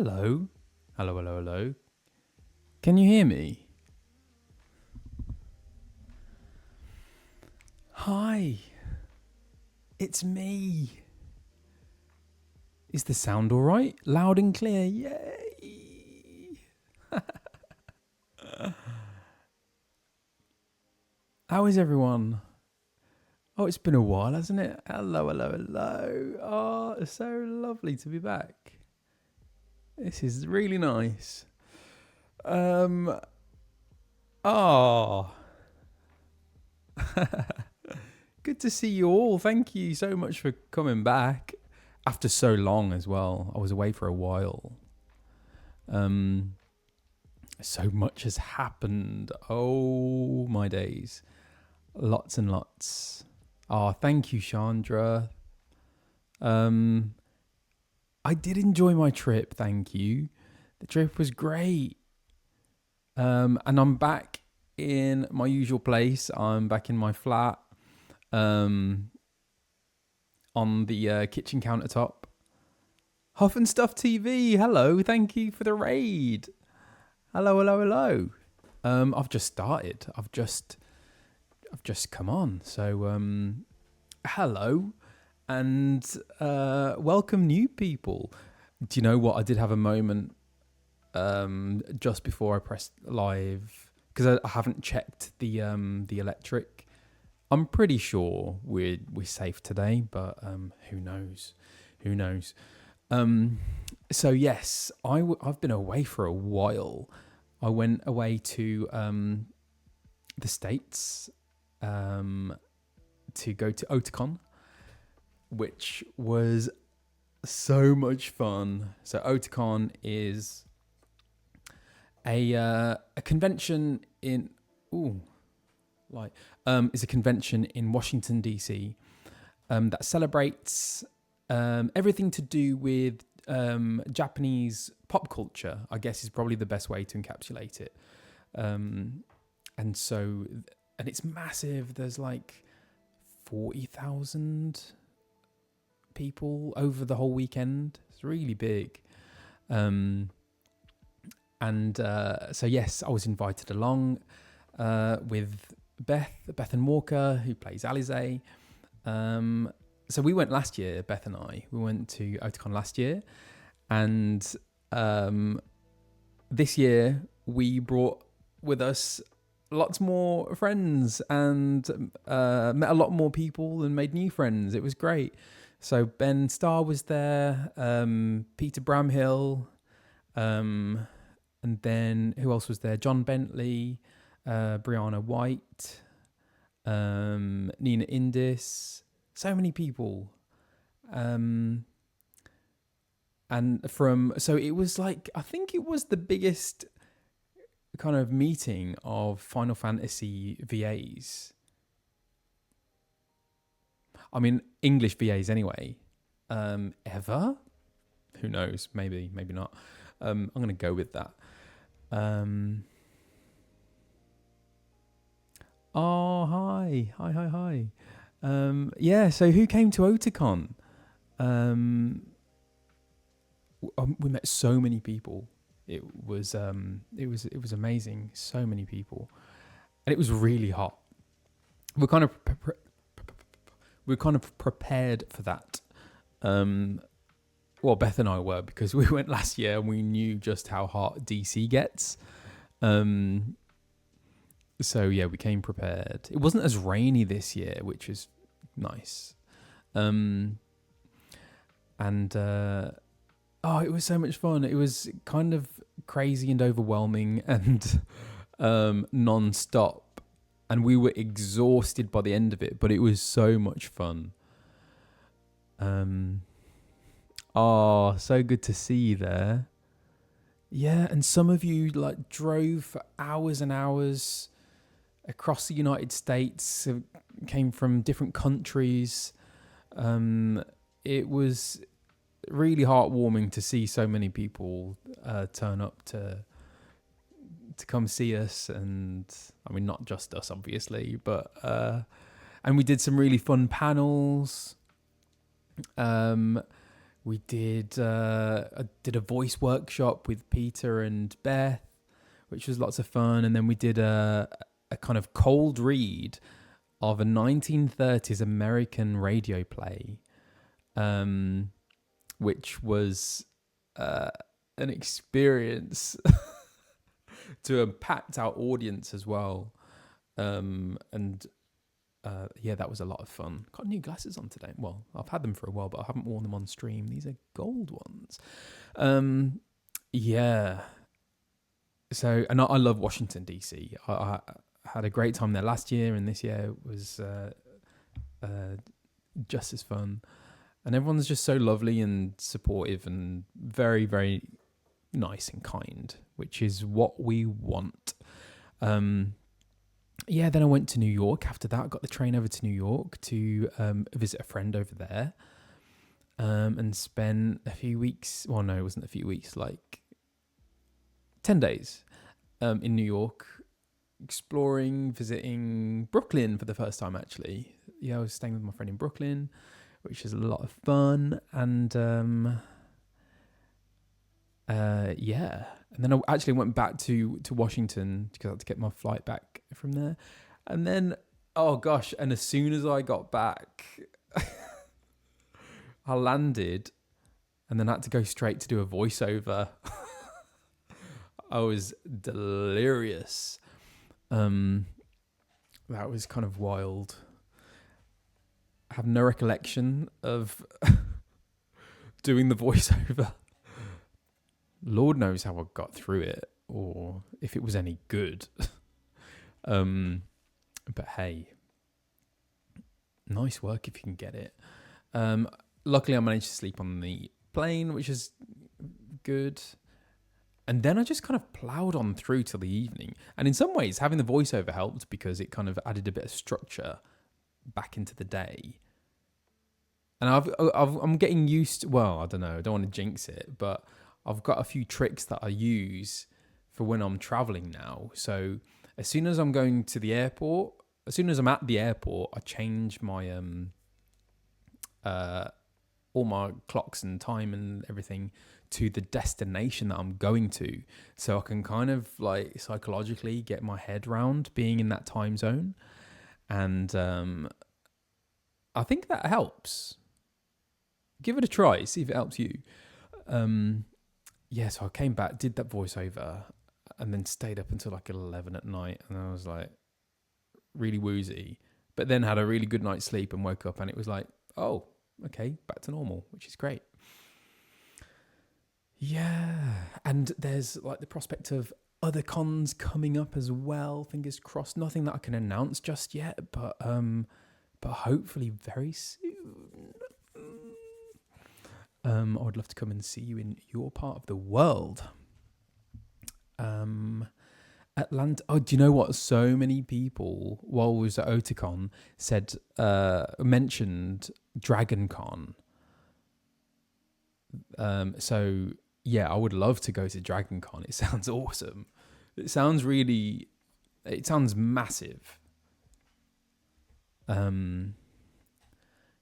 Hello. Hello, hello, hello. Can you hear me? Hi. It's me. Is the sound all right? Loud and clear. Yay. How is everyone? Oh, it's been a while, hasn't it? Hello, hello, hello. Oh, it's so lovely to be back. This is really nice. Good to see you all. Thank you so much for coming back after so long as well. I was away for a while. So much has happened. Oh, my days. Lots and lots. Oh, thank you, Chandra. I did enjoy my trip, thank you. The trip was great. And I'm back in my usual place. I'm back in my flat. On the kitchen countertop. Huff and Stuff TV. Hello, thank you for the raid. Hello, hello, hello. I've just started. I've just come on. So hello and welcome new people. Do you know what? I did have a moment just before I pressed live because I haven't checked the electric. I'm pretty sure we're safe today, but who knows? Who knows? So yes, I've been away for a while. I went away to the States to go to Otakon, which was so much fun. So Otakon is a convention in is a convention in Washington DC that celebrates everything to do with Japanese pop culture, I guess is probably the best way to encapsulate it. And it's massive. There's like 40,000 people over the whole weekend. It's really big. So yes, I was invited along with Beth and Walker, who plays Alize. So we went last year, Beth and I. We went to Otakon last year. And this year, we brought with us lots more friends and met a lot more people and made new friends. It was great. So Ben Starr was there, Peter Bramhill, and then who else was there? John Bentley, Brianna White, Nina Indis. So many people. So it was like, I think it was the biggest kind of meeting of Final Fantasy VAs. I mean, English VAs anyway. Ever? Who knows? Maybe not. I'm going to go with that. Oh, hi. Yeah, so who came to Otakon? We met so many people. It was amazing. So many people, and it was really hot. We're kind of prepared for that. Well, Beth and I were, because we went last year and we knew just how hot DC gets. So yeah, we came prepared. It wasn't as rainy this year, which is nice. It was so much fun. It was kind of crazy and overwhelming and non-stop. And we were exhausted by the end of it, but it was so much fun. So good to see you there. Yeah, and some of you like drove for hours and hours across the United States, came from different countries. It was really heartwarming to see so many people turn up to come see us, and I mean not just us obviously, but and we did some really fun panels. We did I did a voice workshop with Peter and Beth, which was lots of fun. And then we did a kind of cold read of a 1930s American radio play, which was an experience to a packed out audience as well. Yeah, that was a lot of fun. Got new glasses on today. Well, I've had them for a while, but I haven't worn them on stream. These are gold ones. Yeah. So, and I love Washington, D.C. I had a great time there last year, and this year was just as fun. And everyone's just so lovely and supportive and very, very nice and kind, which is what we want. Yeah, then I went to New York after that. I got the train over to New York to visit a friend over there, and spent a few weeks. Well, no, it wasn't a few weeks, like 10 days in New York, exploring, visiting Brooklyn for the first time, actually. Yeah, I was staying with my friend in Brooklyn, which is a lot of fun. And yeah. And then I actually went back to Washington because I had to get my flight back from there. And then, oh gosh, and as soon as I got back, I landed and then had to go straight to do a voiceover. I was delirious. That was kind of wild. I have no recollection of doing the voiceover. Lord knows how I got through it, or if it was any good. But hey, nice work if you can get it. Luckily, I managed to sleep on the plane, which is good. And then I just kind of ploughed on through till the evening. And in some ways, having the voiceover helped because it kind of added a bit of structure back into the day. And I'm getting used to, well, I don't know, I don't want to jinx it, but I've got a few tricks that I use for when I'm traveling now. So as soon as I'm going to the airport, as soon as I'm at the airport, I change my all my clocks and time and everything to the destination that I'm going to, so I can kind of like psychologically get my head round being in that time zone. And I think that helps. Give it a try, see if it helps you. Yeah, so I came back, did that voiceover, and then stayed up until like 11 at night, and I was like really woozy, but then had a really good night's sleep and woke up and it was like, oh, okay, back to normal, which is great. Yeah, and there's like the prospect of other cons coming up as well, fingers crossed. Nothing that I can announce just yet, but hopefully very soon. I would love to come and see you in your part of the world. Atlanta. Oh, do you know what? So many people, while we was at Otakon, mentioned DragonCon. So yeah, I would love to go to DragonCon. It sounds awesome. It sounds massive.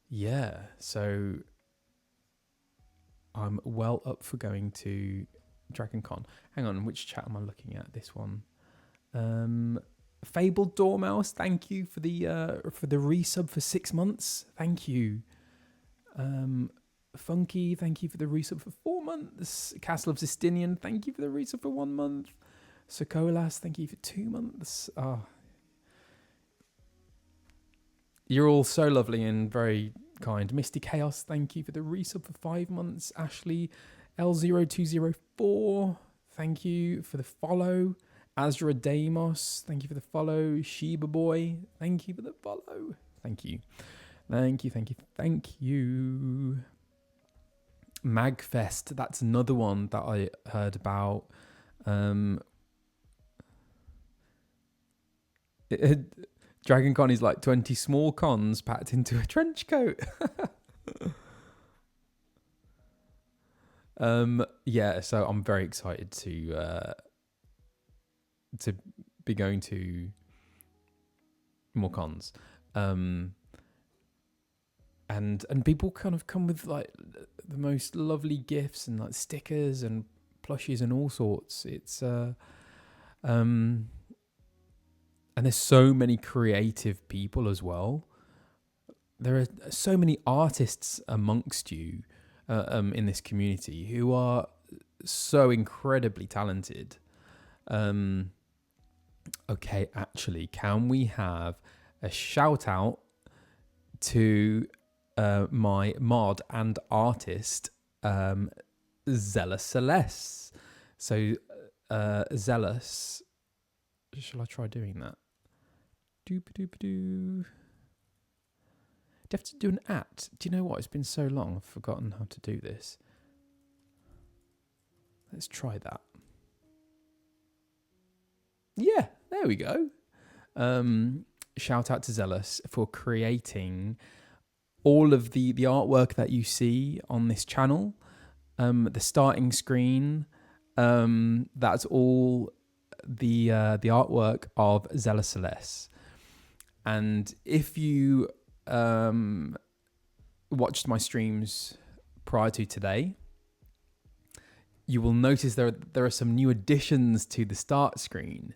Yeah, so I'm well up for going to DragonCon. Hang on, which chat am I looking at? This one. Fabled Dormouse, thank you for the resub for 6 months. Thank you. Funky, thank you for the resub for 4 months. Castle of Sistinian, thank you for the resub for 1 month. Sokolas, thank you for 2 months. Oh. You're all so lovely and very kind. Misty Chaos, thank you for the resub for 5 months. Ashley L0204, thank you for the follow. Azra Damos, thank you for the follow. Sheba Boy, thank you for the follow. Thank you. Thank you, thank you, thank you. Magfest, that's another one that I heard about. DragonCon is like 20 small cons packed into a trench coat. Yeah, so I'm very excited to be going to more cons. And people kind of come with like the most lovely gifts and like stickers and plushies and all sorts. It's and there's so many creative people as well. There are so many artists amongst you in this community who are so incredibly talented. Okay, actually, can we have a shout out to my mod and artist, ZealousCeles? So, Zealous. Shall I try doing that? Do you have to do an at? Do you know what? It's been so long, I've forgotten how to do this. Let's try that. Yeah, there we go. Shout out to Zealous for creating all of the artwork that you see on this channel. The starting screen, that's all the artwork of ZealousCeles. And if you watched my streams prior to today, you will notice there are some new additions to the start screen,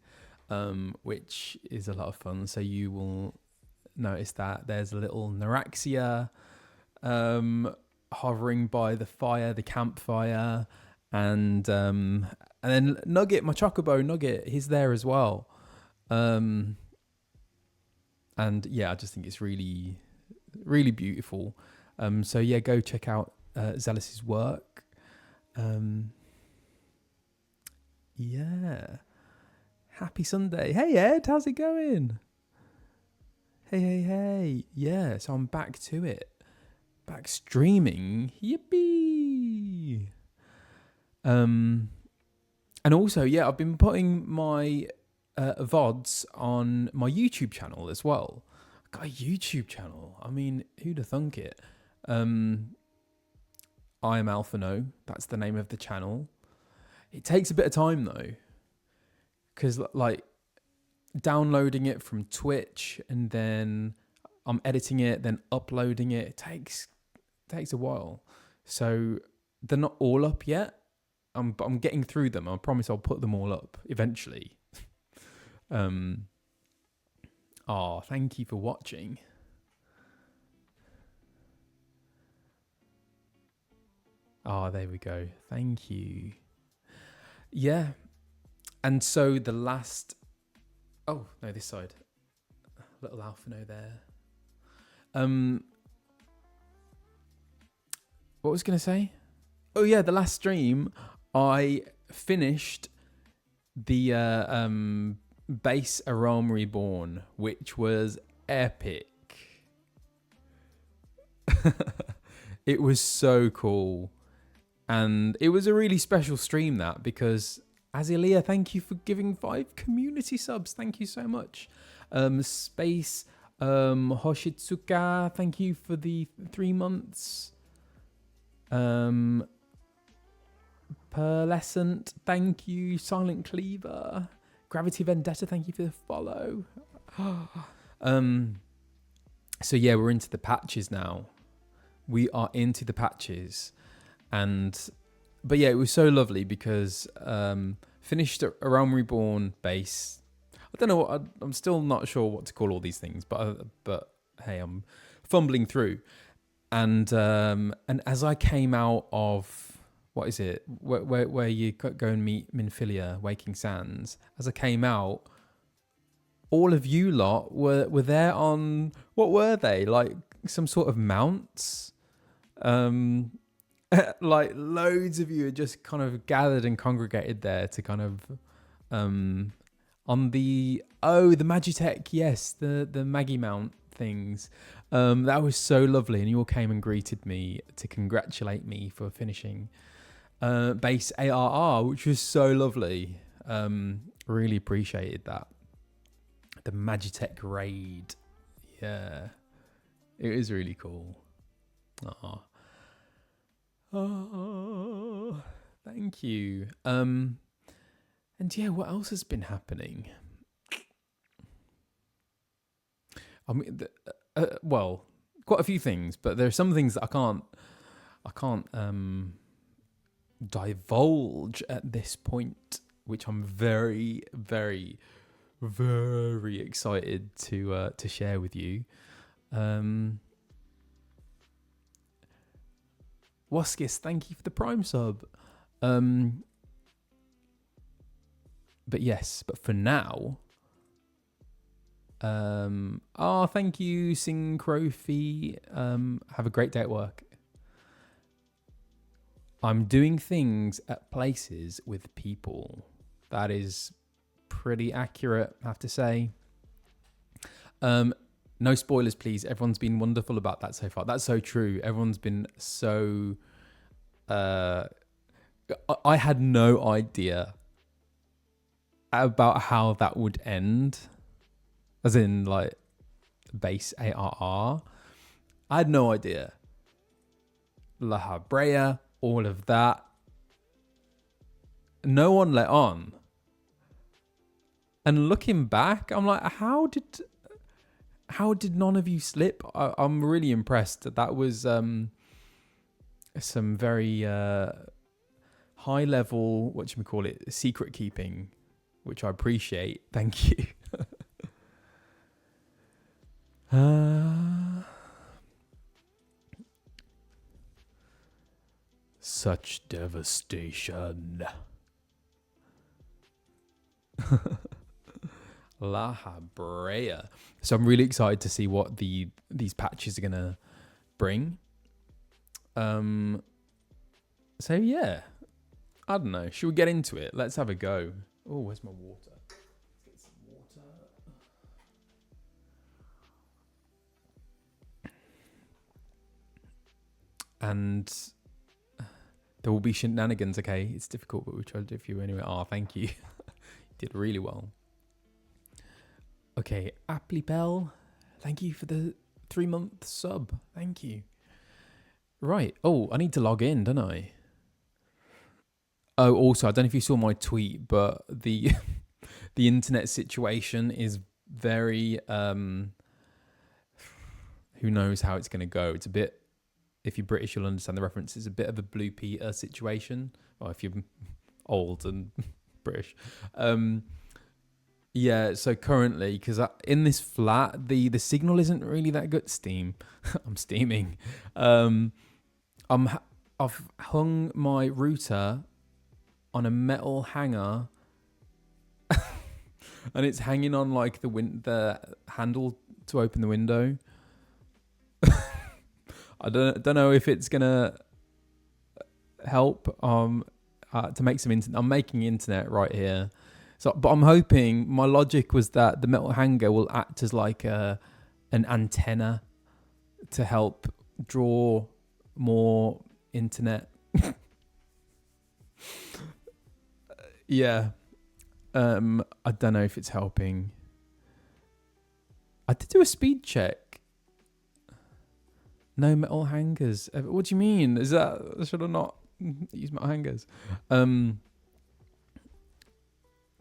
which is a lot of fun. So you will notice that there's a little Noscea hovering by the campfire, and then Nugget, my Chocobo Nugget, he's there as well. And yeah, I just think it's really, really beautiful. So yeah, go check out Zealous's work. Yeah. Happy Sunday. Hey Ed, how's it going? Hey. Yeah, so I'm back to it. Back streaming. Yippee. And also, yeah, I've been putting my VODs on my YouTube channel as well. I've got a YouTube channel. I mean, who'd have thunk it? I am Alphinaud. That's the name of the channel. It takes a bit of time though, because like downloading it from Twitch and then I'm editing it, then uploading it. It takes a while. So they're not all up yet. But I'm getting through them. I promise I'll put them all up eventually. Thank you for watching. There we go. Thank you. Yeah. And so the last... Oh, no, this side. Little Alphinaud there. What was I going to say? Oh, yeah, the last stream, I finished the base Realm Reborn, which was epic. It was so cool. And it was a really special stream, that, because Azilia, thank you for giving 5 community subs. Thank you so much. Space Hoshitsuka, thank you for the 3 months. Pearlescent, thank you. Silent Cleaver, Gravity Vendetta, thank you for the follow. So yeah, we're into the patches now. We are into the patches. But yeah, it was so lovely because finished a Realm Reborn base. I don't know I'm still not sure what to call all these things, but hey, I'm fumbling through. And as I came out of, what is it, where you go and meet Minfilia, Waking Sands, as I came out, all of you lot were there on, what were they, like some sort of mounts? Like loads of you had just kind of gathered and congregated there to kind of on the Magitech, yes, the Maggie mount things. That was so lovely, and you all came and greeted me to congratulate me for finishing base ARR, which was so lovely. Really appreciated that. The Magitech raid, yeah, it was really cool. Oh, thank you. And yeah, what else has been happening? I mean, well, quite a few things, but there are some things that I can't I can't divulge at this point, which I'm very, very, very excited to share with you. Waskis, thank you for the Prime sub. But yes, but for now, thank you, Syncrophy. Have a great day at work. I'm doing things at places with people. That is pretty accurate, I have to say. No spoilers, please. Everyone's been wonderful about that so far. That's so true. Everyone's been so... I had no idea about how that would end. As in, like, base ARR. I had no idea. La Habrea, all of that. No one let on. And looking back, I'm like, how did none of you slip? I'm really impressed. That was some very high level, whatchamacallit, secret keeping, which I appreciate. Thank you. Such devastation. La Habrea. So I'm really excited to see what these patches are gonna bring. So yeah, I don't know. Should we get into it? Let's have a go. Oh, where's my water? Let's get some water. And there will be shenanigans. Okay, it's difficult, but we'll try to do a few anyway. Thank you. You did really well. Okay, Applipel, thank you for the 3-month sub. Thank you. Right. Oh, I need to log in, don't I? Oh, also, I don't know if you saw my tweet, but the the internet situation is very who knows how it's going to go. It's a bit, if you're British, you'll understand the reference. It's a bit of a Blue Peter situation. Or if you're old and British. Yeah, so currently, because in this flat, the signal isn't really that good. I'm steaming. I've hung my router on a metal hanger, and it's hanging on like the handle to open the window. I don't know if it's gonna help to make some internet. I'm making internet right here. So, but I'm hoping, my logic was that the metal hanger will act as like an antenna to help draw more internet. Yeah. I don't know if it's helping. I did do a speed check. No metal hangers. What do you mean? Should I not use metal hangers?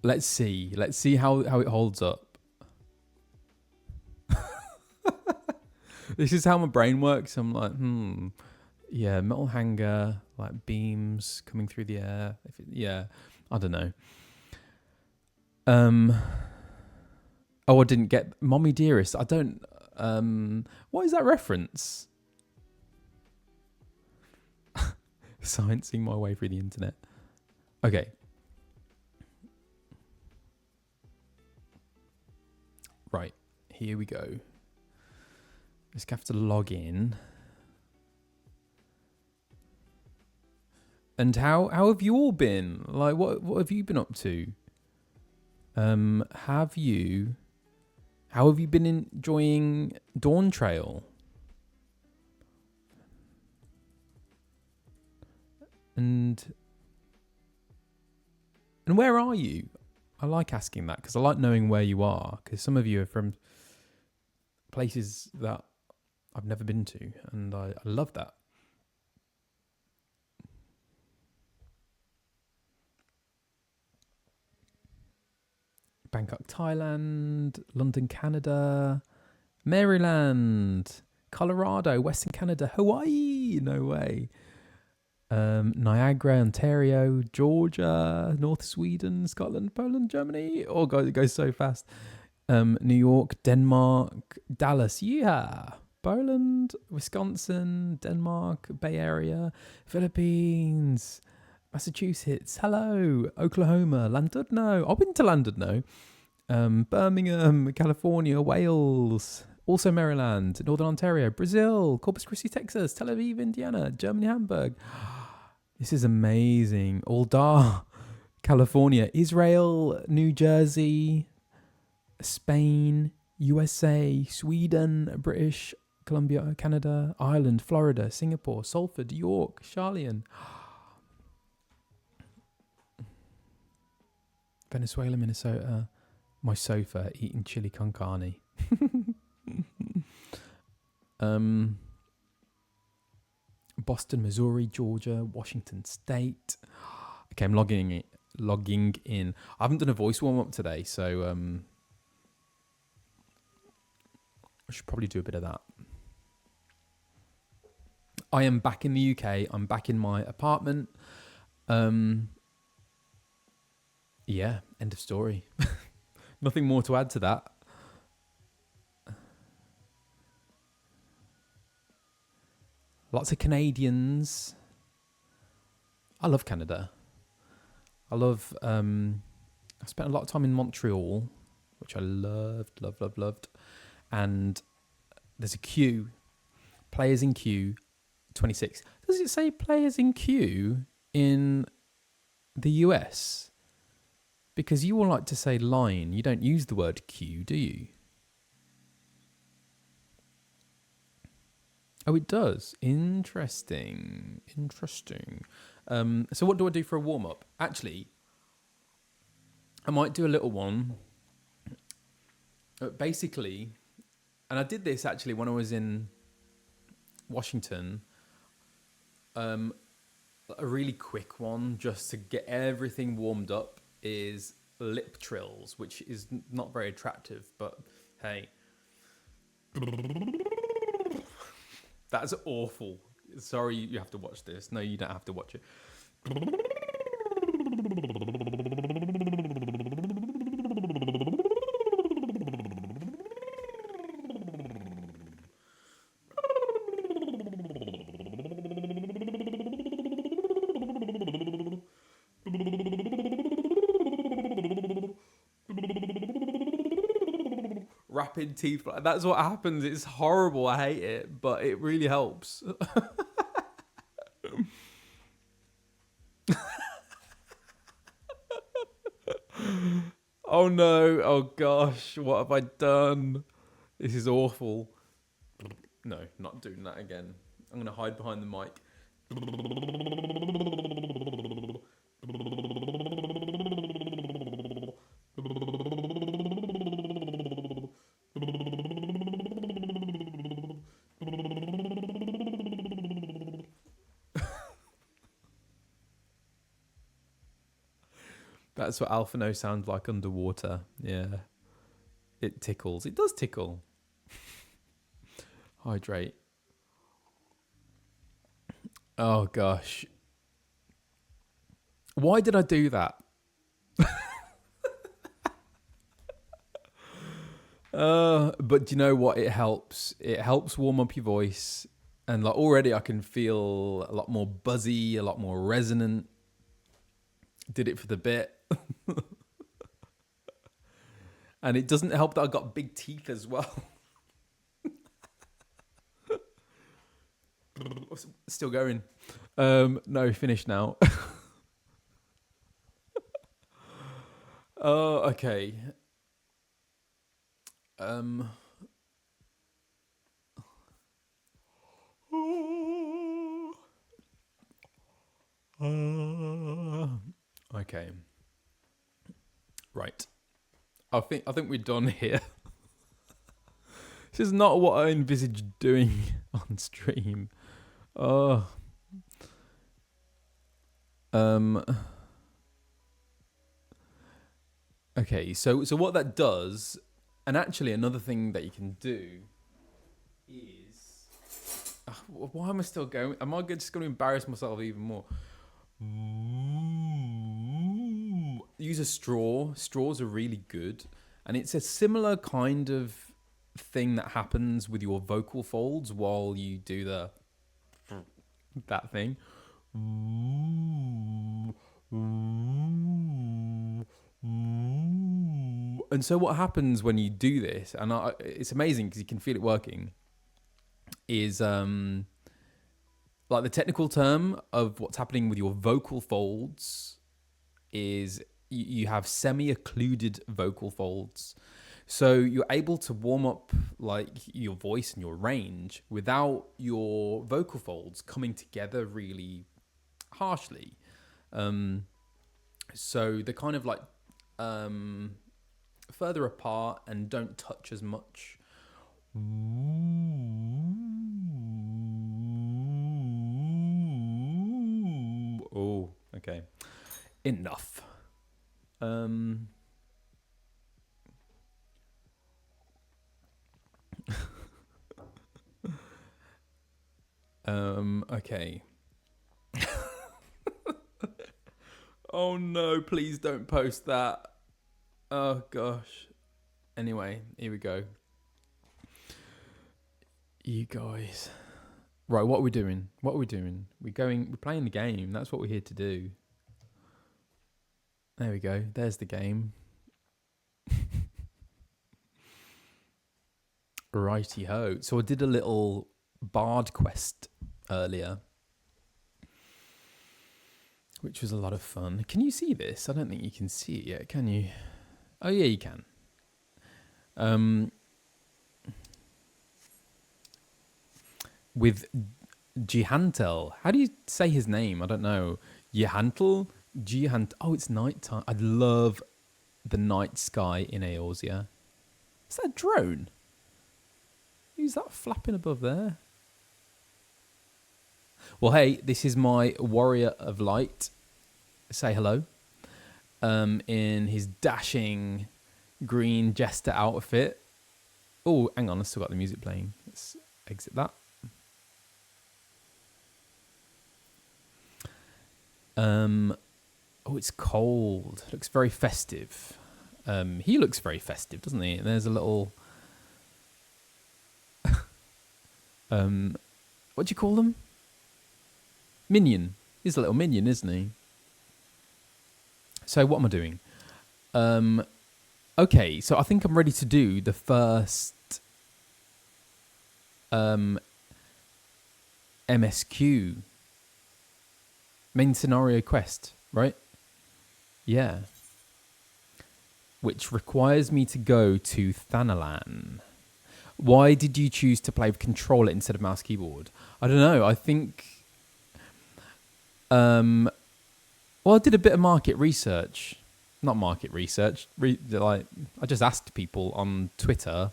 Let's see how it holds up. This is how my brain works. I'm like, yeah, metal hanger, like beams coming through the air. I don't know. Oh, I didn't get Mommy Dearest. I don't. What is that reference? Sciencing my way through the internet. Okay. Right, here we go. Just have to log in. And how have you all been? Like, what have you been up to? How have you been enjoying Dawn Trail? And where are you? I like asking that because I like knowing where you are, because some of you are from places that I've never been to, and I love that. Bangkok, Thailand, London, Canada, Maryland, Colorado, Western Canada, Hawaii. No way. Niagara, Ontario, Georgia, North Sweden, Scotland, Poland, Germany. Oh god, it goes so fast. New York, Denmark, Dallas, yeah. Poland, Wisconsin, Denmark, Bay Area, Philippines, Massachusetts, hello, Oklahoma, Llandudno. I've been to Llandudno. Birmingham, California, Wales, also Maryland, Northern Ontario, Brazil, Corpus Christi, Texas, Tel Aviv, Indiana, Germany, Hamburg. This is amazing. Aldar, California, Israel, New Jersey, Spain, USA, Sweden, British Columbia, Canada, Ireland, Florida, Singapore, Salford, York, Charlian, Venezuela, Minnesota, my sofa eating chili con carne. Boston, Missouri, Georgia, Washington State. Okay, I'm logging in. I haven't done a voice warm up today, so I should probably do a bit of that. I am back in the UK. I'm back in my apartment. Yeah, end of story. Nothing more to add to that. Lots of Canadians. I love Canada. I spent a lot of time in Montreal, which I loved. And there's a queue. Players in queue 26. Does it say players in queue in the US? Because you all like to say line. You don't use the word queue, do you? Oh, it does. Interesting. So what do I do for a warm-up? Actually, I might do a little one. Basically, and I did this actually when I was in Washington. A really quick one, just to get everything warmed up, is lip trills, which is not very attractive, but hey. That's awful. Sorry, you have to watch this. No, you don't have to watch it. Rapid teeth. That's what happens. It's horrible. I hate it, but it really helps. Oh no. Oh gosh. What have I done? This is awful. No, not doing that again. I'm going to hide behind the mic. That's what Alphinaud sounds like underwater. Yeah. It tickles. It does tickle. Hydrate. Oh, gosh. Why did I do that? But do you know what? It helps. It helps warm up your voice. And like already I can feel a lot more buzzy, a lot more resonant. Did it for the bit. And it doesn't help that I got big teeth as well. Still going. No, finished now. Oh, okay. Okay. Right. I think we're done here. This is not what I envisaged doing on stream. Oh. Okay, so what that does, and actually another thing that you can do is, Why am I still going? Am I just going to embarrass myself even more? Use a straw. Straws are really good. And it's a similar kind of thing that happens with your vocal folds while you do that thing. And so what happens when you do this, and it's amazing because you can feel it working, is like the technical term of what's happening with your vocal folds is you have semi-occluded vocal folds. So you're able to warm up like your voice and your range without your vocal folds coming together really harshly. So they're kind of like further apart and don't touch as much. Oh, okay. Enough. Okay. Oh no, please don't post that. Oh gosh. Anyway, here we go. You guys. Right, what are we doing? We're playing the game. That's what we're here to do. There we go. There's the game. Righty ho. So I did a little bard quest earlier, which was a lot of fun. Can you see this? I don't think you can see it yet, can you? Oh yeah, you can. With Jihantel. How do you say his name? I don't know. Jihantel? Oh, it's nighttime. I love the night sky in Eorzea. Is that a drone? Who's that flapping above there? Well, hey, this is my warrior of light. Say hello. In his dashing green jester outfit. Oh, hang on. I've still got the music playing. Let's exit that. Oh, it's cold. Looks very festive. He looks very festive, doesn't he? There's a little... what do you call them? Minion. He's a little minion, isn't he? So what am I doing? Okay, so I think I'm ready to do the first MSQ. Main scenario quest, right? Yeah. Which requires me to go to Thanalan. Why did you choose to play with controller instead of mouse keyboard? I don't know. I think... well, I did a bit of market research. Not market research. I just asked people on Twitter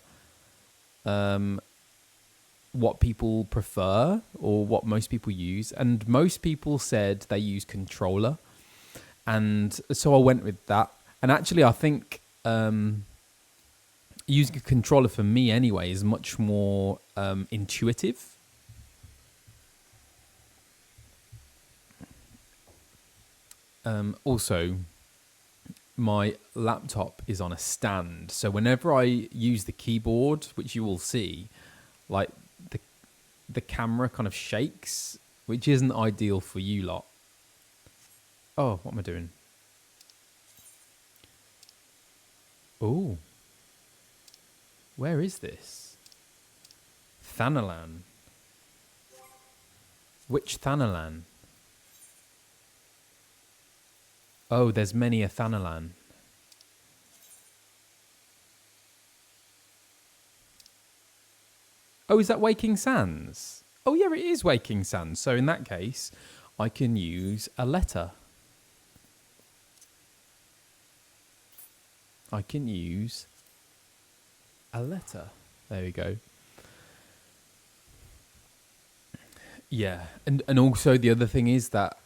what people prefer or what most people use. And most people said they use controller. And so I went with that. And actually, I think using a controller for me anyway is much more intuitive. Also, my laptop is on a stand. So whenever I use the keyboard, which you will see, like the camera kind of shakes, which isn't ideal for you lot. Oh, what am I doing? Oh. Where is this? Thanalan. Which Thanalan? Oh, there's many a Thanalan. Oh, is that Waking Sands? Oh, yeah, it is Waking Sands. So in that case, I can use a letter. I can use a letter. There we go. Yeah, and also the other thing is that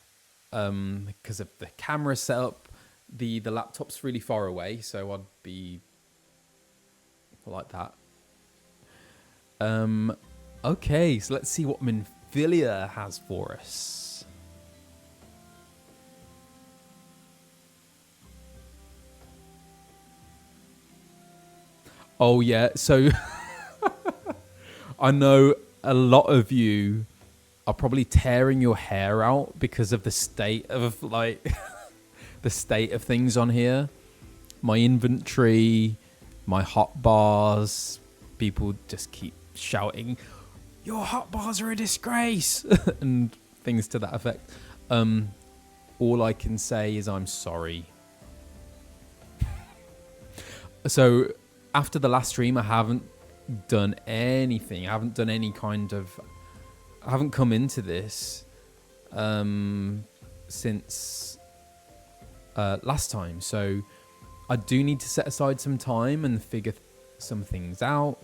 because of the camera setup, the laptop's really far away, so I'd be like that. Okay, so let's see what Minfilia has for us. Oh yeah, so I know a lot of you are probably tearing your hair out because of the state of like the state of things on here. My inventory, my hotbars, people just keep shouting, "Your hotbars are a disgrace," and things to that effect. All I can say is I'm sorry. So after the last stream, I haven't done anything. I haven't done any kind of... I haven't come into this since last time. So I do need to set aside some time and figure some things out.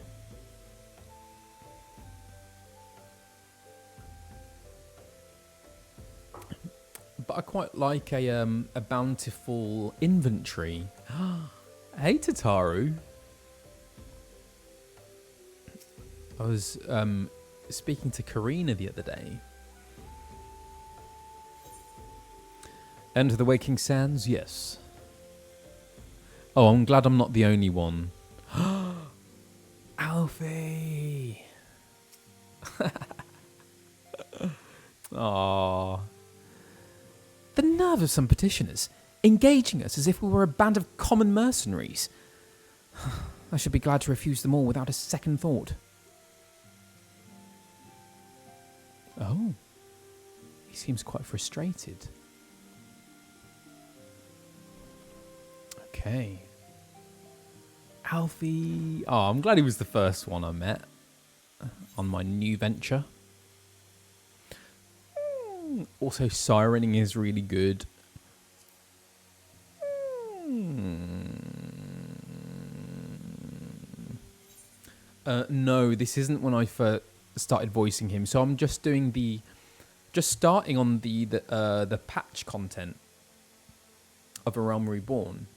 But I quite like a bountiful inventory. Hey, Tataru. I was speaking to Karina the other day. Enter the Waking Sands? Yes. Oh, I'm glad I'm not the only one. Alfie! Aww. The nerve of some petitioners, engaging us as if we were a band of common mercenaries. I should be glad to refuse them all without a second thought. Oh. He seems quite frustrated. Okay. Alfie. Oh, I'm glad he was the first one I met on my new venture. Also, sirening is really good. No, this isn't when I first started voicing him. So I'm just doing starting on the patch content of A Realm Reborn.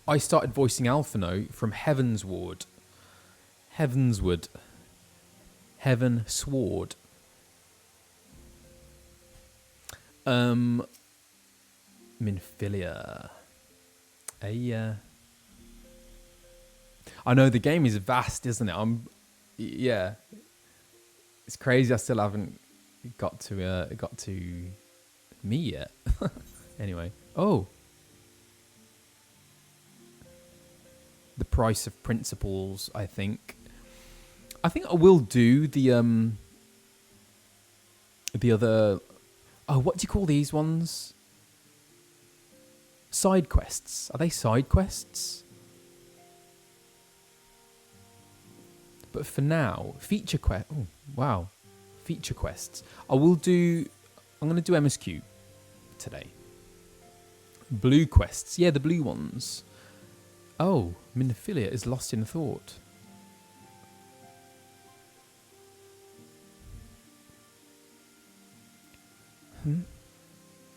I started voicing Alphinaud from Heavensward. Heavensward. Minfilia. I know the game is vast, isn't it? Yeah. It's crazy. I still haven't got to me yet. Anyway. Oh. The price of principles, I think. I think I will do the other... Oh, what do you call these ones? Side quests. Are they side quests? But for now, feature quest... Oh, wow. Feature quests. I'm going to do MSQ today. Blue quests. Yeah, the blue ones. Oh, Minfilia is lost in thought.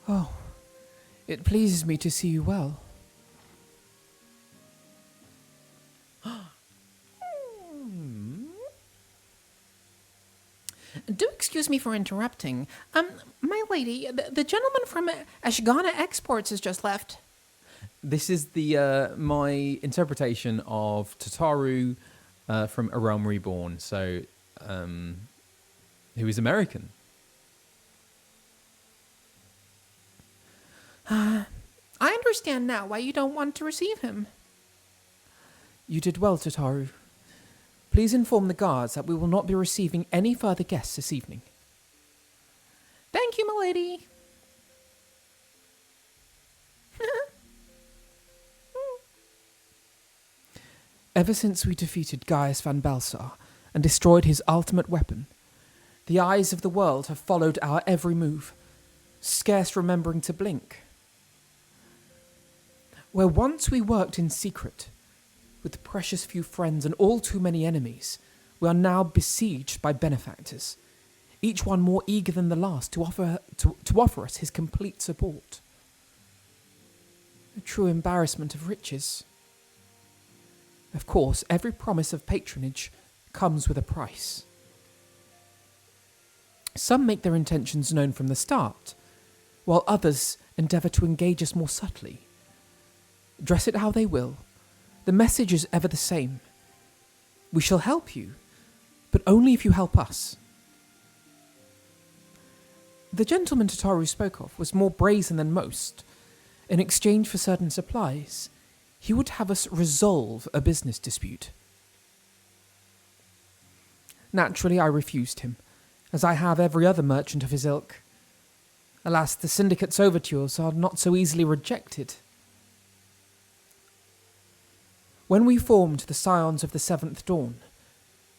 Oh, it pleases me to see you well. Do excuse me for interrupting. My lady, the gentleman from Ashgana Exports has just left. This is the my interpretation of Tataru from A Realm Reborn. So, who is American? I understand now why you don't want to receive him. You did well, Tataru. Please inform the guards that we will not be receiving any further guests this evening. Thank you, milady. Ever since we defeated Gaius van Balsar and destroyed his ultimate weapon, the eyes of the world have followed our every move, scarce remembering to blink. Where once we worked in secret, with precious few friends and all too many enemies, we are now besieged by benefactors, each one more eager than the last to offer us his complete support. A true embarrassment of riches. Of course, every promise of patronage comes with a price. Some make their intentions known from the start, while others endeavour to engage us more subtly. Dress it how they will, the message is ever the same. We shall help you, but only if you help us. The gentleman Tataru spoke of was more brazen than most. In exchange for certain supplies, he would have us resolve a business dispute. Naturally, I refused him, as I have every other merchant of his ilk. Alas, the syndicate's overtures are not so easily rejected. When we formed the Scions of the Seventh Dawn,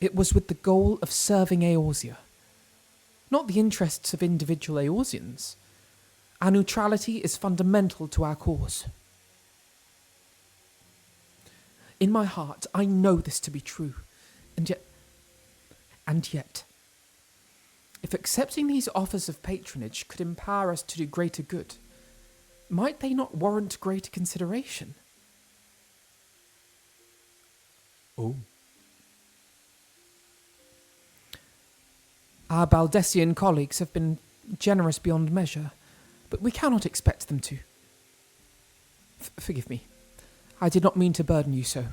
it was with the goal of serving Eorzea, not the interests of individual Eorzeans. Our neutrality is fundamental to our cause. In my heart, I know this to be true, and yet, if accepting these offers of patronage could empower us to do greater good, might they not warrant greater consideration? Oh. Our Baldessian colleagues have been generous beyond measure, but we cannot expect them to. Forgive me. I did not mean to burden you so.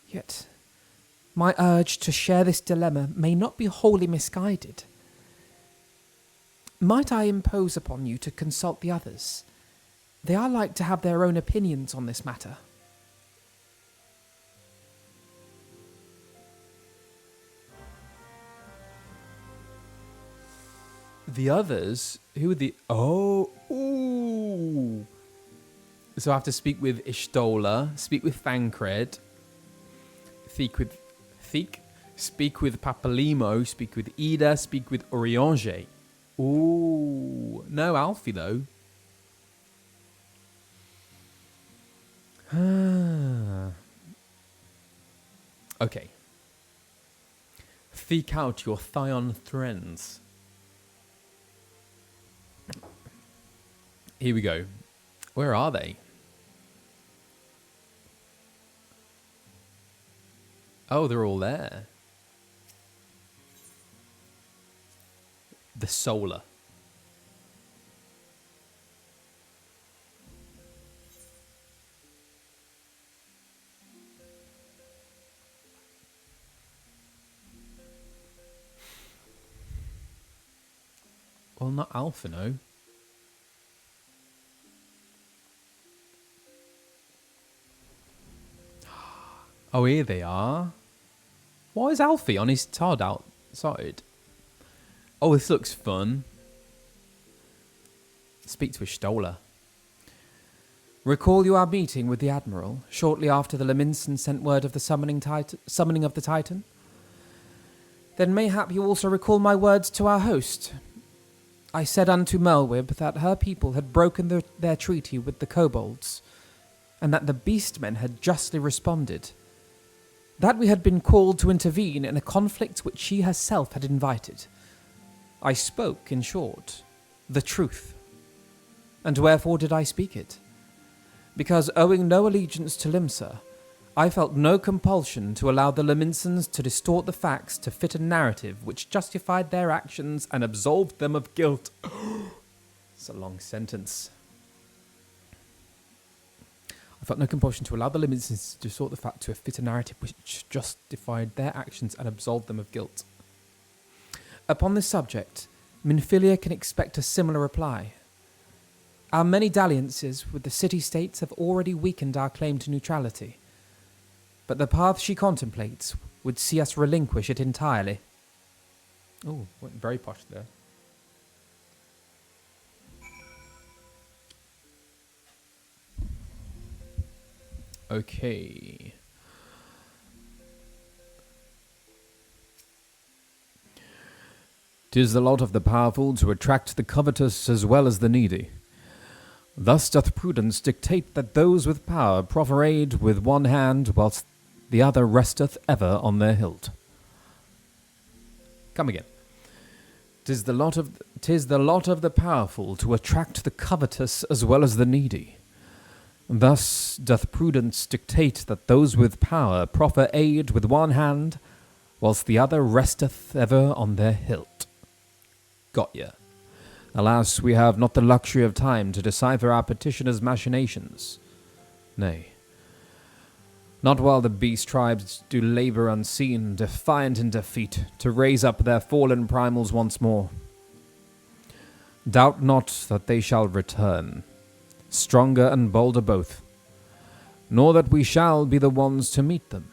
Yet, my urge to share this dilemma may not be wholly misguided. Might I impose upon you to consult the others? They are like to have their own opinions on this matter. The others? Who are the... Oh, ooh. So I have to speak with Ishtola, speak with Thancred, speak with Papalimo, speak with Ida, speak with Oriange. Ooh. No Alfie, though. Okay. Seek out your Thion friends. Here we go. Where are they? Oh, they're all there. The Solar. Well, not Alphinaud. Oh, here they are. Why is Alfie on his Todd outside? Oh, this looks fun. Speak to Ishtola. Recall you our meeting with the Admiral shortly after the Leminson sent word of the summoning of the Titan? Then mayhap you also recall my words to our host. I said unto Melwib that her people had broken their treaty with the kobolds, and that the beastmen had justly responded. That we had been called to intervene in a conflict which she herself had invited. I spoke, in short, the truth. And wherefore did I speak it? Because owing no allegiance to Limsa, I felt no compulsion to allow the Leminsons to distort the facts to fit a narrative which justified their actions and absolved them of guilt. It's a long sentence. I felt no compulsion to allow the Leminsons to distort the fact to fit a narrative which justified their actions and absolved them of guilt. Upon this subject, Minfilia can expect a similar reply. Our many dalliances with the city-states have already weakened our claim to neutrality, but the path she contemplates would see us relinquish it entirely. Oh, went very posh there. Okay. "'Tis the lot of the powerful to attract the covetous as well as the needy. Thus doth prudence dictate that those with power proffer aid with one hand, whilst the other resteth ever on their hilt." Come again. "'Tis the lot of the powerful to attract the covetous as well as the needy. Thus doth prudence dictate that those with power proffer aid with one hand, whilst the other resteth ever on their hilt. Got ya. Alas, we have not the luxury of time to decipher our petitioner's machinations. Nay, not while the beast tribes do labour unseen, defiant in defeat, to raise up their fallen primals once more. Doubt not that they shall return, stronger and bolder both, nor that we shall be the ones to meet them.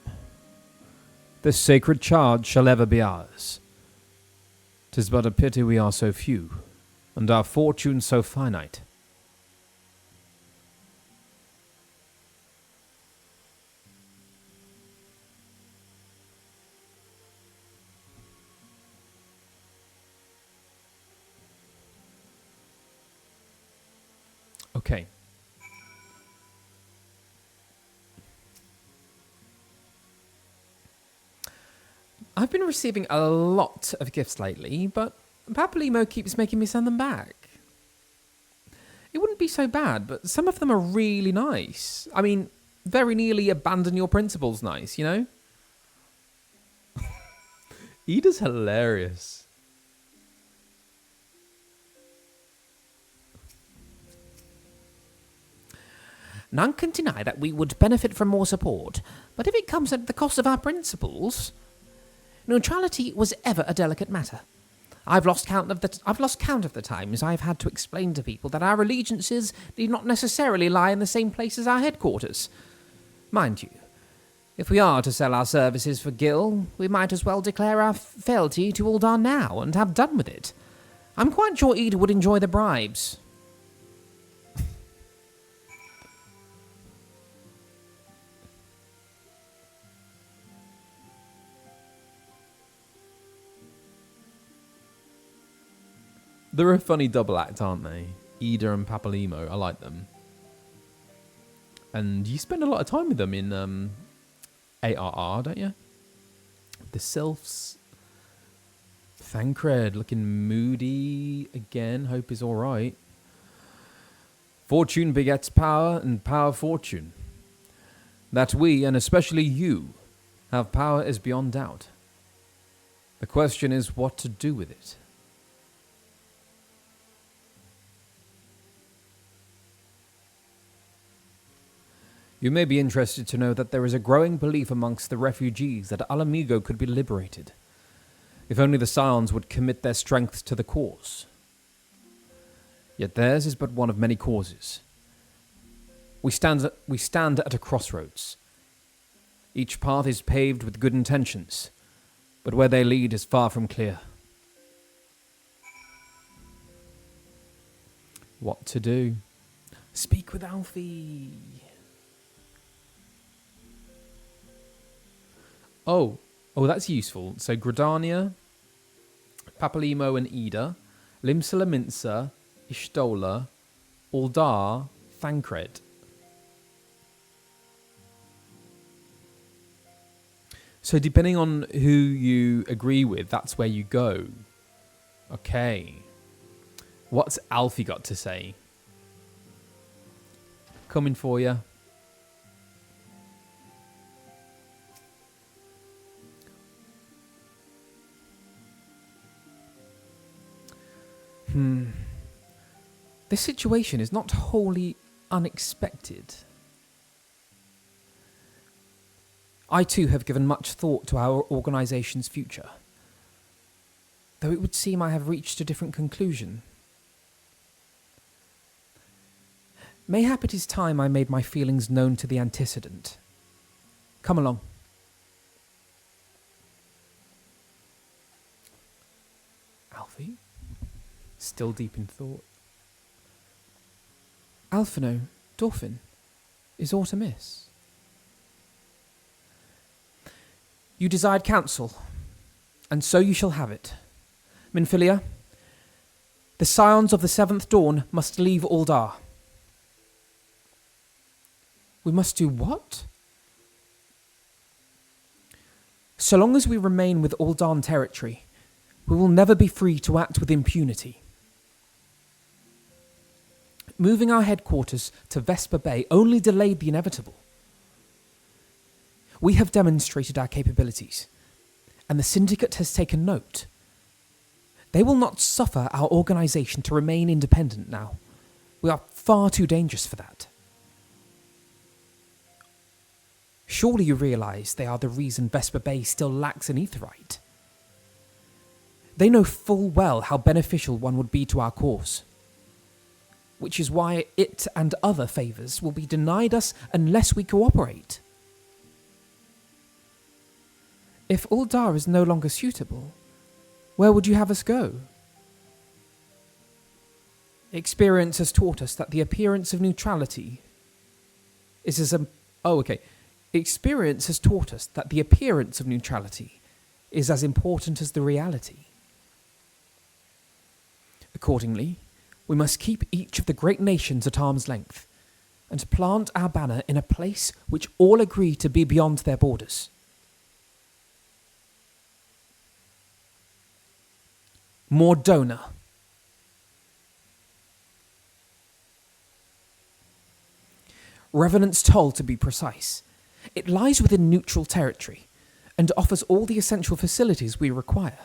This sacred charge shall ever be ours. 'Tis but a pity we are so few, and our fortune so finite. Okay. I've been receiving a lot of gifts lately, but Papalimo keeps making me send them back. It wouldn't be so bad, but some of them are really nice. I mean, very nearly abandon your principles nice, you know? Ida's hilarious. None can deny that we would benefit from more support, but if it comes at the cost of our principles, neutrality was ever a delicate matter. I've lost count of the times I've had to explain to people that our allegiances need not necessarily lie in the same place as our headquarters. Mind you, if we are to sell our services for Gil, we might as well declare our fealty to Ul'dah now and have done with it. I'm quite sure Ida would enjoy the bribes. They're a funny double act, aren't they? Ida and Papalimo. I like them. And you spend a lot of time with them in ARR, don't you? The Sylphs. Thancred looking moody again. Hope is all right. Fortune begets power, and power fortune. That we, and especially you, have power is beyond doubt. The question is what to do with it. You may be interested to know that there is a growing belief amongst the refugees that Alamigo could be liberated, if only the Scions would commit their strength to the cause. Yet theirs is but one of many causes. We stand at a crossroads. Each path is paved with good intentions, but where they lead is far from clear. What to do? Speak with Alfie. Oh, that's useful. So Gridania, Papalimo and Ida, Limsala Minsa, Ishtola, Ul'dah, Thancred. So depending on who you agree with, that's where you go. Okay. What's Alfie got to say? Coming for you. This situation is not wholly unexpected. I too have given much thought to our organization's future, though it would seem I have reached a different conclusion. Mayhap it is time I made my feelings known to the antecedent. Come along. Alfie? Still deep in thought. Alphinaud, Dolphin, is aught amiss? You desired counsel, and so you shall have it. Minfilia, the Scions of the Seventh Dawn must leave Ul'dah. We must do what? So long as we remain with Ul'dah territory, we will never be free to act with impunity. Moving our headquarters to Vesper Bay only delayed the inevitable. We have demonstrated our capabilities, and the Syndicate has taken note. They will not suffer our organisation to remain independent now. We are far too dangerous for that. Surely you realise they are the reason Vesper Bay still lacks an aetheryte. They know full well how beneficial one would be to our cause, which is why it and other favours will be denied us unless we cooperate. If Uldar is no longer suitable, where would you have us go? Experience has taught us that the appearance of neutrality is as Experience has taught us that the appearance of neutrality is as important as the reality. Accordingly, we must keep each of the great nations at arm's length and plant our banner in a place which all agree to be beyond their borders. Mordona. Revenant's Toll, to be precise. It lies within neutral territory and offers all the essential facilities we require.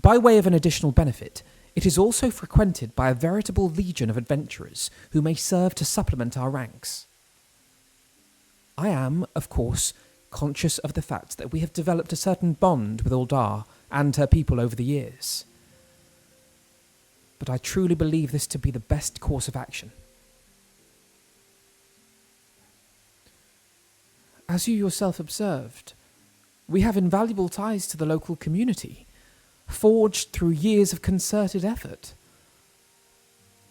By way of an additional benefit, it is also frequented by a veritable legion of adventurers who may serve to supplement our ranks. I am, of course, conscious of the fact that we have developed a certain bond with Uldar and her people over the years. But I truly believe this to be the best course of action. As you yourself observed, we have invaluable ties to the local community, forged through years of concerted effort.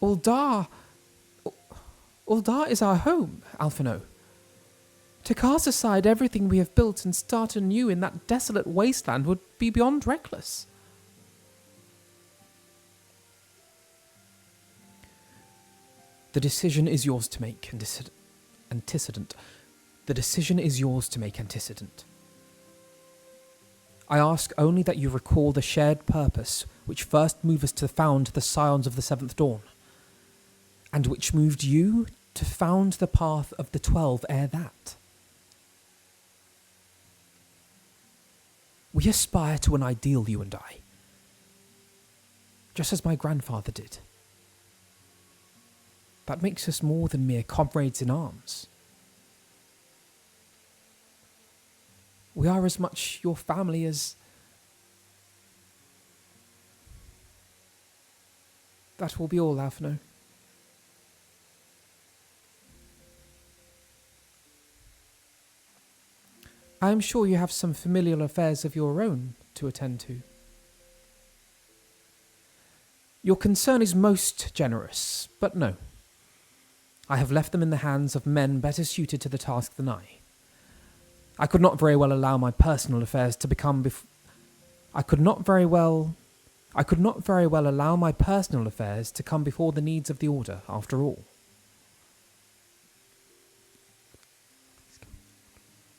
Uldar is our home, Alphinaud. To cast aside everything we have built and start anew in that desolate wasteland would be beyond reckless. The decision is yours to make, antecedent. The decision is yours to make, antecedent. I ask only that you recall the shared purpose which first moved us to found the Scions of the Seventh Dawn, and which moved you to found the Path of the 12 ere that. We aspire to an ideal, you and I, just as my grandfather did. That makes us more than mere comrades in arms. We are as much your family as... That will be all, Alphinaud. I am sure you have some familial affairs of your own to attend to. Your concern is most generous, but no. I have left them in the hands of men better suited to the task than I. I could not very well allow my personal affairs to become I could not very well allow my personal affairs to come before the needs of the Order, after all.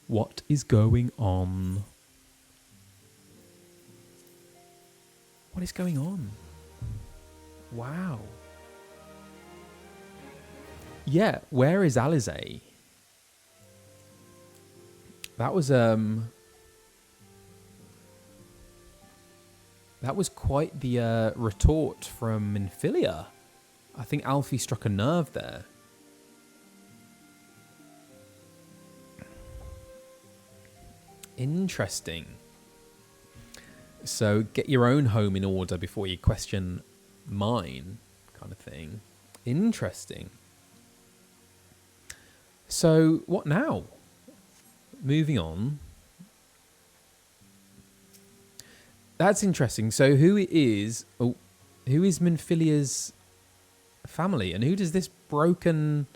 What is going on? What is going on? Wow. Yeah, where is Alizé? That was quite the retort from Minfilia. I think Alfie struck a nerve there. Interesting. So get your own home in order before you question mine, kind of thing. Interesting. So what now? Moving on. That's interesting. So who is Minfilia's family, and who does this broken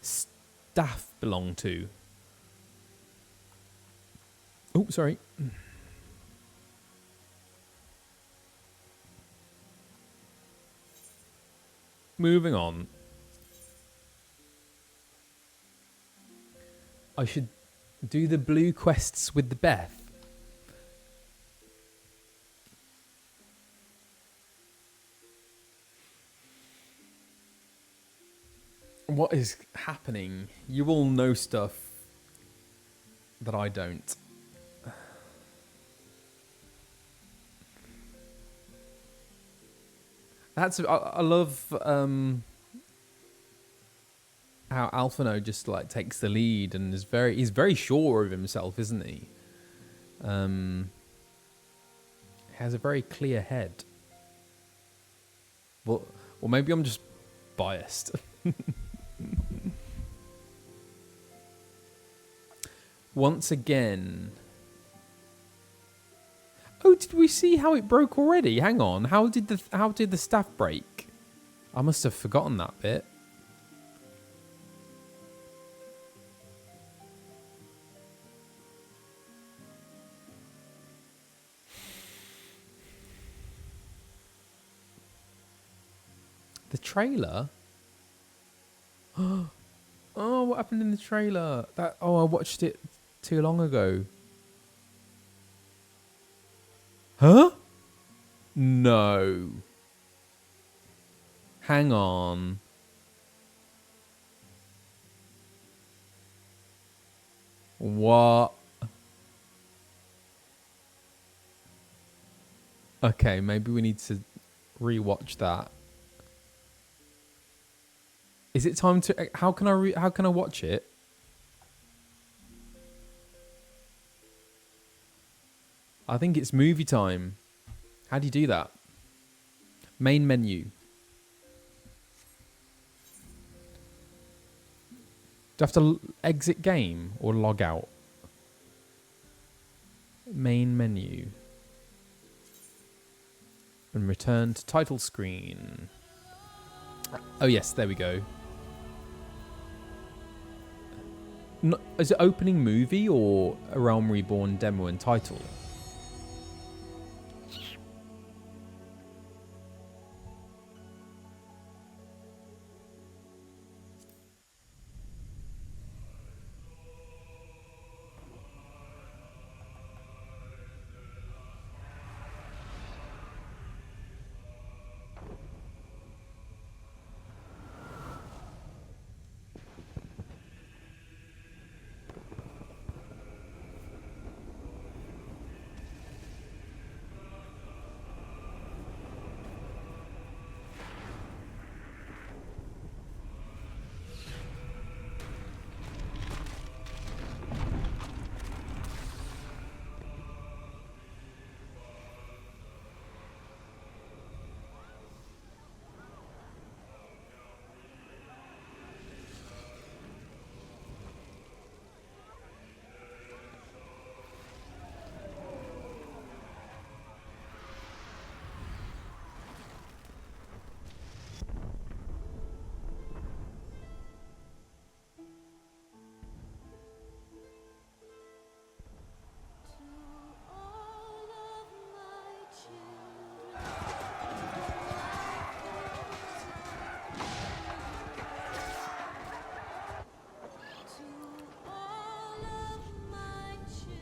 staff belong to? Oh, sorry. Moving on. I should do the blue quests with the Beth. What is happening? You all know stuff that I don't. I love how Alphinaud just like takes the lead and he's very sure of himself, isn't he? Has a very clear head. Well, maybe I'm just biased. Once again. Oh, did we see how it broke already? Hang on. How did the staff break? I must have forgotten that bit. The trailer? Oh, what happened in the trailer? I watched it too long ago. Huh? No. Hang on. What? Okay, maybe we need to rewatch that. Is it time to? How can I watch it? I think it's movie time. How do you do that? Main menu. Do I have to exit game or log out? Main menu. And return to title screen. Oh yes, there we go. No, is it opening movie or a Realm Reborn demo and title?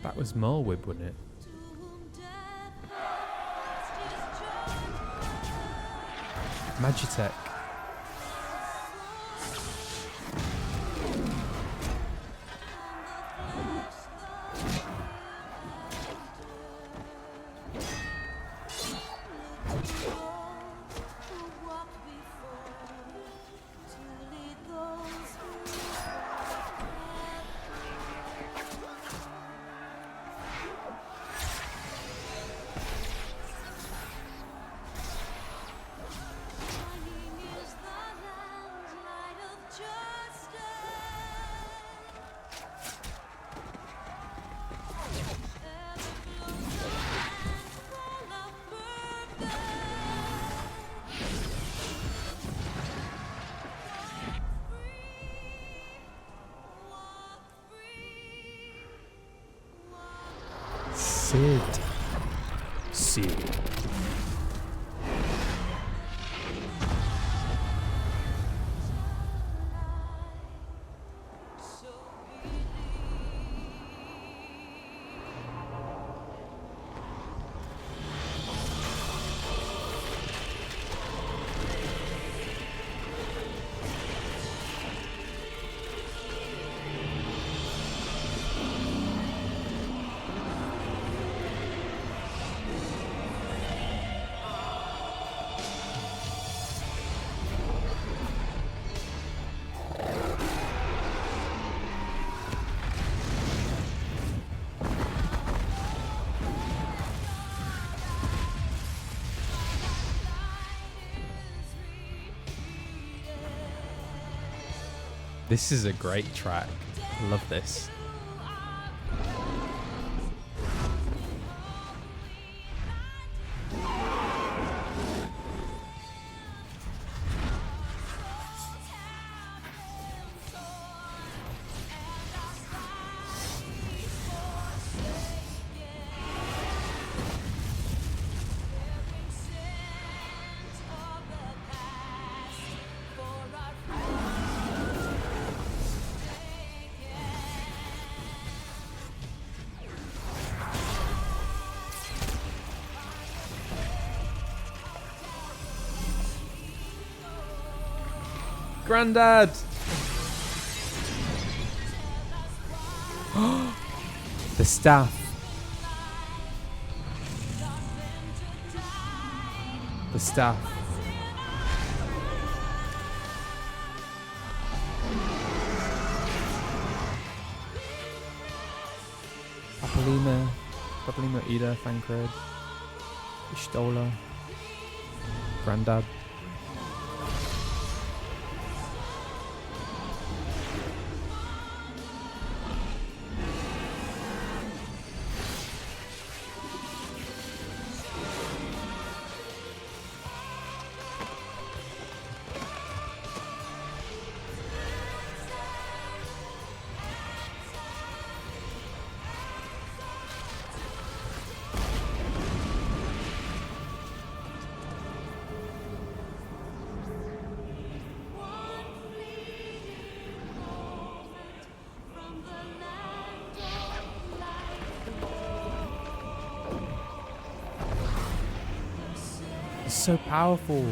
That was Marwib, wasn't it? Magitech. Sid. This is a great track. I love this. Grandad! The staff. The staff. Papalima, Ida, Thancred, Ishtola, Grandad. So powerful.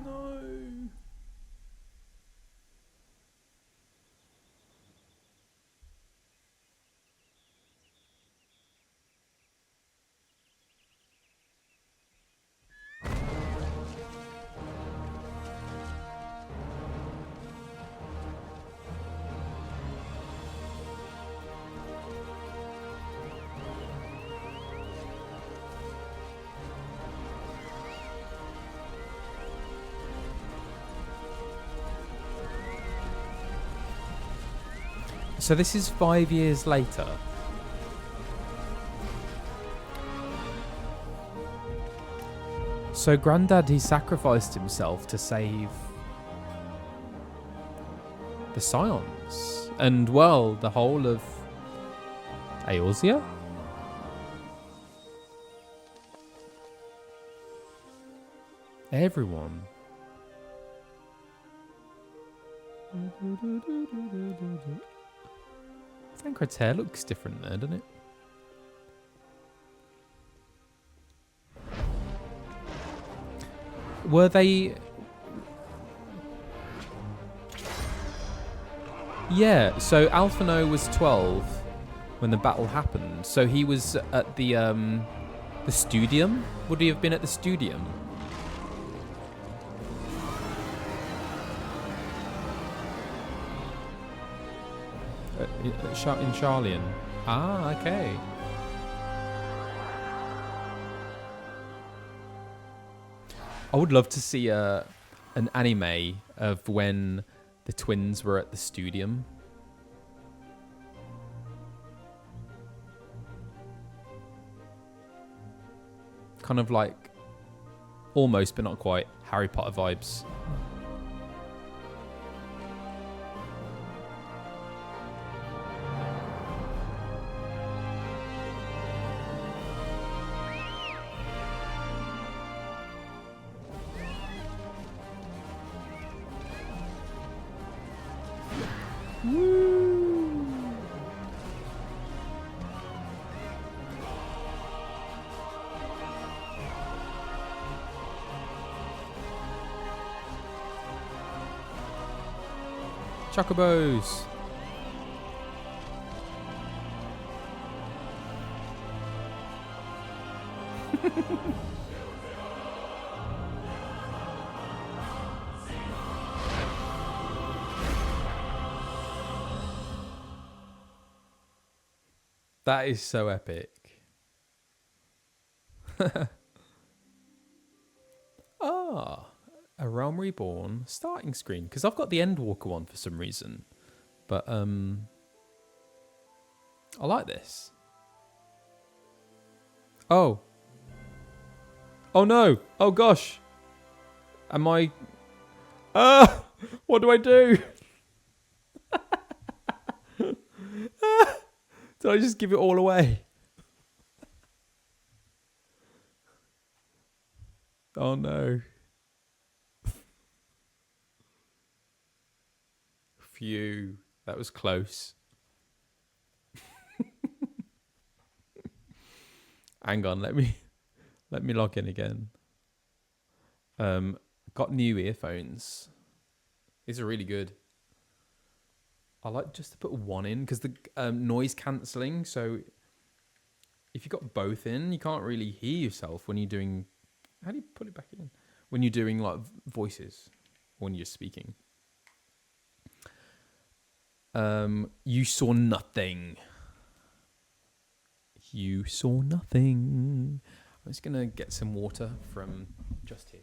No. So this is 5 years later. So Grandad, he sacrificed himself to save the Scions and, well, the whole of Eorzea? Everyone. Thancred's hair looks different there, doesn't it? Were they... Yeah, so Alphinaud was 12 when the battle happened. So he was at the Studium? Would he have been at the Studium? In Charlian. Ah, okay. I would love to see an anime of when the twins were at the Studium. Kind of like, almost but not quite, Harry Potter vibes. Chocobos. That is so epic. Ah, a Realm Reborn starting screen. Because I've got the Endwalker one for some reason. But I like this. Oh. Oh no. Oh gosh. Am I... what do I do? Did I just give it all away? Oh no. Phew. That was close. Hang on, let me log in again. Got new earphones. These are really good. I like just to put one in because the noise cancelling. So if you got both in, you can't really hear yourself when you're doing. How do you put it back in? When you're doing like voices, when you're speaking. You saw nothing. You saw nothing. I'm just gonna get some water from just here.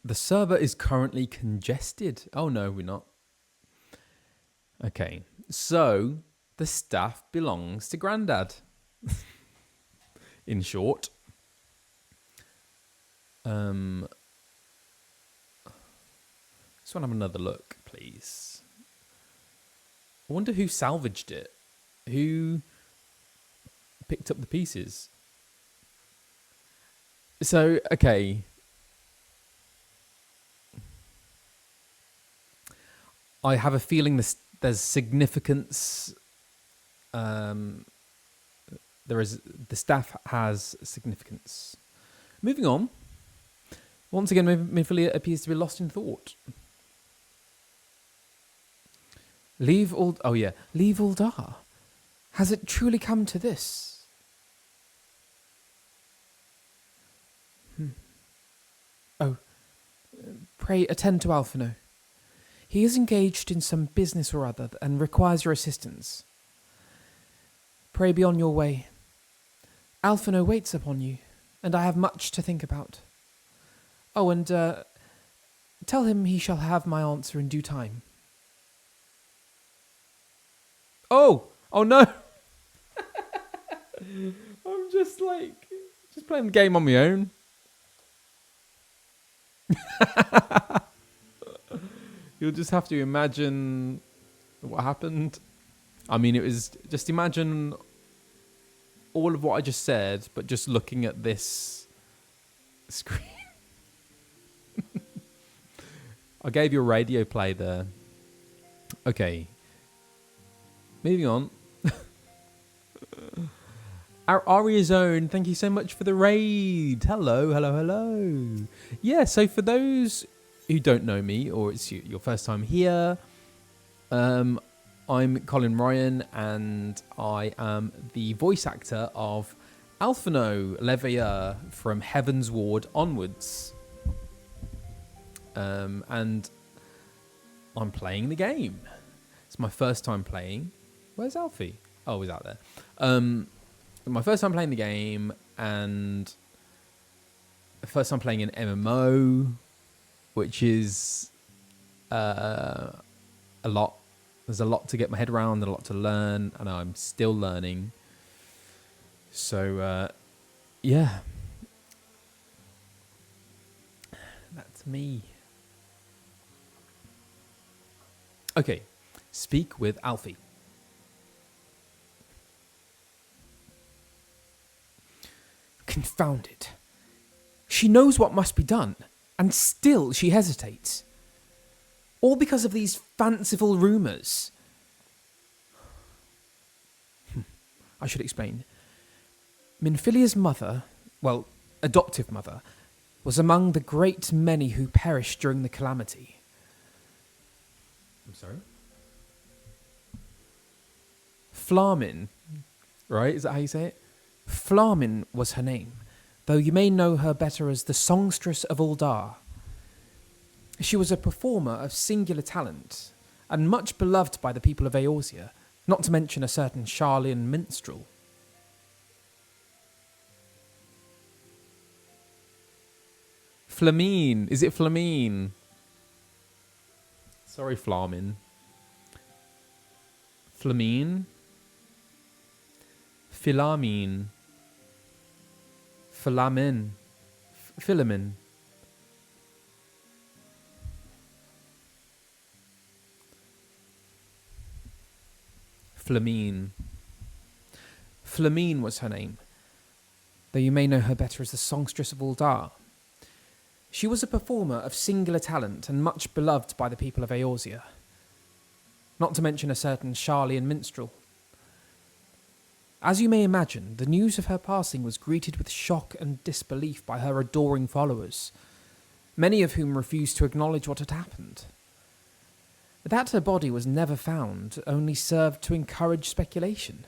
The server is currently congested. Oh no, we're not. Okay, so the staff belongs to Grandad. In short. Just want to have another look, please. I wonder who salvaged it. Who picked up the pieces? So, okay. I have a feeling there's significance. The staff has significance. Moving on. Once again, Minfilia appears to be lost in thought. Leave Uldar. Has it truly come to this? Oh, pray attend to Alphinaud. He is engaged in some business or other and requires your assistance. Pray be on your way. Alphinaud waits upon you, and I have much to think about. Oh, and tell him he shall have my answer in due time. Oh no! I'm just playing the game on my own. You'll just have to imagine what happened. I mean, it was just imagine all of what I just said, but just looking at this screen. I gave you a radio play there. Okay. Moving on. Our Aria Zone, thank you so much for the raid. Hello. Yeah, so for those who don't know me, or it's your first time here, I'm Colin Ryan, and I am the voice actor of Alphinaud Leveilleur from Heaven's Ward onwards. And I'm playing the game. It's my first time playing. Where's Alfie? Oh, he's out there. My first time playing the game, and first time playing an MMO, which is a lot. There's a lot to get my head around, and a lot to learn, and I'm still learning. So, yeah. That's me. Okay, speak with Alfie. Confound it. She knows what must be done, and still she hesitates. All because of these fanciful rumours. I should explain. Minfilia's mother adoptive mother, was among the great many who perished during the calamity. I'm sorry? Flamin, Right? Is that how you say it? Flamin was her name, though you may know her better as the songstress of Uldar. She was a performer of singular talent, and much beloved by the people of Eorzea, not to mention a certain Charlian minstrel. Flamine. Is it Flamine? Sorry, Flamin. Flamine? Philamine. Philamin. Philamin. Flamine. Flamine was her name, though you may know her better as the songstress of Uldar. She was a performer of singular talent and much beloved by the people of Eorzea, not to mention a certain Charlian minstrel. As you may imagine, the news of her passing was greeted with shock and disbelief by her adoring followers, many of whom refused to acknowledge what had happened. That her body was never found only served to encourage speculation.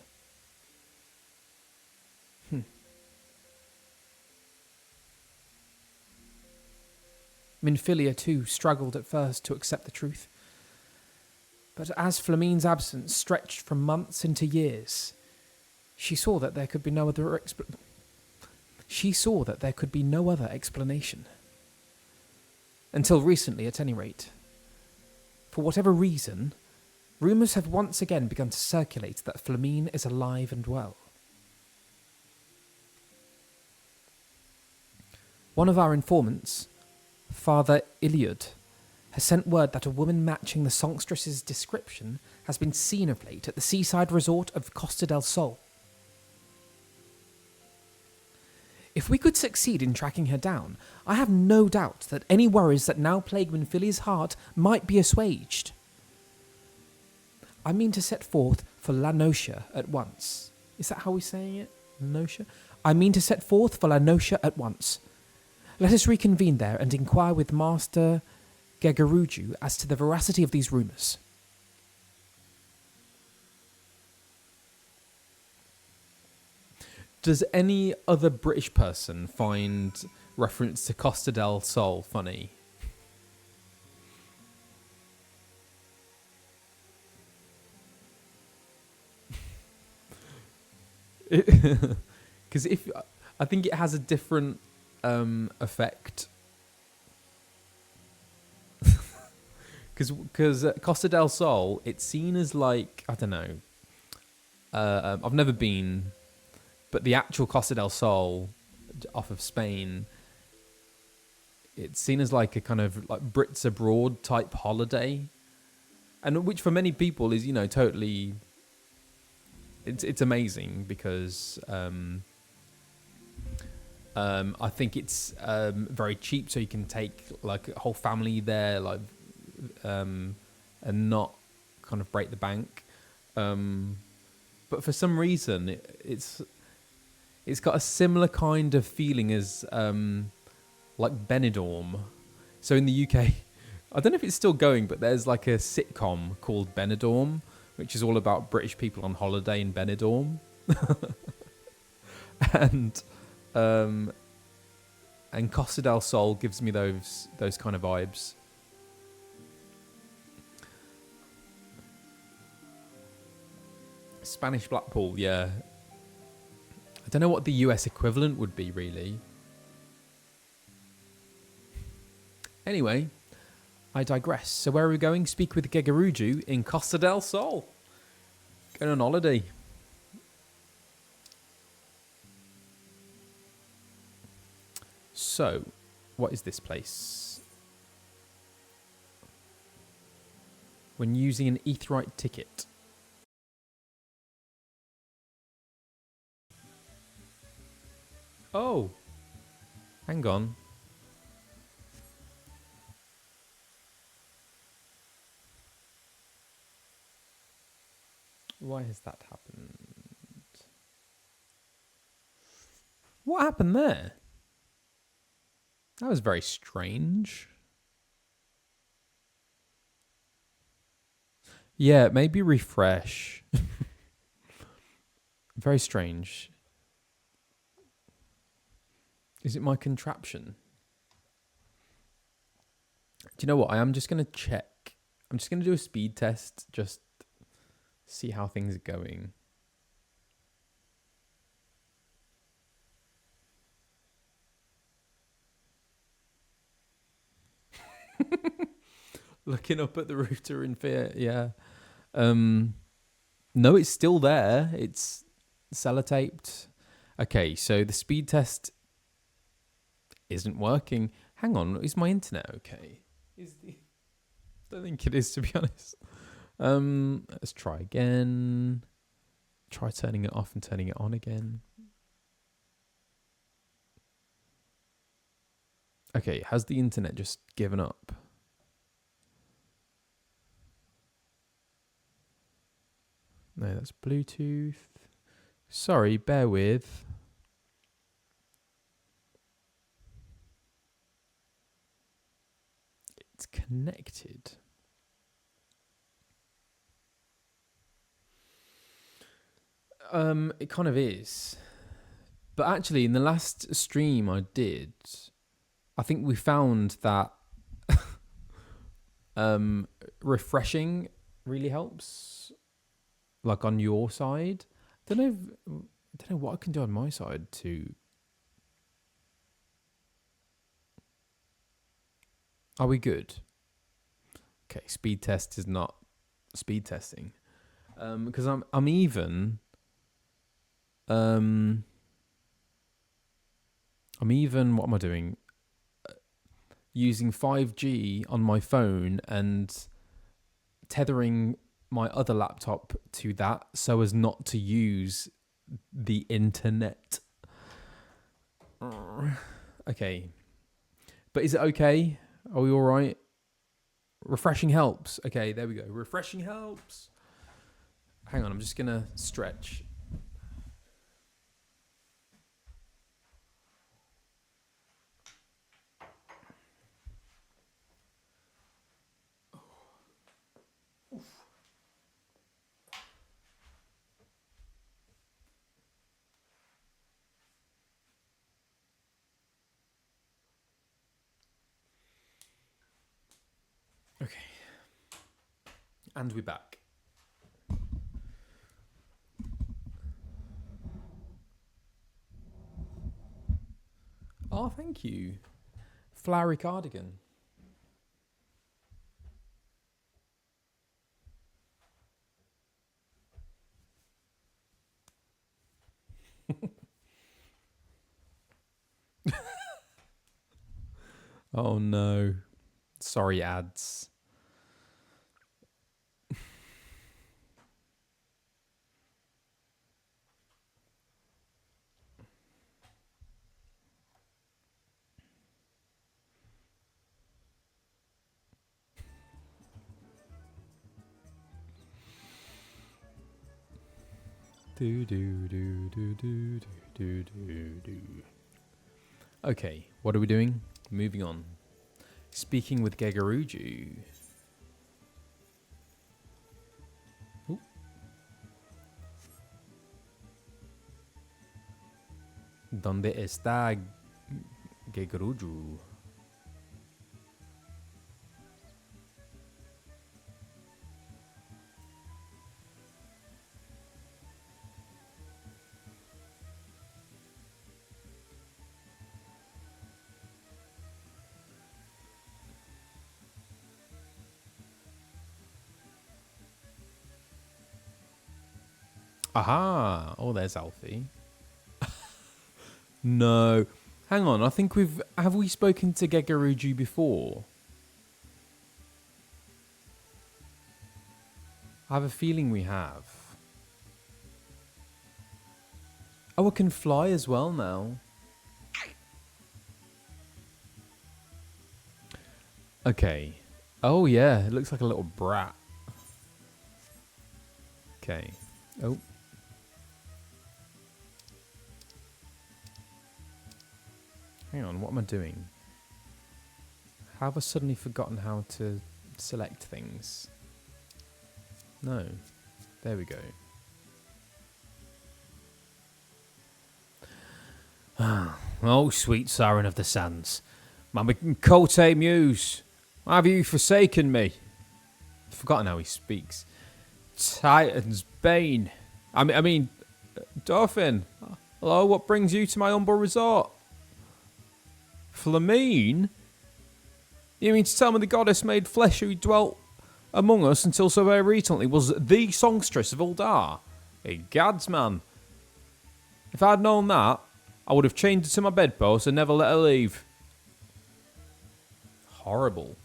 Minfilia, too, struggled at first to accept the truth. But as Flamine's absence stretched from months into years, she saw that there could be no other explanation. Until recently, at any rate. For whatever reason, rumours have once again begun to circulate that Flamine is alive and well. One of our informants, Father Iliud, has sent word that a woman matching the songstress's description has been seen of late at the seaside resort of Costa del Sol. If we could succeed in tracking her down, I have no doubt that any worries that now plague Minfilia's heart might be assuaged. I mean to set forth for La Noscea at once. Is that how we're saying it? Noscea? I mean to set forth for La Noscea at once. Let us reconvene there and inquire with Master Gegaruju as to the veracity of these rumours. Does any other British person find reference to Costa del Sol funny? Because I think it has a different effect. Because Costa del Sol, it's seen as like, I don't know. I've never been, but the actual Costa del Sol off of Spain, it's seen as like a kind of like Brits abroad type holiday, and which for many people is, you know, totally. It's amazing because I think it's very cheap, so you can take like a whole family there, like and not kind of break the bank. But for some reason, it's got a similar kind of feeling as like Benidorm. So in the UK, I don't know if it's still going, but there's like a sitcom called Benidorm, which is all about British people on holiday in Benidorm. and Costa del Sol gives me those kind of vibes. Spanish Blackpool, yeah. I don't know what the US equivalent would be, really. Anyway, I digress. So where are we going? Speak with Gegaruju in Costa del Sol. Going on holiday. So, what is this place? When using an Aetheryte ticket. Oh, hang on. Why has that happened? What happened there? That was very strange. Yeah, maybe refresh. Very strange. Is it my contraption? Do you know what? I am just going to check. I'm just going to do a speed test. Just see how things are going. Looking up at the router in fear. Yeah. No, it's still there. It's sellotaped. Okay, so the speed test isn't working. Hang on, is my internet okay? I don't think it is, to be honest. Let's try again. Try turning it off and turning it on again. Okay, has the internet just given up? No, that's Bluetooth. Sorry, bear with. It's connected. It kind of is. But actually, in the last stream I did, I think we found that refreshing really helps. Like on your side. I don't know what I can do on my side to. Are we good? Okay, speed test is not speed testing. Because I'm even what am I doing? Using 5G on my phone and tethering my other laptop to that so as not to use the internet. Okay. But is it okay? Are we all right? Refreshing helps. Okay, there we go. Refreshing helps. Hang on, I'm just going to stretch. Okay. And we're back. Oh, thank you. Flowery cardigan. Oh no. Sorry, ads. Do do do do do do do do. Okay, what are we doing? Moving on. Speaking with Gegaruju. Ooh. ¿Dónde está Gegaruju? Aha! Oh, there's Alfie. No. Hang on, I think have we spoken to Gegaruju before? I have a feeling we have. Oh, I can fly as well now. Okay. Oh, yeah, it looks like a little brat. Okay. Oh. Hang on, what am I doing? Have I suddenly forgotten how to select things? No. There we go. Oh, sweet siren of the sands, my Kote muse, why have you forsaken me? I've forgotten how he speaks. Titan's bane. I mean, Dolphin. Hello, what brings you to my humble resort? Flamine? You mean to tell me the goddess made flesh who dwelt among us until so very recently was the songstress of Uldar? Hey, gads, man. If I'd known that, I would have chained her to my bedpost and never let her leave. Horrible.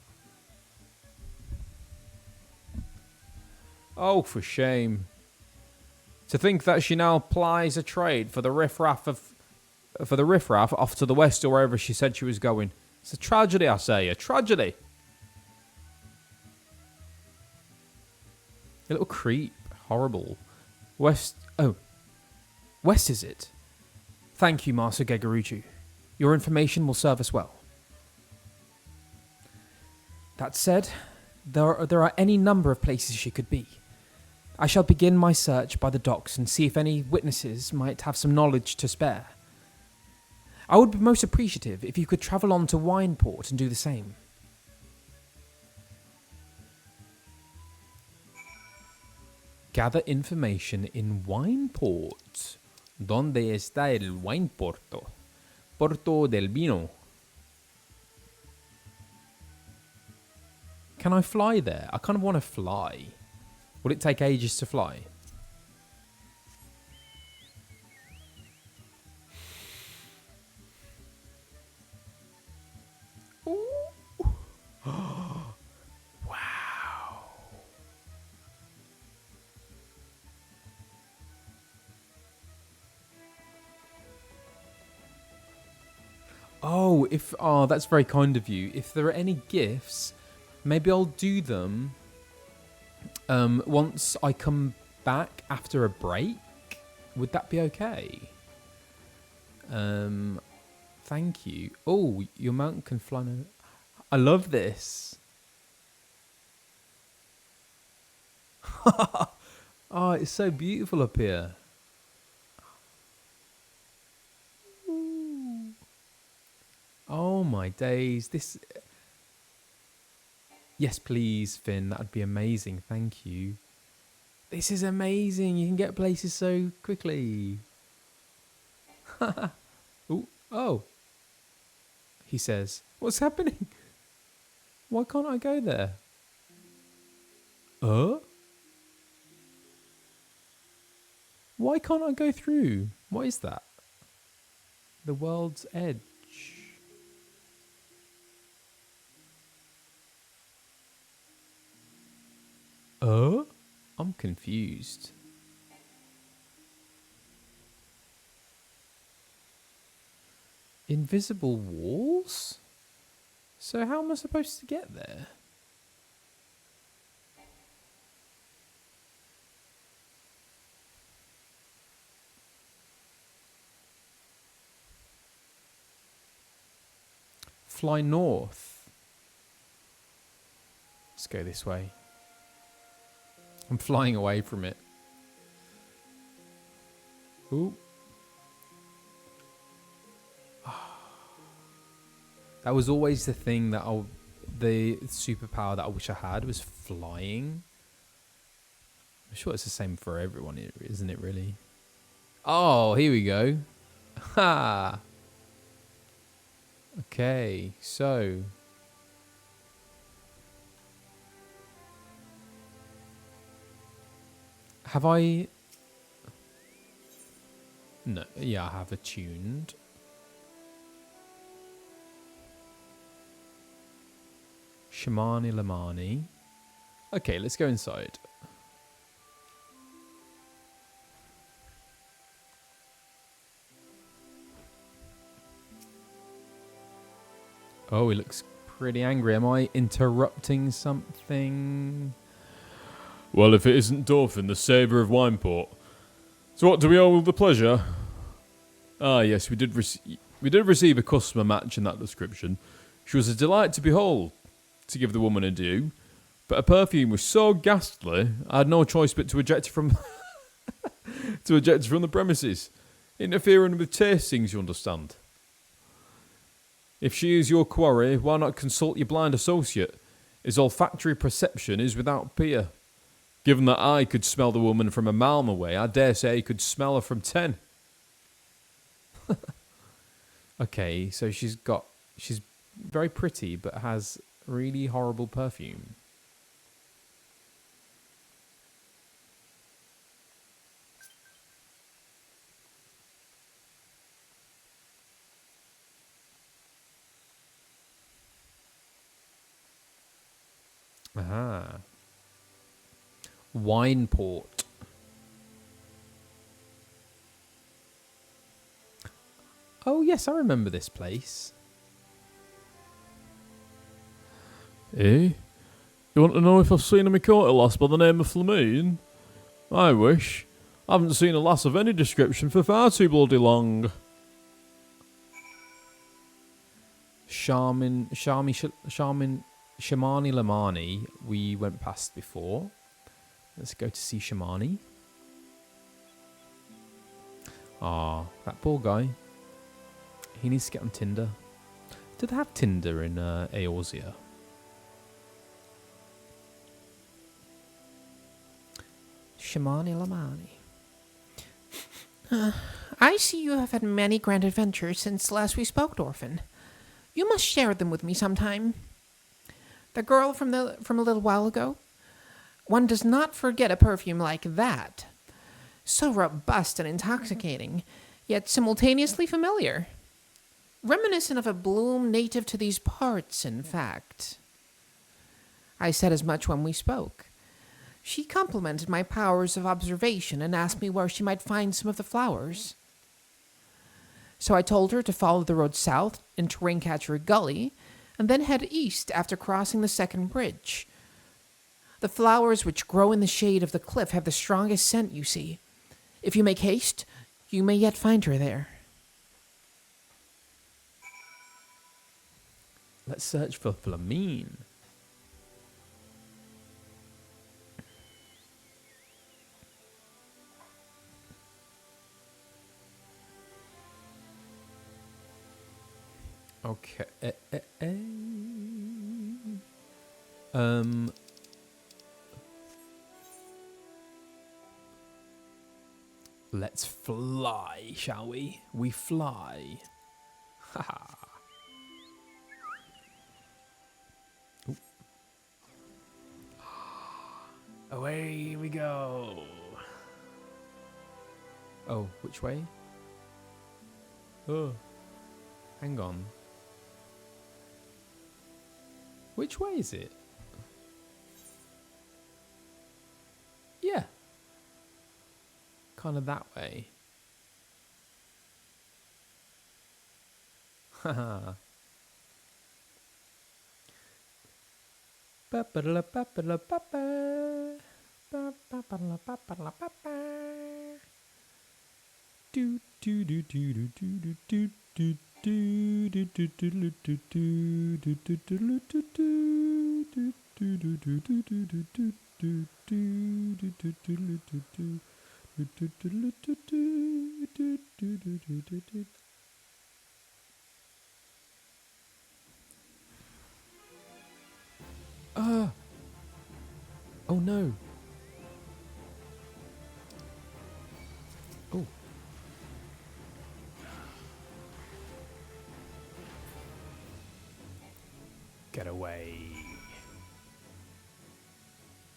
Oh, for shame. To think that she now plies a trade for the riffraff off to the west or wherever she said she was going. It's a tragedy, I say, a tragedy. A little creep. Horrible. West is it? Thank you, Master Gegaruju. Your information will serve us well. That said, there are any number of places she could be. I shall begin my search by the docks and see if any witnesses might have some knowledge to spare. I would be most appreciative if you could travel on to Wineport and do the same. Gather information in Wineport. ¿Dónde está el Wineporto? Porto del Vino. Can I fly there? I kind of want to fly. Would it take ages to fly? Oh, that's very kind of you. If there are any gifts, maybe I'll do them once I come back after a break. Would that be okay? Thank you. Oh, your mountain can fly. I love this. Oh, it's so beautiful up here. Oh my days, this... Yes, please, Finn, that'd be amazing, thank you. This is amazing, you can get places so quickly. Ooh, oh. He says, what's happening? Why can't I go there? Why can't I go through? What is that? The world's edge. I'm confused. Invisible walls? So how am I supposed to get there? Fly north. Let's go this way. I'm flying away from it. Ooh. That was always the thing that the superpower that I wish I had was flying. I'm sure it's the same for everyone, isn't it really? Oh, here we go. Ha! Okay, so... Have I... No, yeah, I have attuned. Shamani Lamani. Okay, let's go inside. Oh, he looks pretty angry. Am I interrupting something? Well, if it isn't Dolphin, the saviour of Wineport. So what, do we owe the pleasure? Ah, yes, we did receive... We did receive a customer match in that description. She was a delight to behold, to give the woman a due, but her perfume was so ghastly, I had no choice but to eject her from the premises, interfering with tastings, you understand. If she is your quarry, why not consult your blind associate? His olfactory perception is without peer. Given that I could smell the woman from a mile away, I dare say he could smell her from 10. Okay, so she's very pretty, but has really horrible perfume. Aha. Wine port. Oh, yes, I remember this place. Eh? You want to know if I've seen a Mikota lass by the name of Flamine? I wish. I haven't seen a lass of any description for far too bloody long. Shamani Lamani, we went past before. Let's go to see Shamani. Ah, that poor guy. He needs to get on Tinder. Do they have Tinder in Eorzea? Shamani Lamani. I see you have had many grand adventures since last we spoke, Dorfin. You must share them with me sometime. The girl from a little while ago? One does not forget a perfume like that. So robust and intoxicating, yet simultaneously familiar. Reminiscent of a bloom native to these parts, in fact. I said as much when we spoke. She complimented my powers of observation and asked me where she might find some of the flowers. So I told her to follow the road south into Raincatcher Gully, and then head east after crossing the second bridge. The flowers which grow in the shade of the cliff have the strongest scent, you see. If you make haste, you may yet find her there. Let's search for Flamine. Okay. Let's fly, shall we? We fly. Haha. Away we go. Oh, which way? Oh, hang on. Which way is it? Yeah. Kind of that way. Haha. Oh no. Oh. Get away.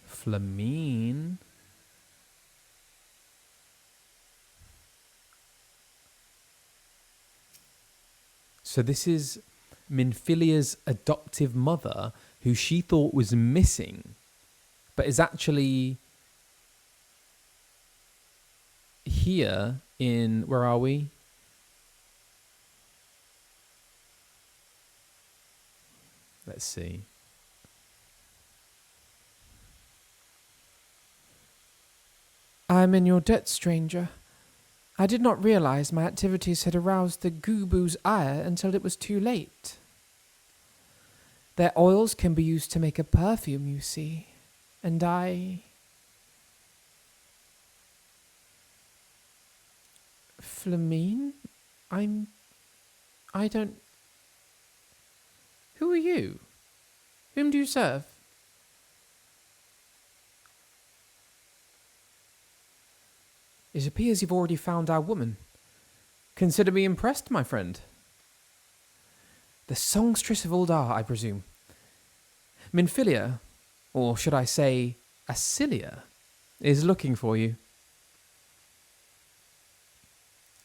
Flamine. So this is Minfilia's adoptive mother, who she thought was missing, but is actually here in, where are we? Let's see. I'm in your debt, stranger. I did not realize my activities had aroused the Gubu's ire until it was too late. Their oils can be used to make a perfume, you see, and Flamine? I don't... Who are you? Whom do you serve? It appears you've already found our woman. Consider me impressed, my friend. The songstress of Uldar, I presume. Minfilia, or should I say, Acilia, is looking for you.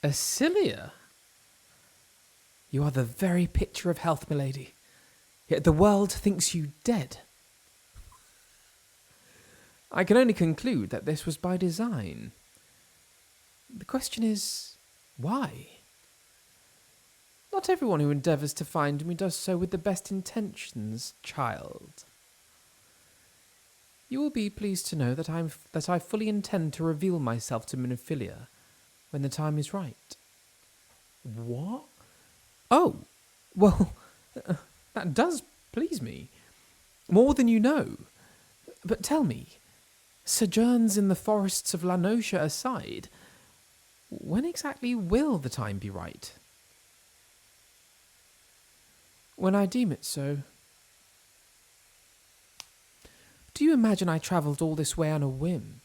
Acilia? You are the very picture of health, milady. Yet the world thinks you dead. I can only conclude that this was by design. The question is, why? Not everyone who endeavours to find me does so with the best intentions, child. You will be pleased to know that I fully intend to reveal myself to Minfilia when the time is right. What? Oh, well, that does please me. More than you know. But tell me, sojourns in the forests of La Noscea aside, when exactly will the time be right? When I deem it so. Do you imagine I travelled all this way on a whim?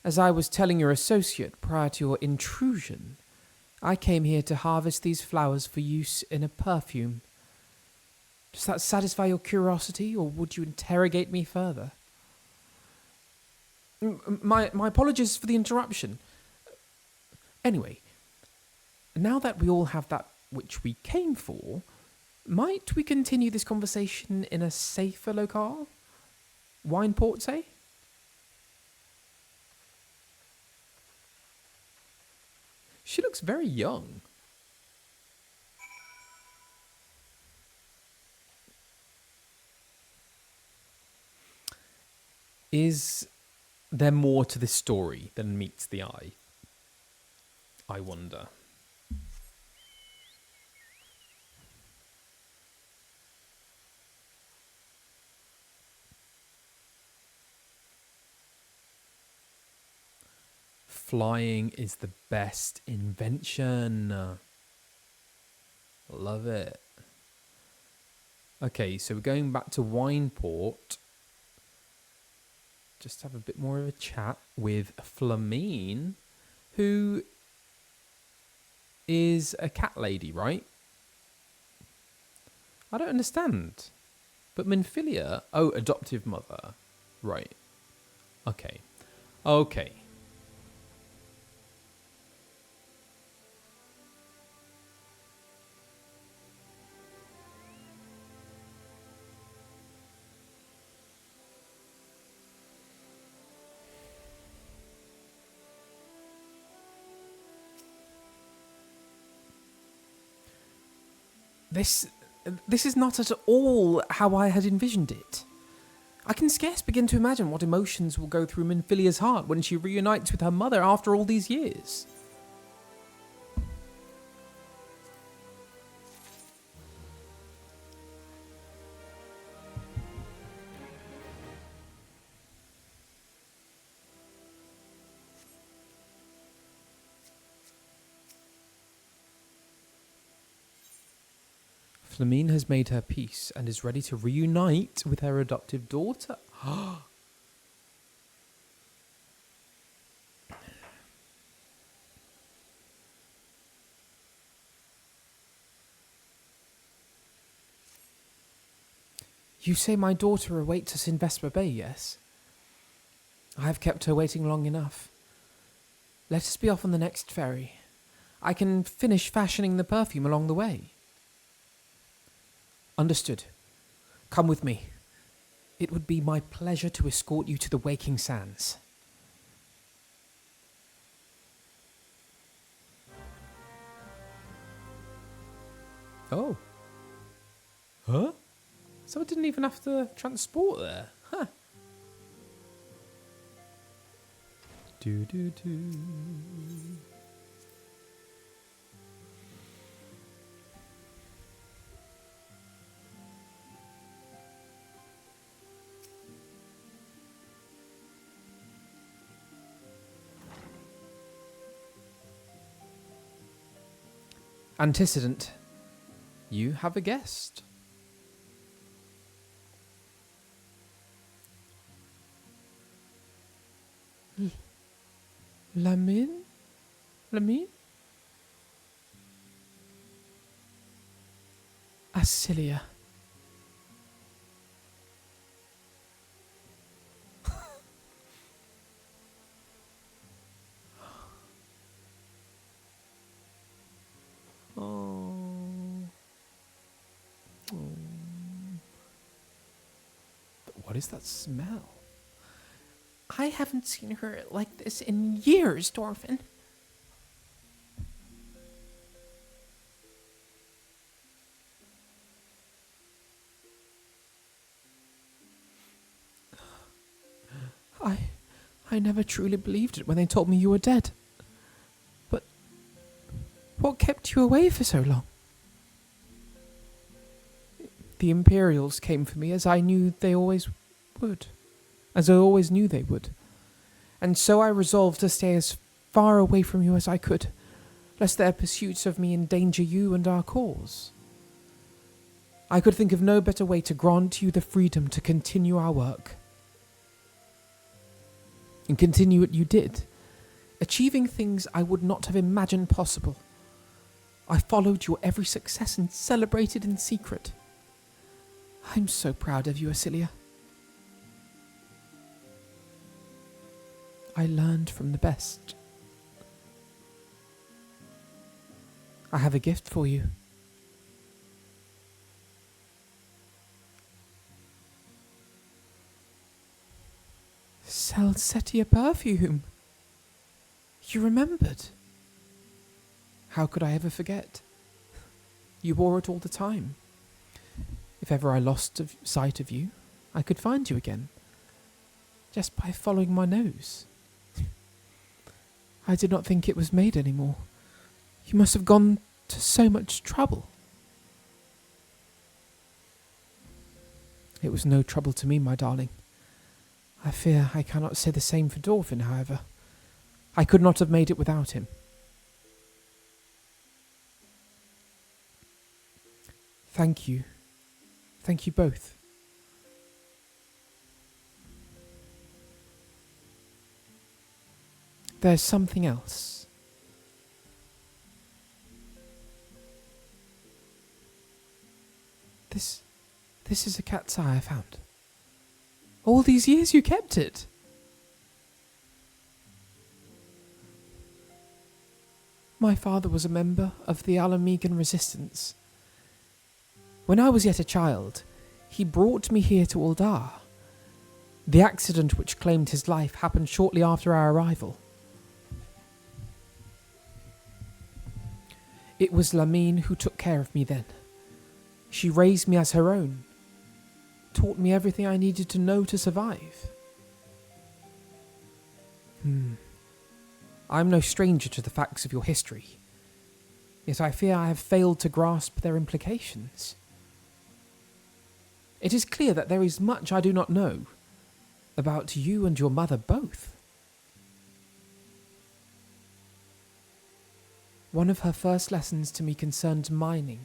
As I was telling your associate prior to your intrusion, I came here to harvest these flowers for use in a perfume. Does that satisfy your curiosity, or would you interrogate me further? My apologies for the interruption. Anyway, now that we all have that which we came for, might we continue this conversation in a safer locale? Wineport, say? She looks very young. Is there more to this story than meets the eye? I wonder. Flying is the best invention. Love it. Okay, so we're going back to Wineport. Just have a bit more of a chat with Flamine, who is a cat lady, right? I don't understand. But Minfilia, oh, adoptive mother. Right. Okay. Okay. This is not at all how I had envisioned it. I can scarce begin to imagine what emotions will go through Minfilia's heart when she reunites with her mother after all these years. Flamine has made her peace and is ready to reunite with her adoptive daughter. You say my daughter awaits us in Vesper Bay, yes? I have kept her waiting long enough. Let us be off on the next ferry. I can finish fashioning the perfume along the way. Understood. Come with me. It would be my pleasure to escort you to the Waking Sands. Oh. Huh? So I didn't even have to transport there. Huh. Do. Antecedent, you have a guest. Lamine? Lamine? Asilia. What is that smell? I haven't seen her like this in years, Dorfin. I never truly believed it when they told me you were dead. But what kept you away for so long? The Imperials came for me as I knew they always would. As I always knew they would. And so I resolved to stay as far away from you as I could, lest their pursuits of me endanger you and our cause. I could think of no better way to grant you the freedom to continue our work. And continue it you did, achieving things I would not have imagined possible. I followed your every success and celebrated in secret. I'm so proud of you, Asilia. I learned from the best. I have a gift for you. Salsettia perfume. You remembered. How could I ever forget? You wore it all the time. If ever I lost sight of you, I could find you again, just by following my nose. I did not think it was made anymore. You must have gone to so much trouble. It was no trouble to me, my darling. I fear I cannot say the same for Dorfin, however. I could not have made it without him. Thank you. Thank you both. There's something else. This is a cat's eye I found. All these years you kept it. My father was a member of the Alamegan resistance. When I was yet a child, he brought me here to Uldar. The accident which claimed his life happened shortly after our arrival. It was Lamine who took care of me then. She raised me as her own, taught me everything I needed to know to survive. I'm no stranger to the facts of your history, yet I fear I have failed to grasp their implications. It is clear that there is much I do not know about you and your mother both. One of her first lessons to me concerned mining,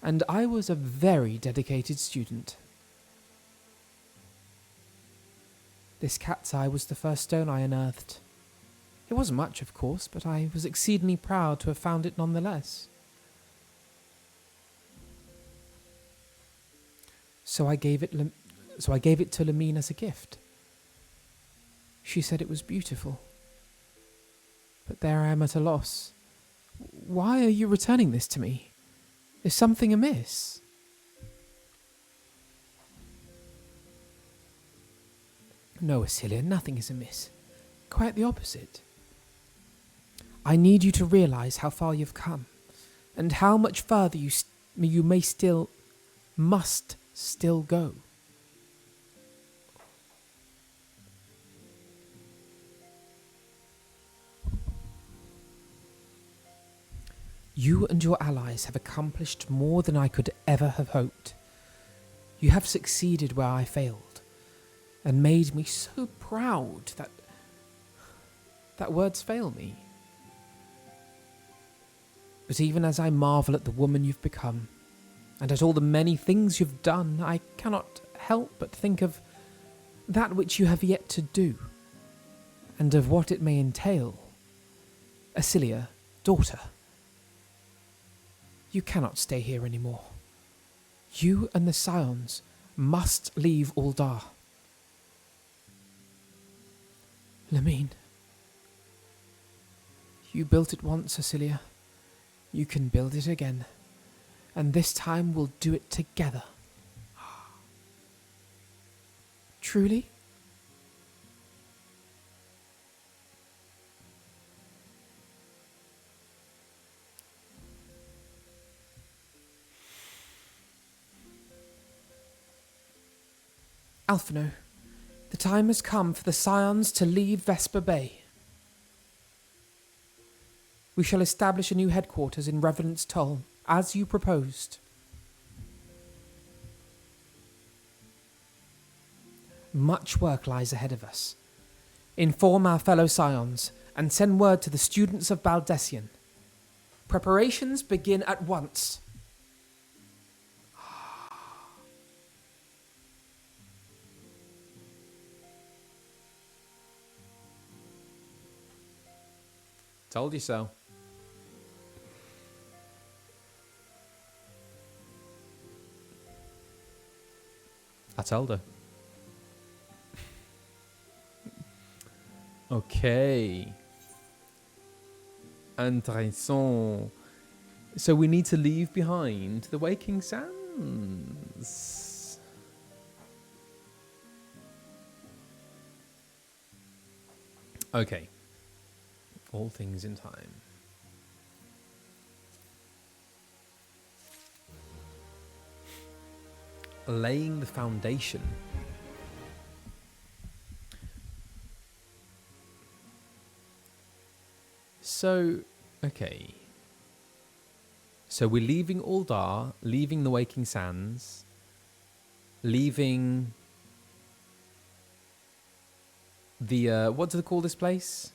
and I was a very dedicated student. This cat's eye was the first stone I unearthed. It wasn't much, of course, but I was exceedingly proud to have found it nonetheless. So I gave it to Lamine as a gift. She said it was beautiful. But there I am at a loss. Why are you returning this to me? Is something amiss? No, Asilia, nothing is amiss. Quite the opposite. I need you to realize how far you've come, and how much further you must still go. You and your allies have accomplished more than I could ever have hoped. You have succeeded where I failed, and made me so proud that words fail me. But even as I marvel at the woman you've become, and at all the many things you've done, I cannot help but think of that which you have yet to do, and of what it may entail. Acelia, daughter, you cannot stay here anymore. You and the Scions must leave Uldar. Lamine, you built it once, Acelia. You can build it again, and this time we'll do it together. Truly? Alphinaud, the time has come for the Scions to leave Vesper Bay. We shall establish a new headquarters in Revenant's Toll, as you proposed. Much work lies ahead of us. Inform our fellow Scions, and send word to the students of Baldessian. Preparations begin at once. Told you so. I told her. Okay. Intéressant. So we need to leave behind the Waking Sands. Okay. All things in time. Laying the foundation. So, okay. So we're leaving Uldar, leaving the Waking Sands, leaving the, what do they call this place?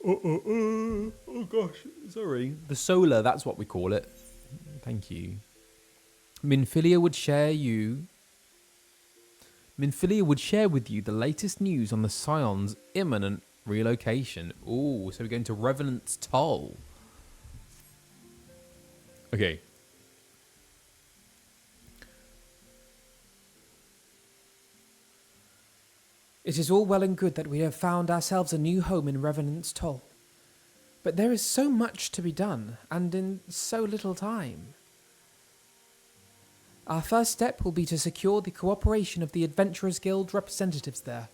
Oh gosh, sorry. The solar, that's what we call it. Thank you. Minfilia would share with you the latest news on the Scions' imminent relocation. Ooh, so we're going to Revenant's Toll. Okay. It is all well and good that we have found ourselves a new home in Revenant's Toll. But there is so much to be done, and in so little time. Our first step will be to secure the cooperation of the Adventurers Guild representatives there.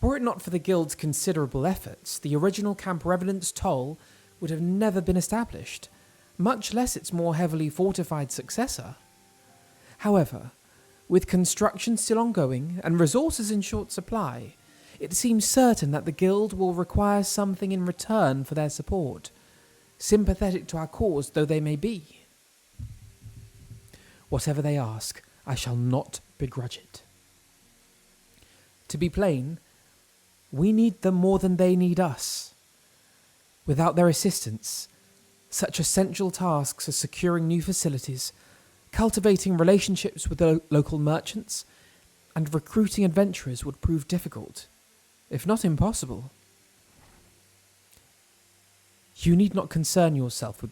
Were it not for the Guild's considerable efforts, the original Camp Revenant's Toll would have never been established, much less its more heavily fortified successor. However, with construction still ongoing and resources in short supply, it seems certain that the Guild will require something in return for their support, sympathetic to our cause though they may be. Whatever they ask, I shall not begrudge it. To be plain, we need them more than they need us. Without their assistance, such essential tasks as securing new facilities, cultivating relationships with the local merchants, and recruiting adventurers would prove difficult, if not impossible. You need not concern yourself with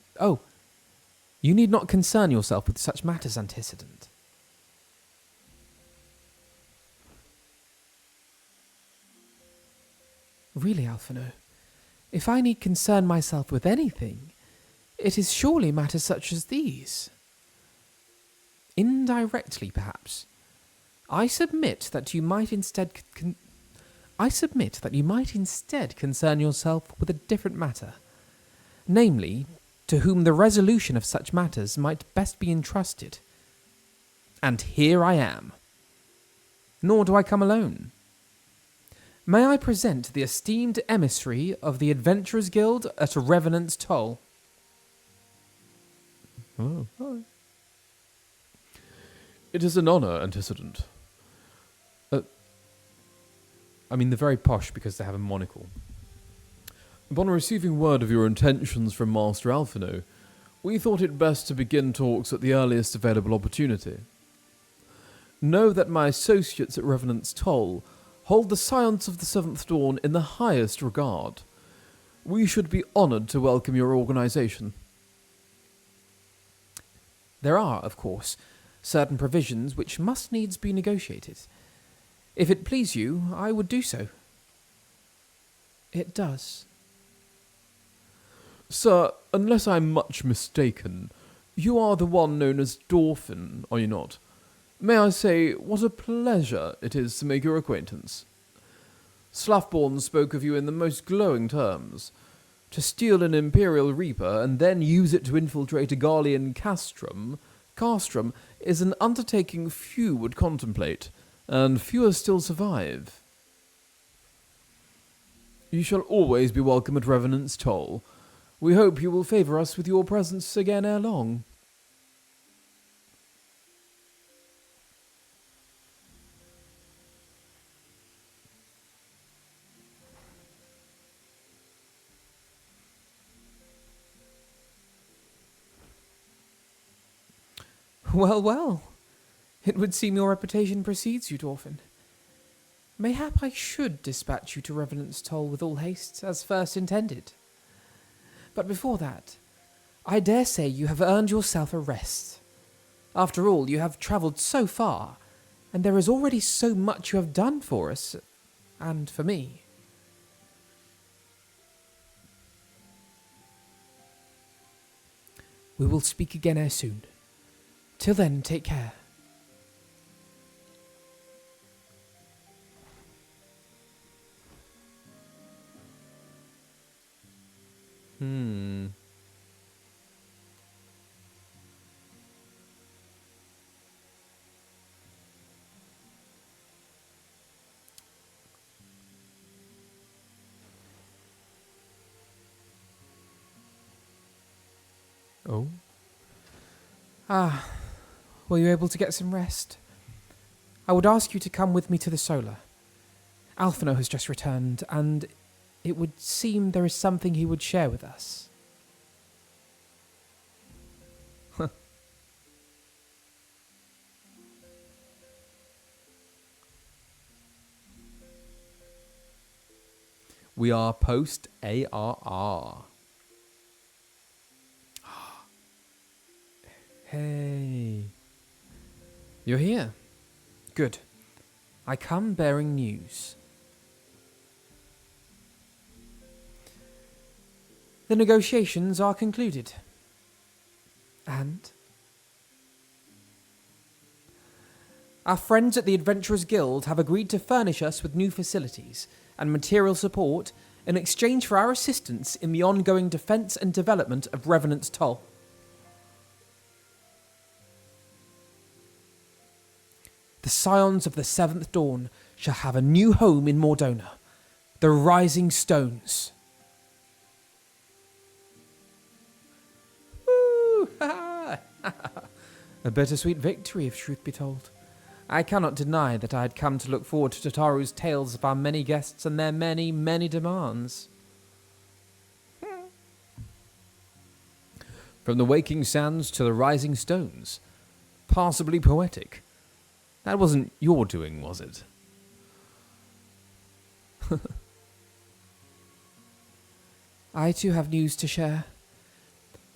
such matters, antecedent. Really, Alphinaud, if I need concern myself with anything, it is surely matters such as these. Indirectly, perhaps. I submit that you might instead concern yourself with a different matter, namely, to whom the resolution of such matters might best be entrusted. And here I am. Nor do I come alone. May I present the esteemed emissary of the Adventurers Guild at Revenant's Toll? Oh, hi. It is an honour, antecedent. I mean, they're very posh because they have a monocle. Upon receiving word of your intentions from Master Alphinaud, we thought it best to begin talks at the earliest available opportunity. Know that my associates at Revenant's Toll hold the Scions of the Seventh Dawn in the highest regard. We should be honoured to welcome your organisation. There are, of course, certain provisions which must needs be negotiated. If it please you, I would do so. It does. Sir, unless I'm much mistaken, you are the one known as Dorfin, are you not? May I say, what a pleasure it is to make your acquaintance. Slaffborn spoke of you in the most glowing terms. To steal an Imperial Reaper and then use it to infiltrate a Garlean castrum is an undertaking few would contemplate, and fewer still survive. You shall always be welcome at Revenant's Toll. We hope you will favour us with your presence again ere long. Well, well. It would seem your reputation precedes you, Dorfin. Mayhap I should dispatch you to Revenant's Toll with all haste, as first intended. But before that, I dare say you have earned yourself a rest. After all, you have travelled so far, and there is already so much you have done for us, and for me. We will speak again ere soon. Till then, take care. Oh? Ah, were you able to get some rest? I would ask you to come with me to the Solar. Alphinaud has just returned, and it would seem there is something he would share with us. We are post ARR. Hey. You're here. Good. I come bearing news. The negotiations are concluded. And? Our friends at the Adventurers Guild have agreed to furnish us with new facilities and material support in exchange for our assistance in the ongoing defence and development of Revenant's Toll. The Scions of the Seventh Dawn shall have a new home in Mordona, the Rising Stones. Woo! A bittersweet victory, if truth be told. I cannot deny that I had come to look forward to Tataru's tales of our many guests and their many, many demands. From the waking sands to the rising stones. Passably poetic. That wasn't your doing, was it? I too have news to share.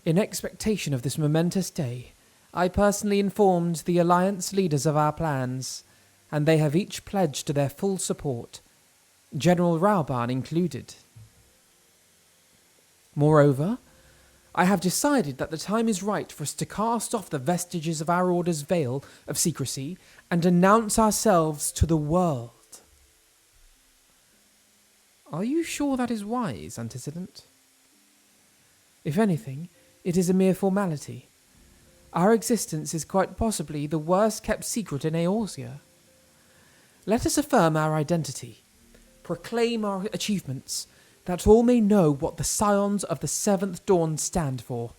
In expectation of this momentous day, I personally informed the Alliance leaders of our plans, and they have each pledged their full support, General Rauban included. Moreover, I have decided that the time is right for us to cast off the vestiges of our order's veil of secrecy and announce ourselves to the world. Are you sure that is wise, Antecedent? If anything, it is a mere formality. Our existence is quite possibly the worst kept secret in Eorzea. Let us affirm our identity, proclaim our achievements, that all may know what the Scions of the Seventh Dawn stand for.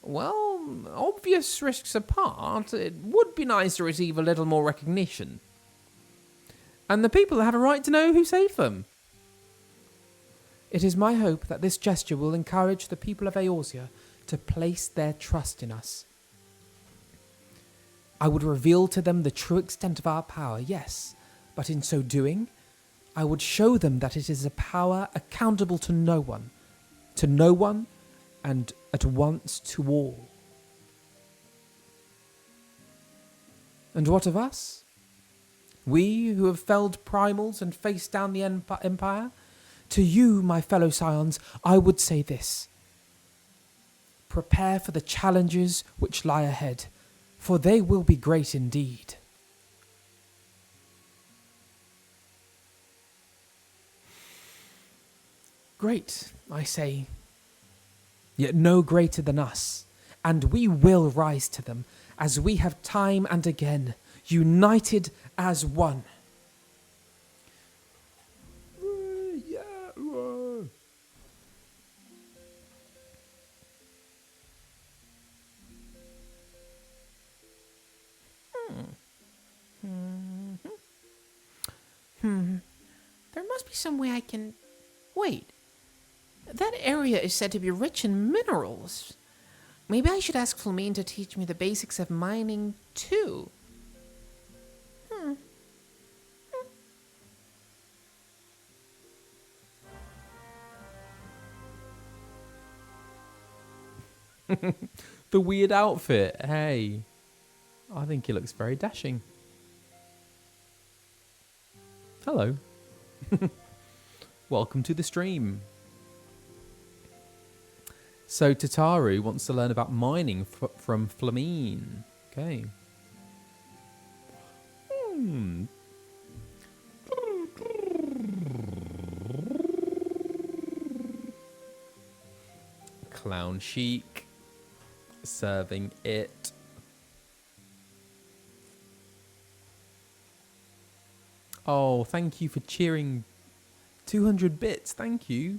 Well, obvious risks apart, it would be nice to receive a little more recognition. And the people have a right to know who saved them. It is my hope that this gesture will encourage the people of Eorzea to place their trust in us. I would reveal to them the true extent of our power, yes, but in so doing, I would show them that it is a power accountable to no one, and at once to all. And what of us? We who have felled primals and faced down the empire? To you, my fellow Scions, I would say this. Prepare for the challenges which lie ahead, for they will be great indeed. Great, I say, yet no greater than us, and we will rise to them, as we have time and again, united as one. There must be some way I can... Wait. That area is said to be rich in minerals. Maybe I should ask Flamine to teach me the basics of mining, too. The weird outfit. Hey. I think he looks very dashing. Hello. Welcome to the stream. So Tataru wants to learn about mining from Flamine. Okay. Clown chic. Serving it. Oh, thank you for cheering. 200 bits, thank you.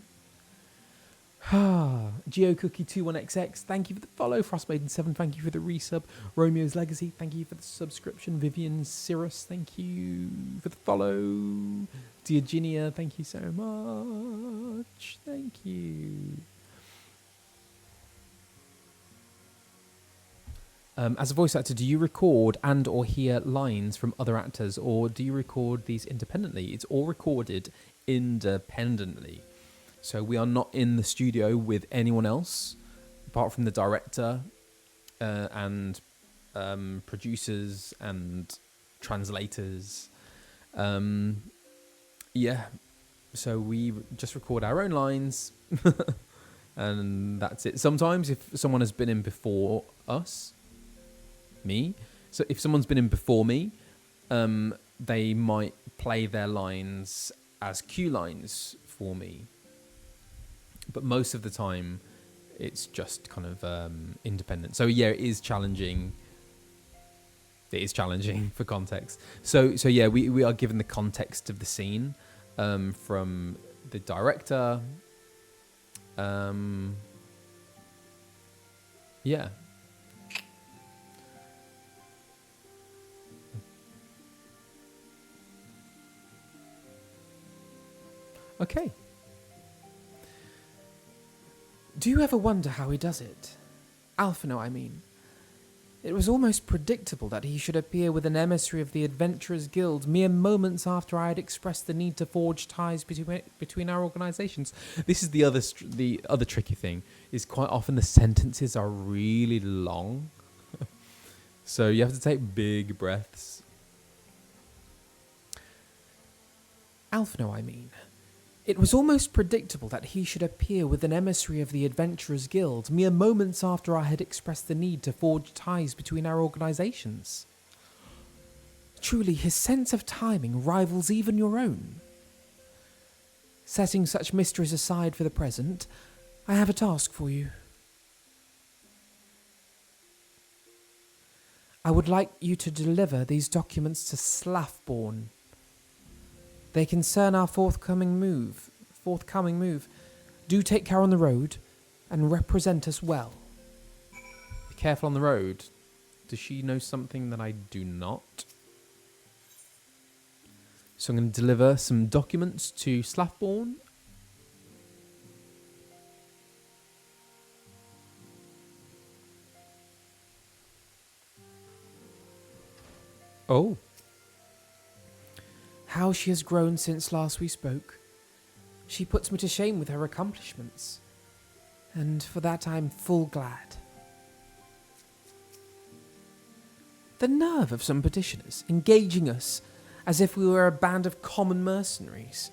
GeoCookie21XX, thank you for the follow. Frostmaiden7, thank you for the resub. Romeo's Legacy, thank you for the subscription. Vivian Cirrus, thank you for the follow. Diogenia, thank you so much. Thank you. As a voice actor, do you record and or hear lines from other actors, or do you record these independently? It's all recorded independently. So we are not in the studio with anyone else, apart from the director and producers and translators. Yeah, so we just record our own lines, and that's it. Sometimes if someone has been in before us, me, so if someone's been in before me, they might play their lines as cue lines for me. But most of the time, it's just kind of independent. So yeah, it is challenging. It is challenging for context. So yeah, we are given the context of the scene from the director. Yeah. Okay. Do you ever wonder how he does it? Alphinaud, I mean. It was almost predictable that he should appear with an emissary of the Adventurers Guild mere moments after I had expressed the need to forge ties between our organisations. This is the other tricky thing, is quite often the sentences are really long. So you have to take big breaths. Alphinaud, I mean. It was almost predictable that he should appear with an emissary of the Adventurers Guild mere moments after I had expressed the need to forge ties between our organisations. Truly, his sense of timing rivals even your own. Setting such mysteries aside for the present, I have a task for you. I would like you to deliver these documents to Slaffborn. They concern our forthcoming move. Do take care on the road and represent us well. Be careful on the road. Does she know something that I do not? So I'm going to deliver some documents to Slathborn. Oh. How she has grown since last we spoke. She puts me to shame with her accomplishments. And for that I'm full glad. The nerve of some petitioners, engaging us as if we were a band of common mercenaries.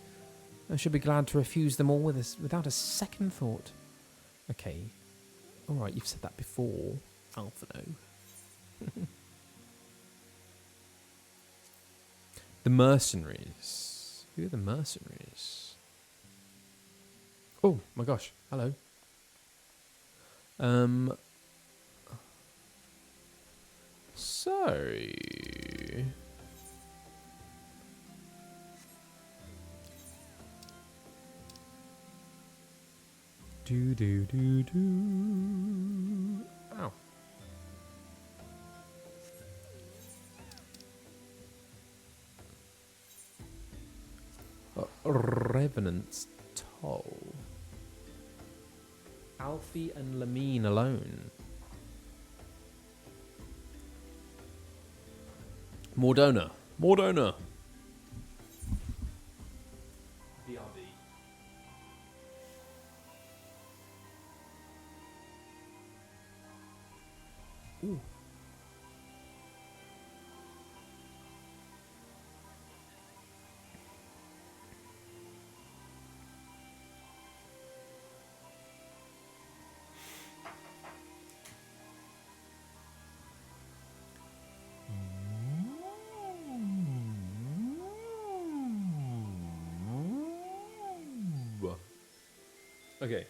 I should be glad to refuse them all without a second thought. Okay. All right, you've said that before, Alphinaud. The mercenaries. Who are the mercenaries? Oh my gosh! Hello. So. Ow. Revenant's Toll. Alfie and Lamine alone. Mordona. Mordona. BRB. Ooh. Okay.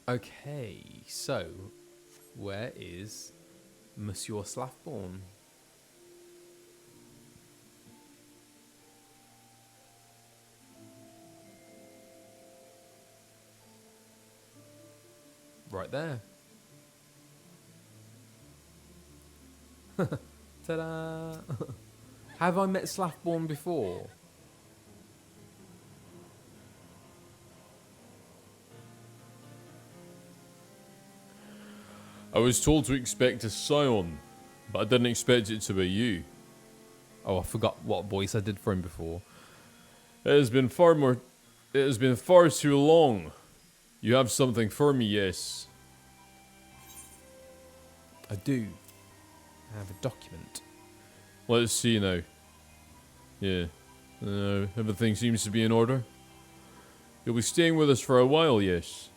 Okay, so where is Monsieur Slathborn? Right there. Ta-da! Have I met Slathborn before? I was told to expect a Scion, but I didn't expect it to be you. Oh, I forgot what voice I did for him before. It has been far too long. You have something for me, yes. I do. I have a document. Let's see now. Yeah. Everything seems to be in order. You'll be staying with us for a while, yes.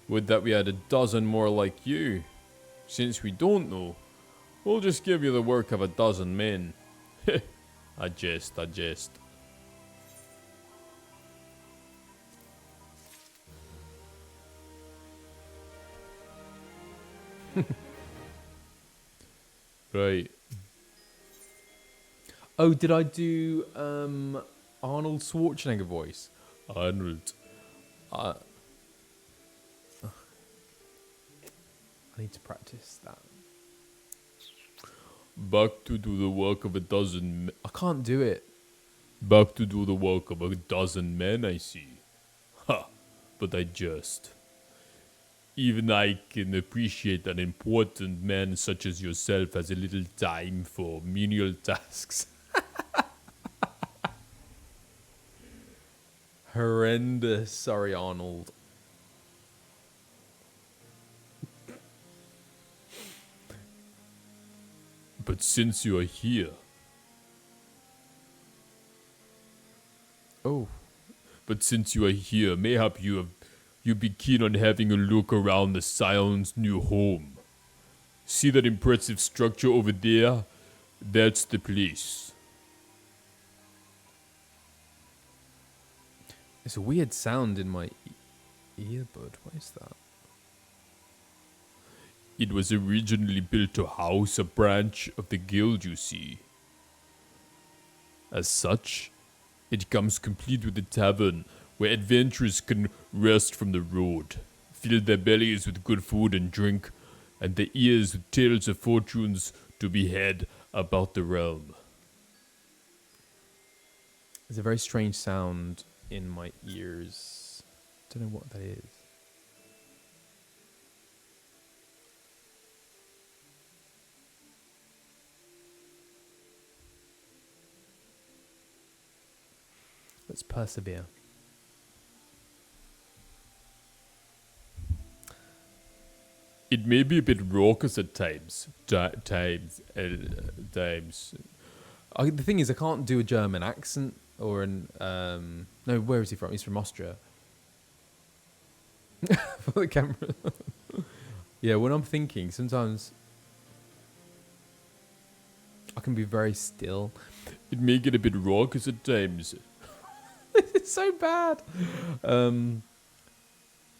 Would that we had a dozen more like you. Since we don't know, we'll just give you the work of a dozen men. I jest. Right. Oh, did I do Arnold Schwarzenegger voice? Arnold. I need to practice that. Back to do the work of a dozen I can't do it. Back to do the work of a dozen men, I see. Ha! But I just. Even I can appreciate an important man such as yourself has a little time for menial tasks. Horrendous. Sorry, Arnold. But since you are here, mayhap you'd be keen on having a look around the Scion's new home. See that impressive structure over there? That's the place. It's a weird sound in my earbud. What is that? It was originally built to house a branch of the guild, you see. As such, It comes complete with a tavern where adventurers can rest from the road, fill their bellies with good food and drink, and their ears with tales of fortunes to be had about the realm. There's a very strange sound in my ears. Don't know what that is. Let's persevere. It may be a bit raucous at times. The thing is, I can't do a German accent or an... no, where is he from? He's from Austria. For the camera. Yeah, when I'm thinking, sometimes I can be very still. It may get a bit raucous at times. It's so bad.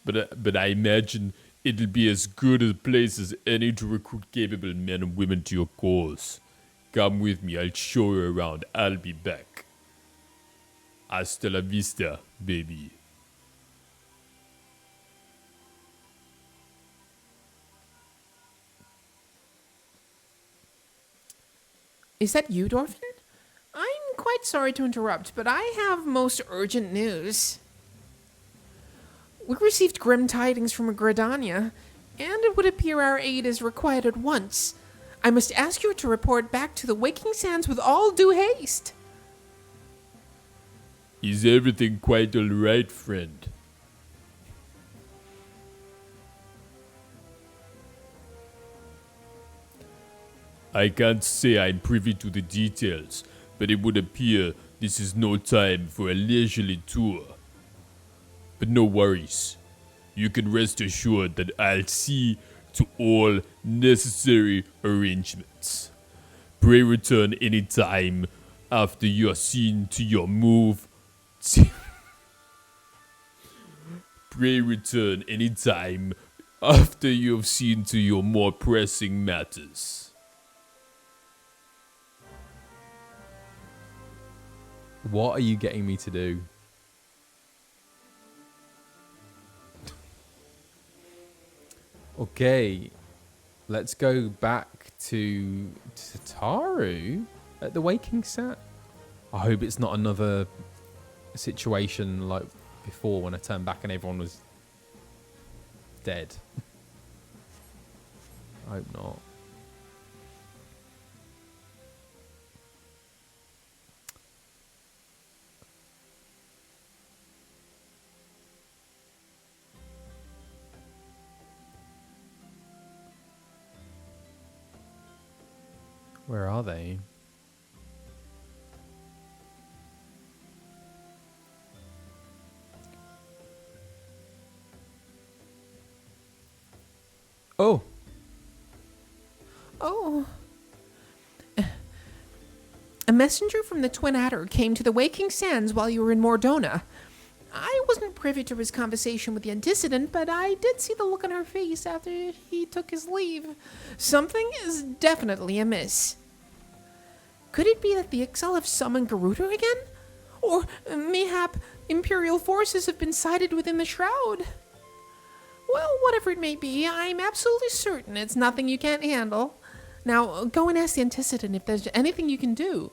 But I imagine it'll be as good a place as any to recruit capable men and women to your cause. Come with me, I'll show you around. I'll be back. Hasta la vista, baby. Is that you, Dorfin? I'm quite sorry to interrupt, but I have most urgent news. We received grim tidings from Gridania, and it would appear our aid is required at once. I must ask you to report back to the Waking Sands with all due haste. Is everything quite all right, friend? I can't say I'm privy to the details, but it would appear this is no time for a leisurely tour. But no worries. You can rest assured that I'll see to all necessary arrangements. Pray return any time after you're seen to your move. Pray return any time after you've seen to your more pressing matters. What are you getting me to do? Okay, let's go back to Taru at the Waking Sat. I hope it's not another situation like before when I turned back and everyone was dead. I hope not. Where are they? Oh. Oh. A messenger from the Twin Adder came to the Waking Sands while you were in Mordona. I wasn't privy to his conversation with the antecedent, but I did see the look on her face after he took his leave. Something is definitely amiss. Could it be that the Ixal have summoned Gerudo again? Or mayhap Imperial forces have been sighted within the Shroud? Well, whatever it may be, I'm absolutely certain it's nothing you can't handle. Now, go and ask the antecedent if there's anything you can do.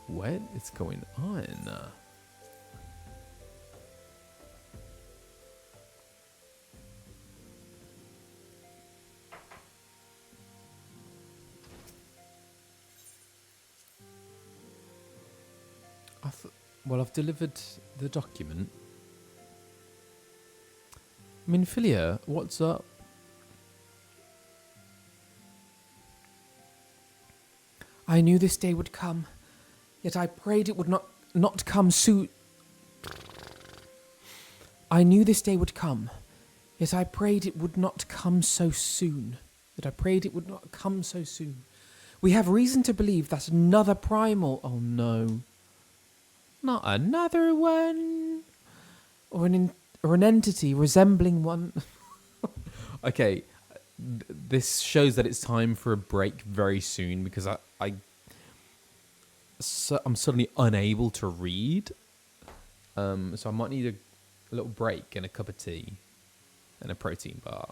What is going on? Well, I've delivered the document. Minfilia, what's up? I knew this day would come, yet I prayed it would not come soon. I knew this day would come, yet I prayed it would not come so soon. We have reason to believe that another primal... Oh no. Not another one. Or an entity resembling one. Okay, this shows that it's time for a break very soon because I'm suddenly unable to read. So I might need a little break and a cup of tea and a protein bar.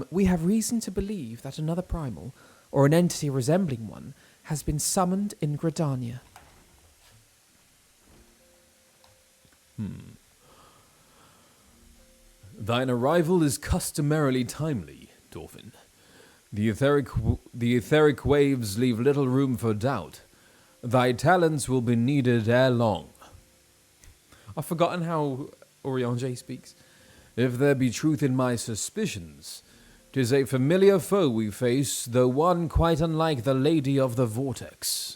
We have reason to believe that another primal, or an entity resembling one, has been summoned in Gridania. Thine arrival is customarily timely, Dolphin. The etheric waves leave little room for doubt. Thy talents will be needed ere long. I've forgotten how Oriange speaks. If there be truth in my suspicions, 'tis a familiar foe we face, though one quite unlike the Lady of the Vortex.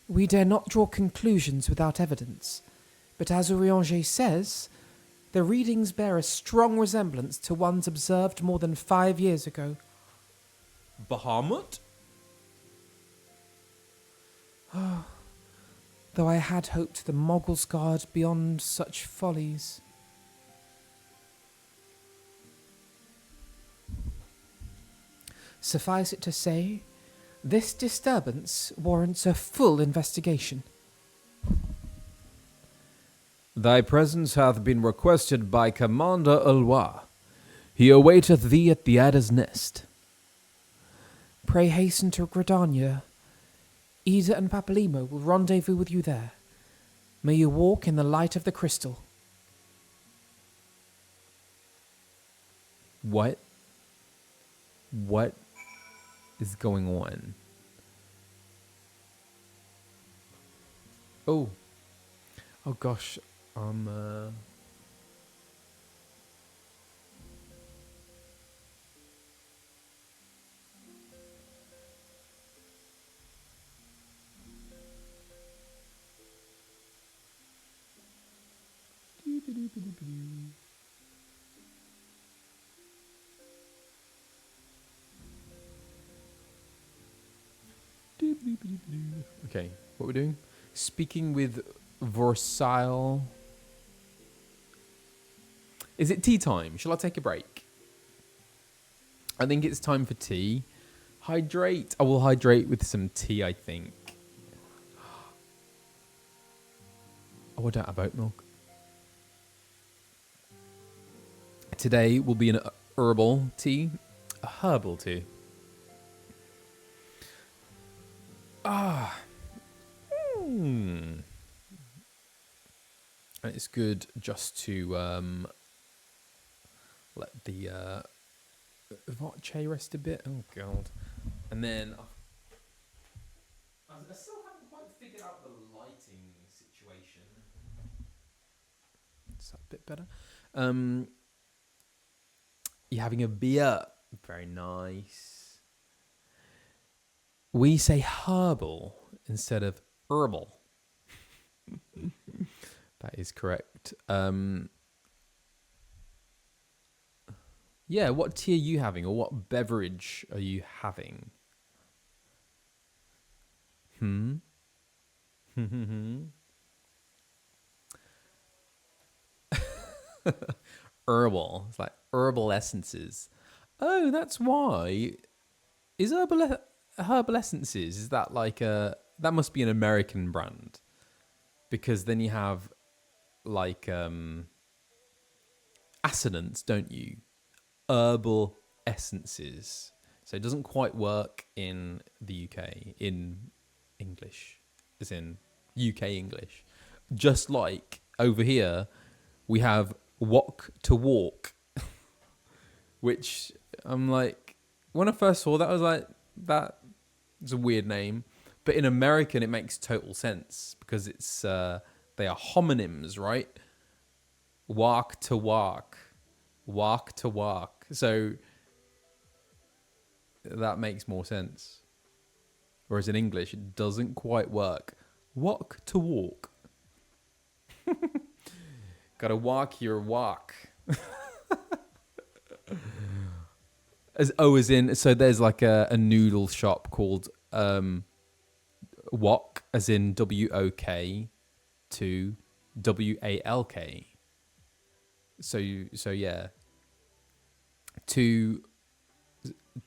We dare not draw conclusions without evidence, but as Oriange says, the readings bear a strong resemblance to ones observed more than 5 years ago. Bahamut? Though I had hoped the Moogles guard beyond such follies. Suffice it to say, this disturbance warrants a full investigation. Thy presence hath been requested by Commander Ulwa. He awaiteth thee at the Adder's Nest. Pray hasten to Gridania. Ida and Papalimo will rendezvous with you there. May you walk in the light of the crystal. What is going on? Oh gosh, okay, what we're doing? Speaking with Vorsile. Is it tea time? Shall I take a break? I think it's time for tea. Hydrate. I will hydrate with some tea, I think. Oh, I don't have oat milk. Today will be an herbal tea. A herbal tea. And it's good just to let the Voce rest a bit. Oh god. And then I still haven't quite figured out the lighting situation. Is that a bit better? You're having a beer. Very nice. We say herbal instead of herbal. That is correct. Yeah, what tea are you having, or what beverage are you having? Herbal. It's like herbal essences. Oh, that's why. Is herbal essences? Is that like a? That must be an American brand, because then you have like assonance, don't you? Herbal essences. So it doesn't quite work in the UK in English, as in UK English. Just like over here, we have walk to walk, which I'm like, when I first saw that, I was like, that is a weird name. But in American, it makes total sense because it's they are homonyms, right? Walk to walk, walk to walk. So that makes more sense. Whereas in English, it doesn't quite work. Walk to walk. Gotta walk your walk. as in, so there's like a noodle shop called Wok, as in WOK, to WALK. So yeah, two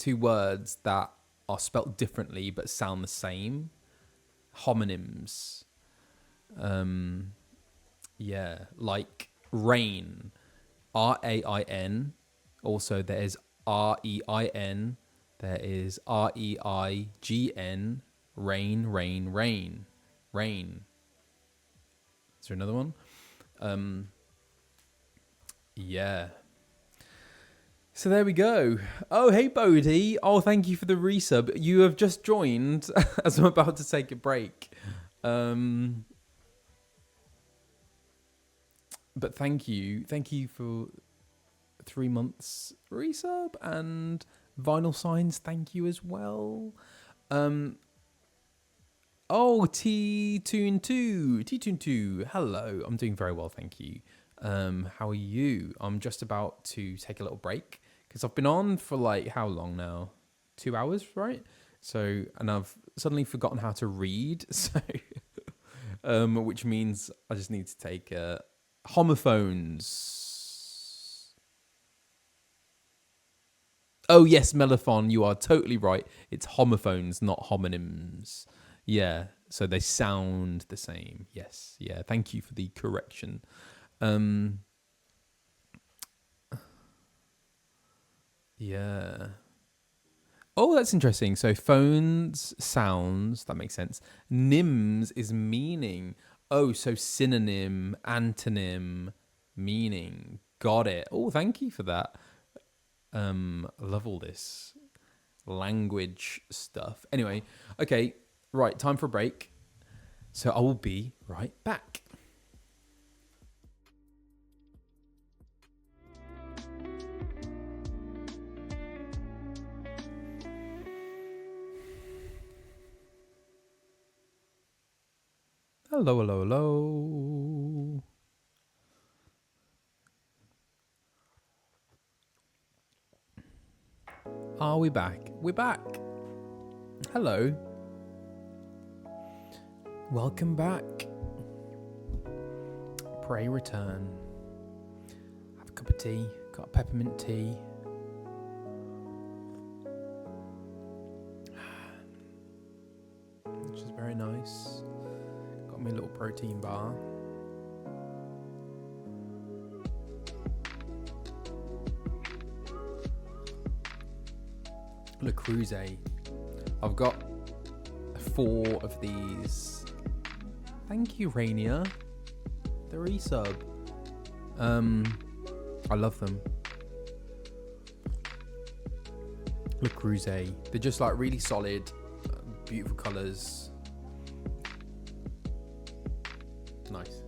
words that are spelt differently but sound the same. Homonyms. Yeah, like rain, RAIN. Also, there is REIN. There is REIGN. Rain, rain, rain, rain. Is there another one? Yeah. So there we go. Oh, hey, Bodhi. Oh, thank you for the resub. You have just joined as I'm about to take a break. But thank you. Thank you for 3 months resub, and Vinyl Signs, thank you as well. Oh, T-Tune2. Hello. I'm doing very well, thank you. How are you? I'm just about to take a little break because I've been on for like how long now? 2 hours, right? So, and I've suddenly forgotten how to read, so which means I just need to take homophones. Oh yes, Melophon, you are totally right. It's homophones, not homonyms. Yeah, so they sound the same. Yes, yeah. Thank you for the correction. Yeah. Oh, that's interesting. So phones, sounds, that makes sense. Nyms is meaning. Oh, so synonym, antonym, meaning. Got it. Oh, thank you for that. I love all this language stuff. Anyway, okay, right, time for a break. So I will be right back. Hello, hello, hello. Are we back? We're back. Hello. Welcome back. Pray return. Have a cup of tea. Got a peppermint tea. Which is very nice. Got me a little protein bar. Le Creuset. I've got 4 of these. Thank you, Rainier. The resub. I love them. Le Creuset. They're just like really solid, beautiful colours. Nice.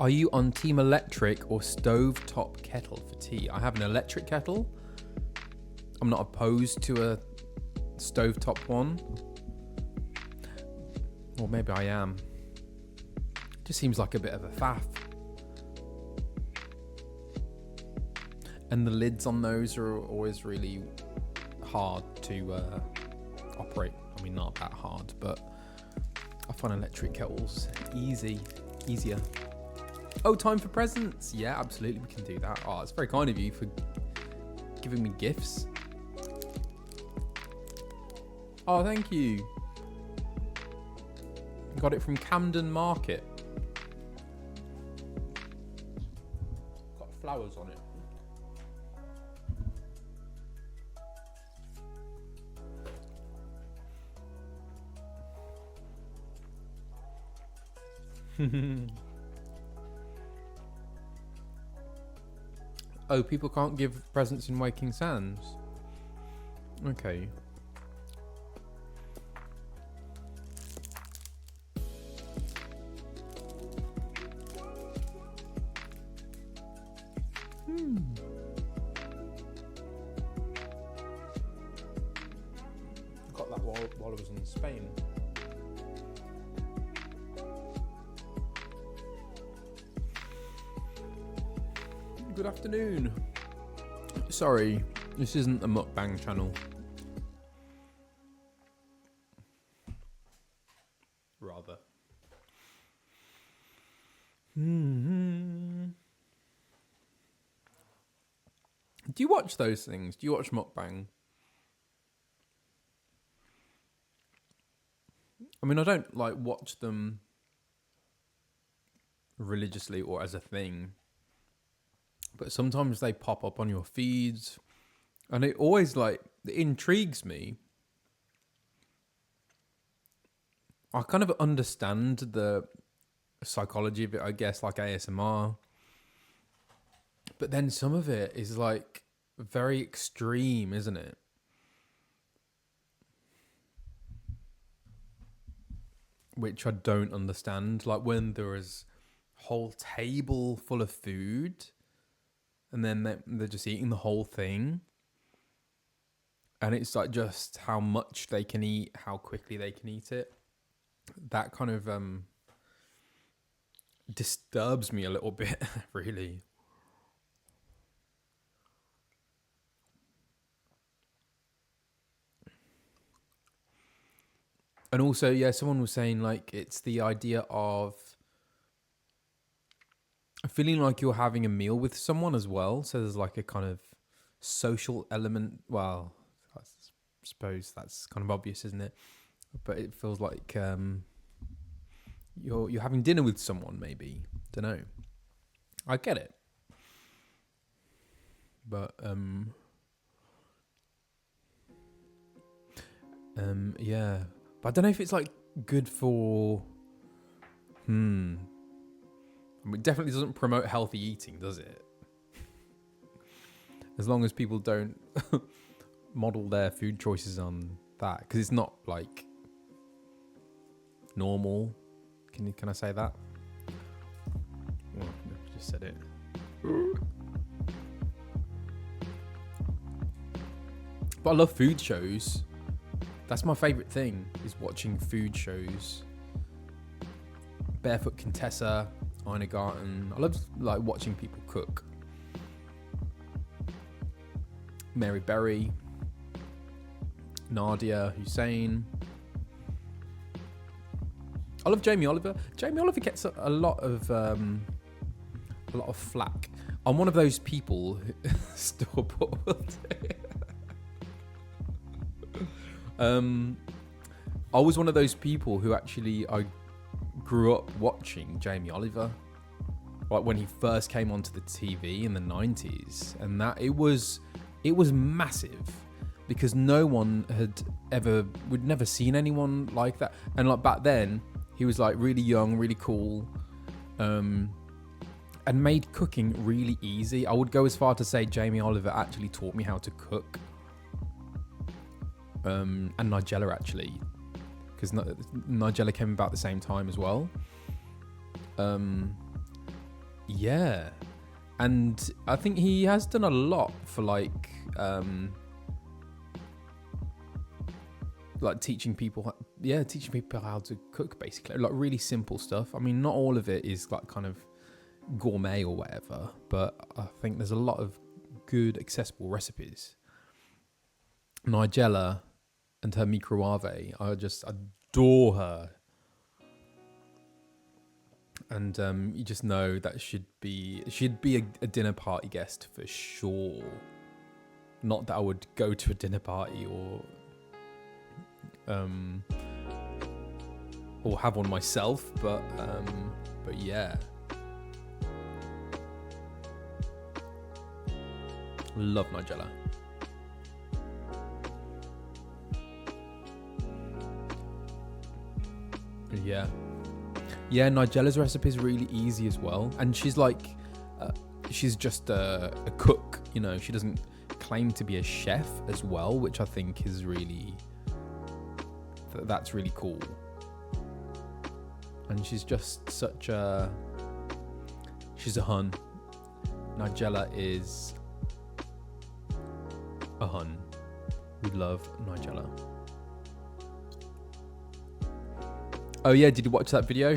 Are you on Team Electric or stovetop kettle for tea? I have an electric kettle. I'm not opposed to a stovetop one. Or maybe I am. Just seems like a bit of a faff. And the lids on those are always really hard to operate. I mean, not that hard, but I find electric kettles easier. Oh, time for presents. Yeah, absolutely, we can do that. Oh, it's very kind of you for giving me gifts. Oh, thank you. Got it from Camden Market. Got flowers on it. Oh, people can't give presents in Waking Sands. Okay. Got that while I was in Spain. Good afternoon. Sorry, this isn't a mukbang channel. Rather. Do you watch those things? Do you watch mukbang? I mean, I don't like watch them religiously or as a thing, but sometimes they pop up on your feeds, and it always like it intrigues me. I kind of understand the psychology of it, I guess, like ASMR, but then some of it is like very extreme, isn't it? Which I don't understand. Like when there is a whole table full of food and then they're just eating the whole thing. And it's like just how much they can eat, how quickly they can eat it. That kind of disturbs me a little bit, really. And also, yeah, someone was saying like it's the idea of feeling like you're having a meal with someone as well. So there's like a kind of social element. Well, I suppose that's kind of obvious, isn't it? But it feels like you're having dinner with someone, maybe. Don't know. I get it. But yeah. But I don't know if it's like good for. I mean, it definitely doesn't promote healthy eating, does it? As long as people don't model their food choices on that, because it's not like normal. Can I say that? Well, I just said it. But I love food shows. That's my favourite thing, is watching food shows. Barefoot Contessa, Ina Garten. I love like watching people cook. Mary Berry, Nadia Hussein. I love Jamie Oliver. Jamie Oliver gets a lot of flack. I'm one of those people who store bought. I was one of those people who actually I grew up watching Jamie Oliver, like when he first came onto the TV in the 90s, and that it was massive because no one we'd never seen anyone like that. And like back then he was like really young, really cool, and made cooking really easy. I would go as far to say Jamie Oliver actually taught me how to cook. And Nigella actually, because Nigella came about the same time as well. Yeah, and I think he has done a lot for like teaching people how to cook, basically, like really simple stuff. I mean, not all of it is like kind of gourmet or whatever, but I think there's a lot of good accessible recipes. Nigella and her microwave, I just adore her. And you just know that she'd be a dinner party guest for sure. Not that I would go to a dinner party or have one myself, but yeah. Love Nigella. Yeah, Nigella's recipe is really easy as well, and she's like, she's just a cook, you know. She doesn't claim to be a chef as well, which I think is really, that's really cool. And she's just she's a hun. Nigella is a hun. We love Nigella. Oh yeah, did you watch that video?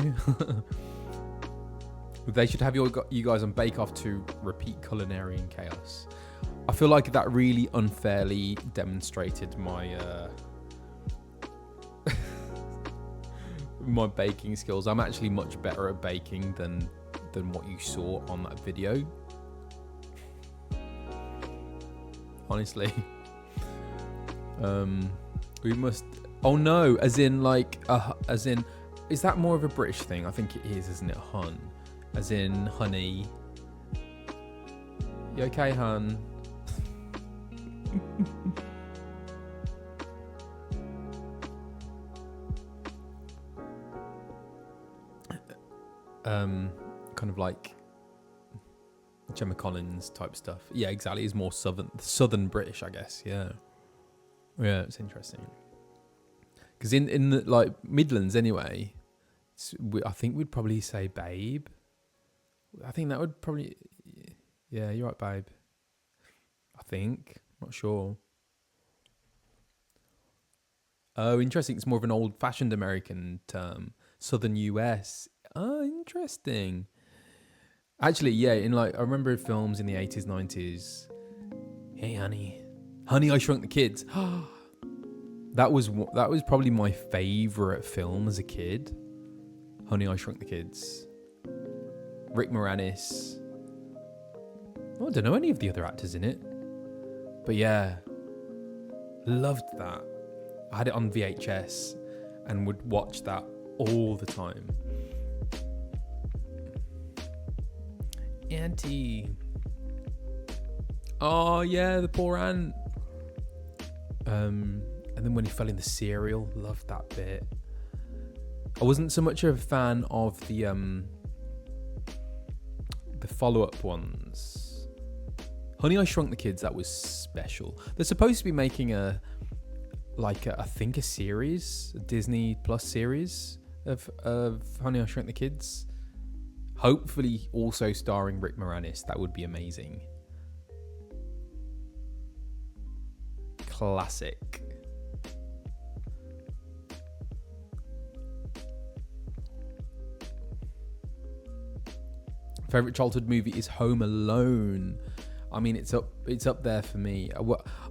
They should have you guys on Bake Off to repeat culinary chaos. I feel like that really unfairly demonstrated my my baking skills. I'm actually much better at baking than what you saw on that video. honestly. We must. Oh no, as in like, as in, is that more of a British thing? I think it is, isn't it? Hun, as in honey. You okay, hun? Kind of like Gemma Collins type stuff. Yeah, exactly. It's more southern British, I guess. Yeah, it's interesting. Because in the like Midlands anyway, I think we'd probably say babe. I think that would probably, yeah, you're right, babe. I think, not sure. Oh, interesting. It's more of an old-fashioned American term. Southern US. Oh, interesting. Actually, yeah, in like, I remember films in the 80s, 90s. Hey, honey. Honey, I Shrunk the Kids. That was probably my favourite film as a kid. Honey, I Shrunk the Kids. Rick Moranis. Oh, I don't know any of the other actors in it. But yeah, loved that. I had it on VHS and would watch that all the time. Auntie. Oh yeah, the poor aunt. And then when he fell in the cereal, loved that bit. I wasn't so much of a fan of the follow-up ones. Honey, I Shrunk the Kids, that was special. They're supposed to be making a series, a Disney Plus series of Honey, I Shrunk the Kids. Hopefully also starring Rick Moranis. That would be amazing. Classic. Favorite childhood movie is Home Alone. I mean, it's up there for me.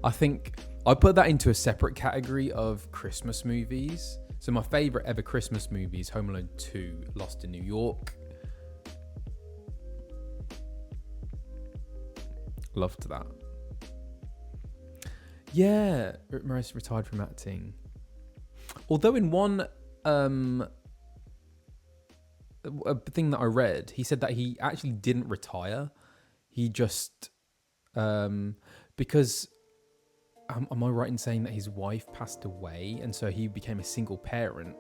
I think I put that into a separate category of Christmas movies. So my favorite ever Christmas movie is Home Alone 2, Lost in New York. Loved that. Yeah, Rick Moranis retired from acting. Although in one a thing that I read, he said that he actually didn't retire. He just because am I right in saying that his wife passed away, and so he became a single parent,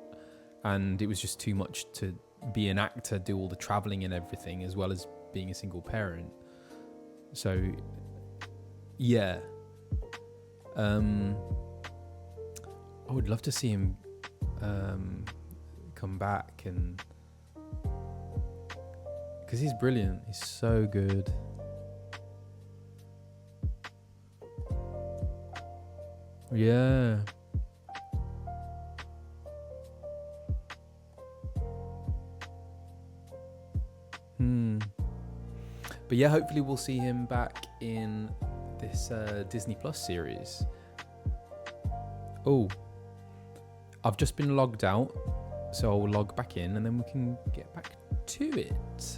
and it was just too much to be an actor, do all the traveling and everything, as well as being a single parent. So yeah, I would love to see him come back, and because he's brilliant, he's so good. Yeah. But yeah, hopefully we'll see him back in this Disney Plus series. Oh, I've just been logged out, so I'll log back in and then we can get back to it.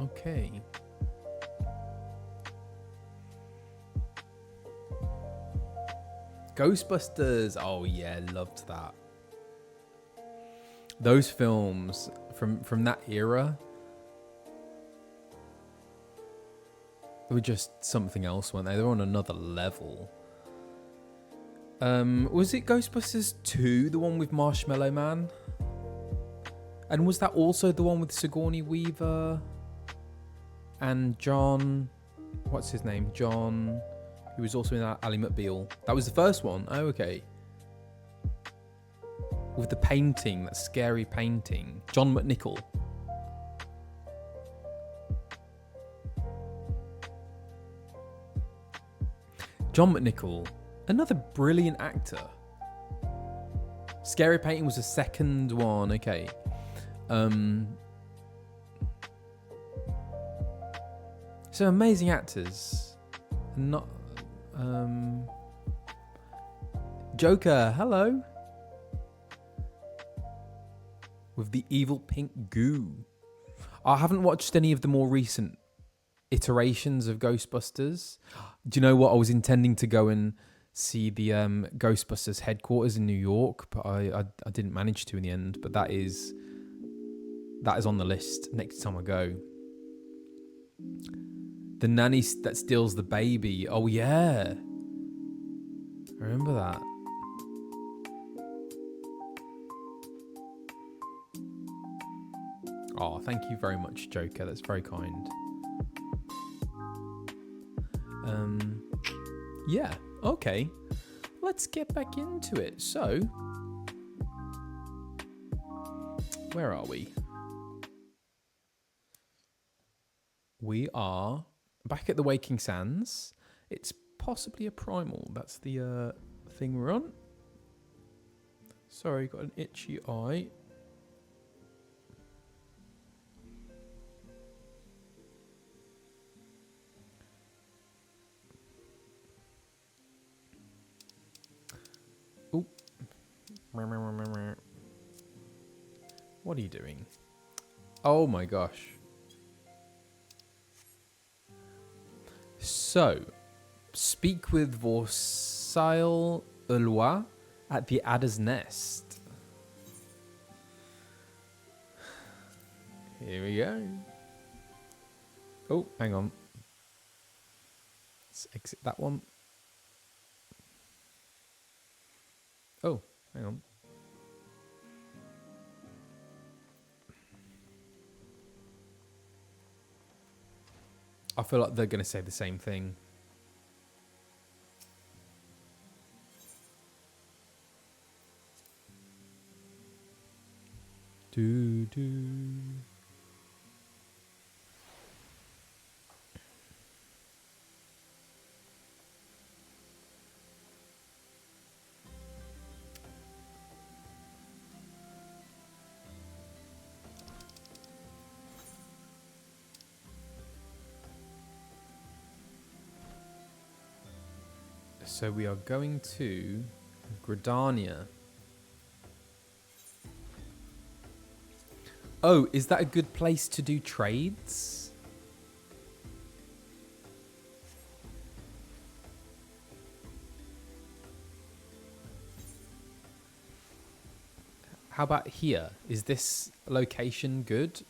Okay. Ghostbusters. Oh yeah, loved that. Those films from that era were just something else, weren't they? They were on another level. Was it Ghostbusters 2, the one with Marshmallow Man? And was that also the one with Sigourney Weaver and John? What's his name? John, who was also in that Ally McBeal. That was the first one. Oh, okay. With the painting, that scary painting. John McNichol. John McNichol, another brilliant actor. Scary Painting was the second one. Okay. So amazing actors. Not Joker, hello. With the evil pink goo. I haven't watched any of the more recent iterations of Ghostbusters. Do you know what? I was intending to go and see the Ghostbusters headquarters in New York, but I didn't manage to in the end. But that is on the list next time I go. The nanny that steals the baby. Oh yeah, I remember that. Oh, thank you very much, Joker. That's very kind. Yeah, okay. Let's get back into it. So, where are we? We are back at the Waking Sands. It's possibly a primal. That's the thing we're on. Sorry, got an itchy eye. Ooh. What are you doing? Oh my gosh. So, speak with Vorsail Ulwa at the Adder's Nest. Here we go. Oh, hang on. Let's exit that one. Oh, hang on. I feel like they're going to say the same thing. Do do. So we are going to Gridania. Oh, is that a good place to do trades? How about here? Is this location good?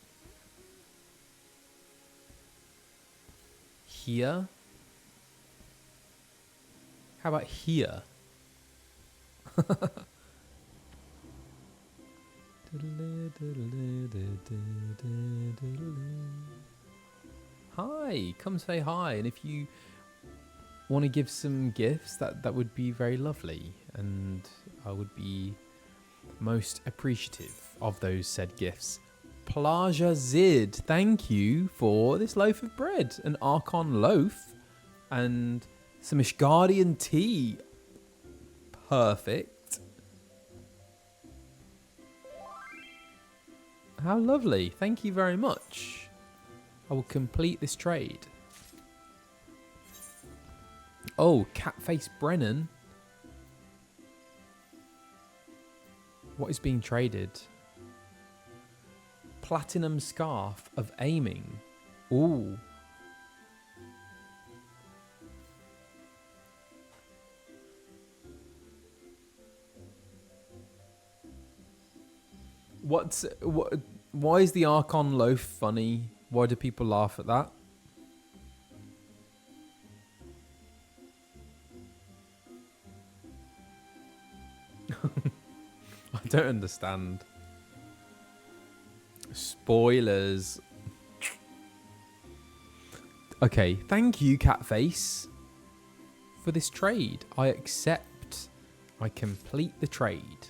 Here? How about here? Hi, come say hi. And if you want to give some gifts, that would be very lovely. And I would be most appreciative of those said gifts. Plaja Zid, thank you for this loaf of bread. An Archon loaf and some Ishgardian tea. Perfect. How lovely. Thank you very much. I will complete this trade. Oh, Catface Brennan. What is being traded? Platinum Scarf of Aiming. Ooh. Why is the Archon loaf funny? Why do people laugh at that? I don't understand. Spoilers. Okay, thank you, Catface, for this trade. I accept. I complete the trade.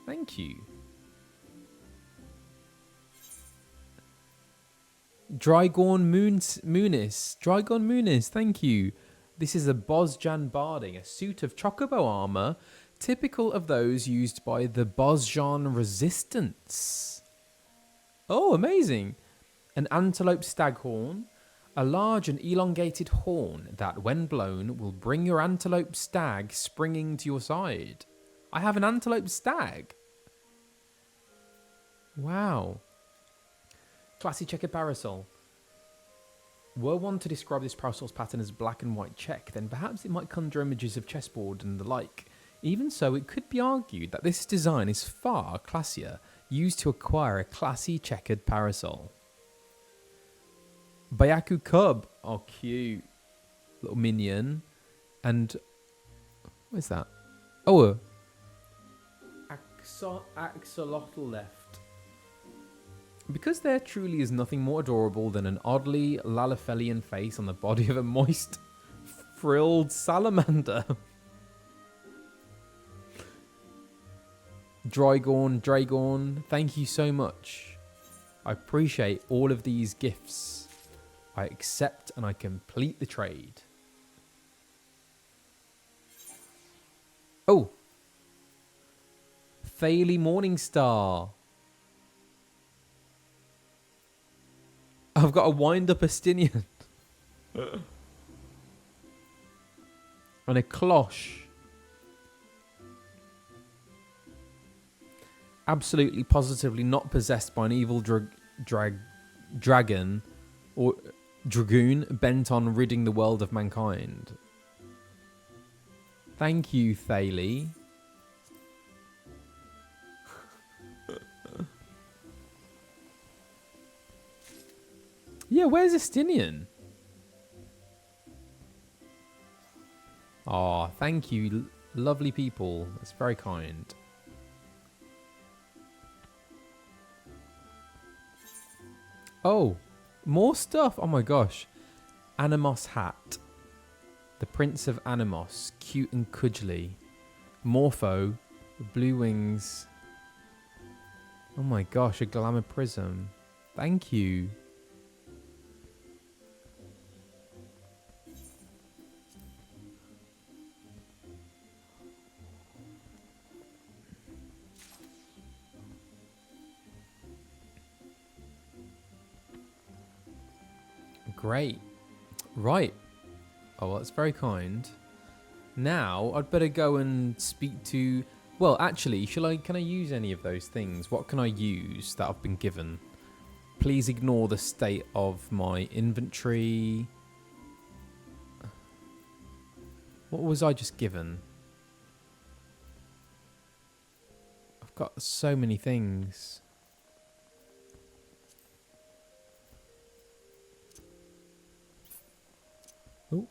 Thank you. Drygorn Moonis, thank you. This is a Bosjan Barding, a suit of chocobo armor, typical of those used by the Bosjan Resistance. Oh, amazing. An antelope staghorn, a large and elongated horn that, when blown, will bring your antelope stag springing to your side. I have an antelope stag. Wow. Classy checkered parasol. Were one to describe this parasource pattern as black and white check, then perhaps it might conjure images of chessboard and the like. Even so, it could be argued that this design is far classier, used to acquire a classy checkered parasol. Bayaku Cub, oh cute, little minion, and what is that? Oh, axolotl left. Because there truly is nothing more adorable than an oddly Lalafelian face on the body of a moist, frilled salamander. Dragorn, thank you so much. I appreciate all of these gifts. I accept and I complete the trade. Oh. Thalie Morningstar. I've got a wind-up Astinian. And a cloche. Absolutely, positively not possessed by an evil dragon or dragoon bent on ridding the world of mankind. Thank you, Thalie. Yeah, where's Astinian? Oh, thank you, lovely people. That's very kind. Oh, more stuff. Oh my gosh. Animos hat. The Prince of Animos. Cute and cudgely. Morpho. Blue wings. Oh my gosh, a glamour prism. Thank you. Great. Right. Oh, well, that's very kind. Now, I'd better go and speak to... Well, actually, can I use any of those things? What can I use that I've been given? Please ignore the state of my inventory. What was I just given? I've got so many things. Oh.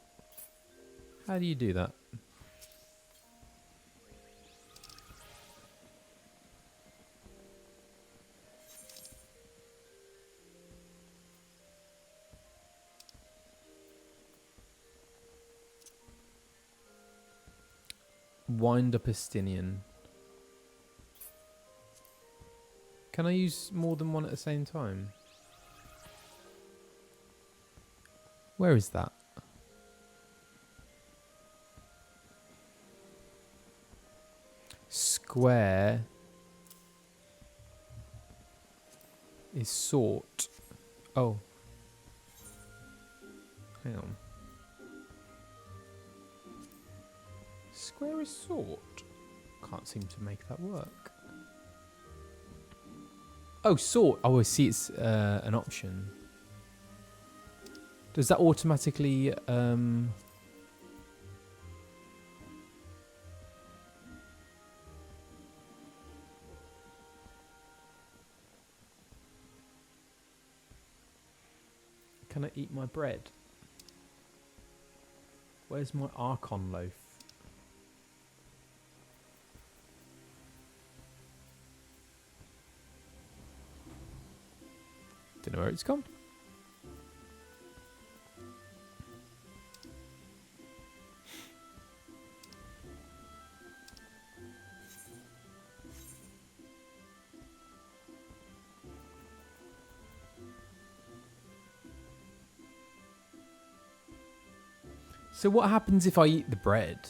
How do you do that? Wind up Astinian. Can I use more than one at the same time? Where is that? Square is sort. Oh. Hang on. Square is sort. Can't seem to make that work. Oh, sort. Oh, I see it's an option. Does that automatically... Can I eat my bread? Where's my Archon loaf? Don't know where it's gone. So what happens if I eat the bread?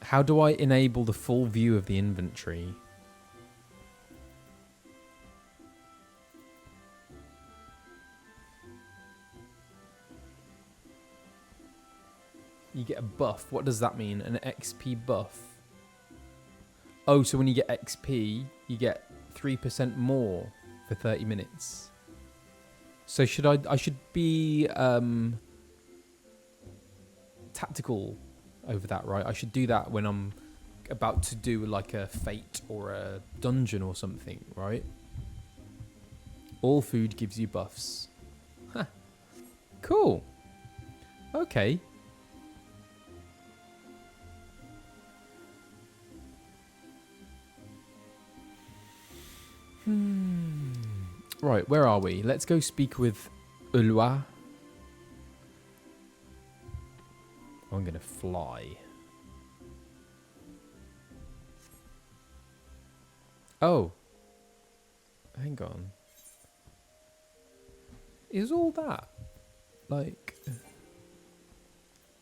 How do I enable the full view of the inventory? You get a buff. What does that mean? An XP buff. Oh, so when you get XP, you get 3% more for 30 minutes. So I should be tactical over that, right? I should do that when I'm about to do like a fate or a dungeon or something, right? All food gives you buffs. Huh. Cool. Okay. Right, where are we? Let's go speak with Ulwa. I'm going to fly. Oh. Hang on. Is all that? Like...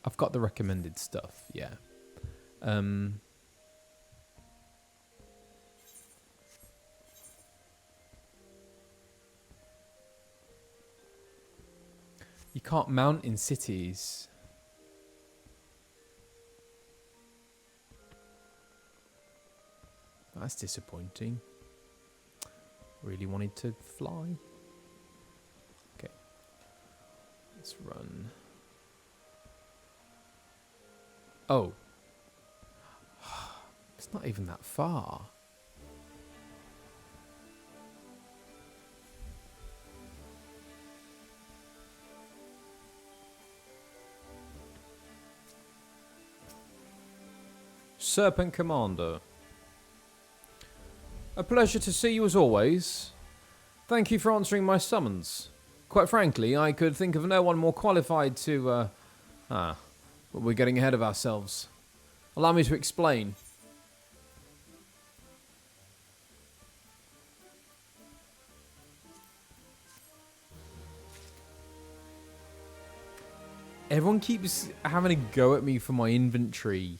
I've got the recommended stuff, yeah. You can't mount in cities. That's disappointing. Really wanted to fly. Okay. Let's run. Oh. It's not even that far. Serpent Commander. A pleasure to see you as always. Thank you for answering my summons. Quite frankly, I could think of no one more qualified to, but we're getting ahead of ourselves. Allow me to explain. Everyone keeps having a go at me for my inventory.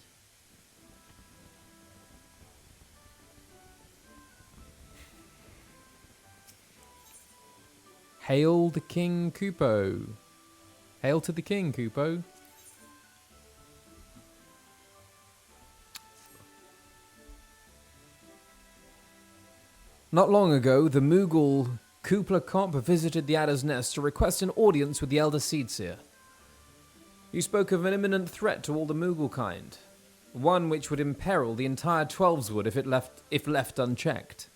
Hail the King Kupo. Hail to the King, Kupo. Not long ago, the Moogle Kupo visited the Adder's Nest to request an audience with the Elder Seedseer. You spoke of an imminent threat to all the Moogle kind, one which would imperil the entire Twelveswood if left unchecked.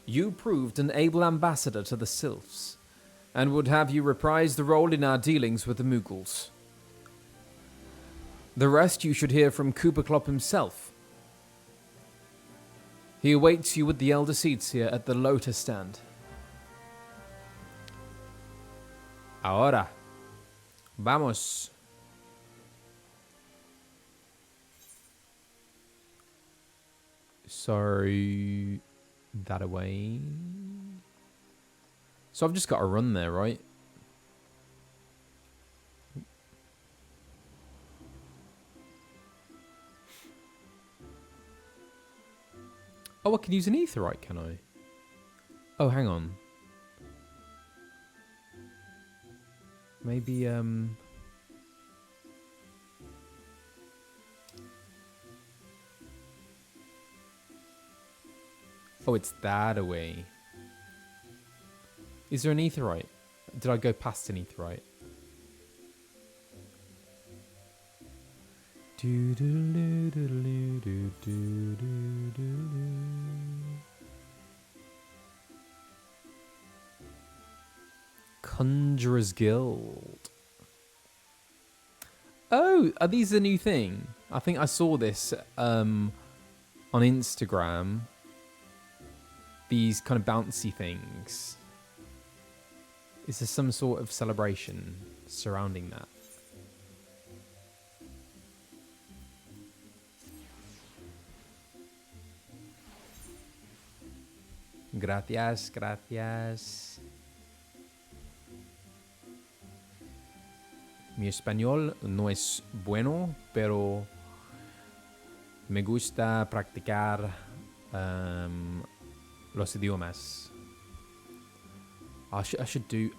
You proved an able ambassador to the Sylphs, and would have you reprise the role in our dealings with the Moogles. The rest you should hear from Kupo himself. He awaits you with the Elder Seedseer at the Lotus Stand. Ahora. Vamos. Sorry. That away. So I've just got to run there, right? Oh, I can use an aetheryte, can I? Oh, hang on. Maybe, Oh, it's that away. Is there an aetheryte? Did I go past an aetheryte? Conjurer's Guild. Oh, are these a new thing? I think I saw this on Instagram. These kind of bouncy things. Is there some sort of celebration surrounding that? Gracias, gracias. Mi español no es bueno, pero me gusta practicar los idiomas. I should do...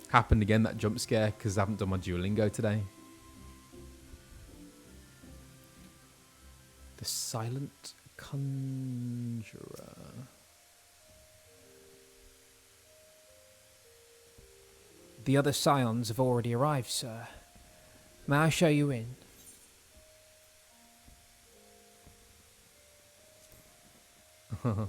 Happened again, that jump scare, because I haven't done my Duolingo today. Silent Conjurer. The other Scions have already arrived, sir. May I show you in? Oh.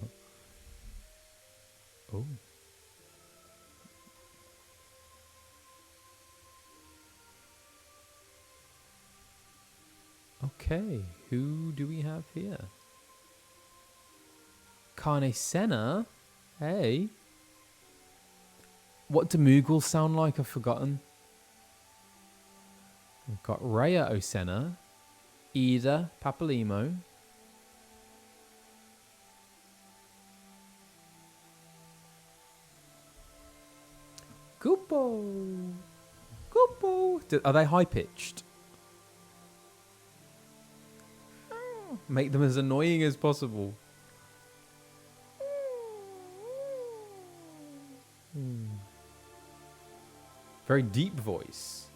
Okay, who do we have here? Carne Senna? Hey. What do Moogles sound like? I've forgotten. We've got Rhea Osenna, Ida Papalimo. Kupo. Kupo. Are they high pitched? Make them as annoying as possible. Very deep voice.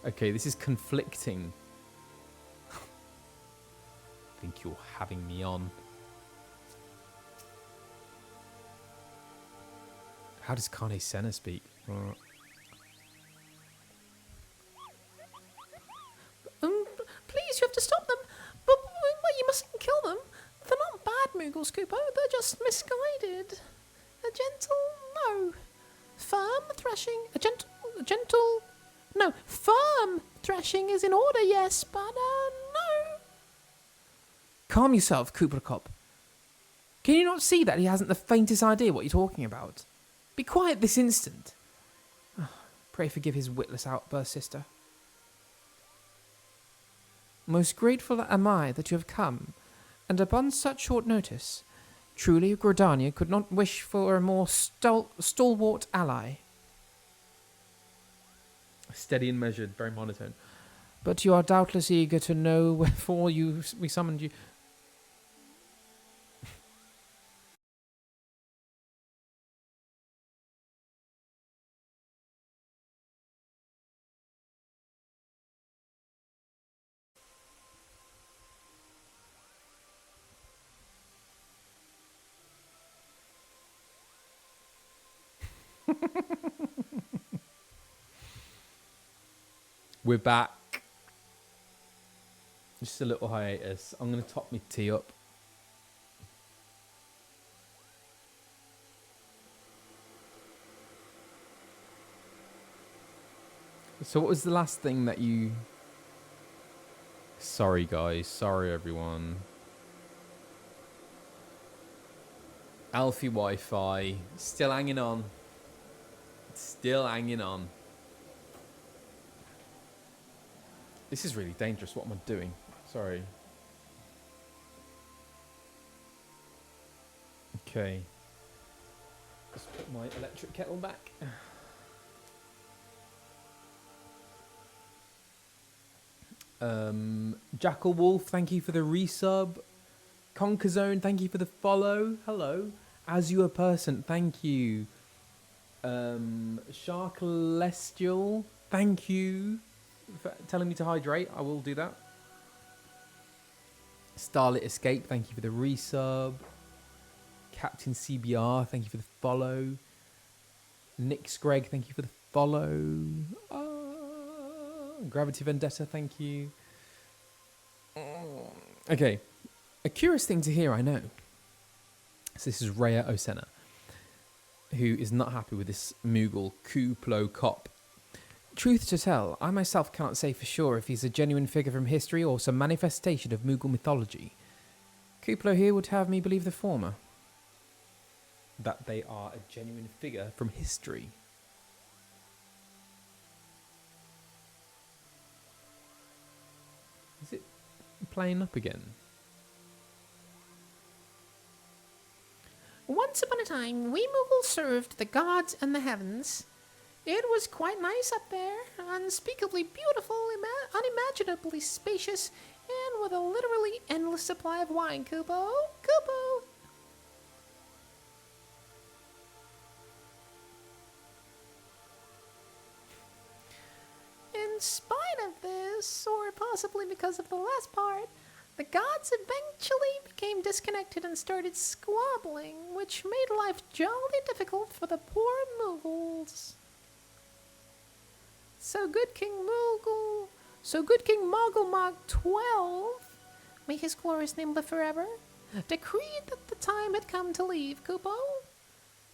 Okay, this is conflicting. I think you're having me on. How does Carne Senna speak? Please, you have to stop them. But you mustn't kill them. They're not bad Moogles, Kupo. They're just misguided. A gentle, no. Firm thrashing. A gentle, no. Firm thrashing is in order, yes, but no. Calm yourself, Cooper. Can you not see that he hasn't the faintest idea what you're talking about? Be quiet this instant. Pray forgive his witless outburst, sister. Most grateful am I that you have come, and upon such short notice. Truly, Grodania could not wish for a more stalwart ally. Steady and measured, very monotone. But you are doubtless eager to know wherefore we summoned you. We're back. Just a little hiatus. I'm going to top my tea up. So what was the last thing that you... Sorry, guys. Sorry, everyone. Alfie Wi-Fi. Still hanging on. Still hanging on. This is really dangerous. What am I doing? Sorry. Okay. Just put my electric kettle back. Jackal Wolf, thank you for the resub. Conquer Zone, thank you for the follow. Hello. As you a person, thank you. Shark Celestial, thank you for telling me to hydrate. I will do that. Starlit Escape, thank you for the resub. Captain CBR, thank you for the follow. Nix Greg, thank you for the follow. Gravity Vendetta, thank you. Okay. A curious thing to hear, I know. So this is Rhea Osenna, who is not happy with this Moogle Kupo cop. Truth to tell, I myself cannot say for sure if he's a genuine figure from history or some manifestation of Moogle mythology. Kupo here would have me believe the former. That they are a genuine figure from history. Is it playing up again? Once upon a time, we Moogles served the gods and the heavens. It was quite nice up there, unspeakably beautiful, unimaginably spacious, and with a literally endless supply of wine, Kupo. Kupo! In spite of this, or possibly because of the last part, The gods eventually became disconnected and started squabbling, which made life jolly difficult for the poor Moogles. So good King Moggle 12, may his glorious name live forever, decreed that the time had come to leave Kupo.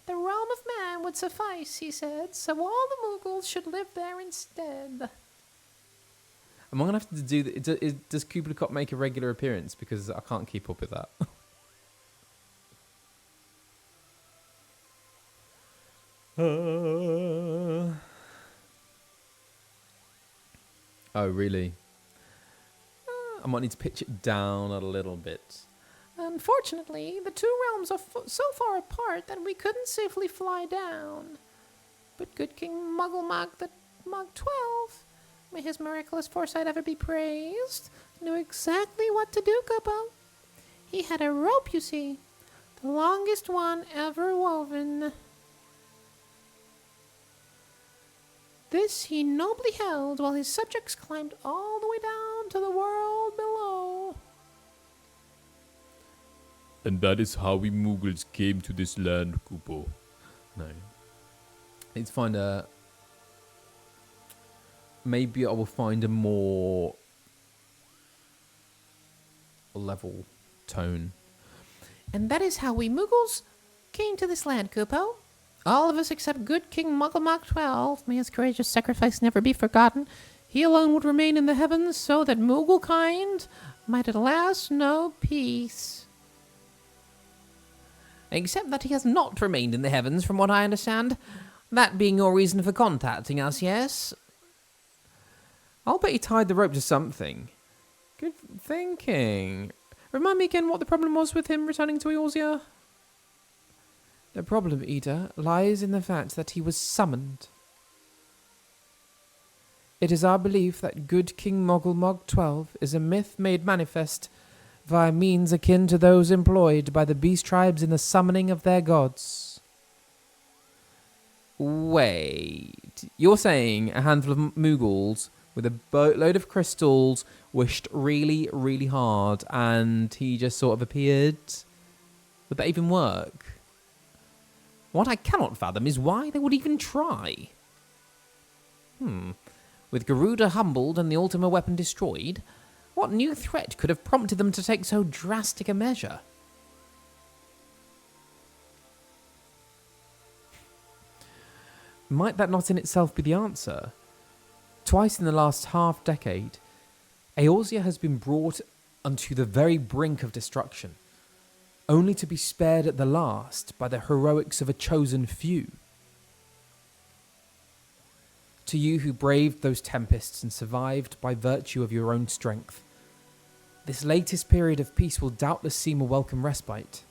The realm of man would suffice, he said, so all the Moogles should live there instead. Am I going to have to do that? Does Kupo the Cop make a regular appearance? Because I can't keep up with that. Oh, really? I might need to pitch it down a little bit. Unfortunately, the two realms are so far apart that we couldn't safely fly down. But good King Mug 12, may his miraculous foresight ever be praised, knew exactly what to do, Kupo. He had a rope, you see, the longest one ever woven. This he nobly held while his subjects climbed all the way down to the world below. And that is how we Moogles came to this land, Kupo. No. I need to find a... Maybe I will find a more level tone. And that is how we Moogles came to this land, Kupo. All of us except good King Muggle 12, may his courageous sacrifice never be forgotten. He alone would remain in the heavens so that Moogle kind might at last know peace. Except that he has not remained in the heavens, from what I understand. That being your reason for contacting us, yes? I'll bet he tied the rope to something. Good thinking. Remind me again what the problem was with him returning to Eorzea? The problem, Ida, lies in the fact that he was summoned. It is our belief that good King Moggle 12 is a myth made manifest via means akin to those employed by the beast tribes in the summoning of their gods. Wait, you're saying a handful of Moogles with a boatload of crystals wished really, really hard and he just sort of appeared? Would that even work? What I cannot fathom is why they would even try. With Garuda humbled and the Ultima weapon destroyed, what new threat could have prompted them to take so drastic a measure? Might that not in itself be the answer? Twice in the last half-decade, Eorzea has been brought unto the very brink of destruction, only to be spared at the last by the heroics of a chosen few. To you who braved those tempests and survived by virtue of your own strength, this latest period of peace will doubtless seem a welcome respite.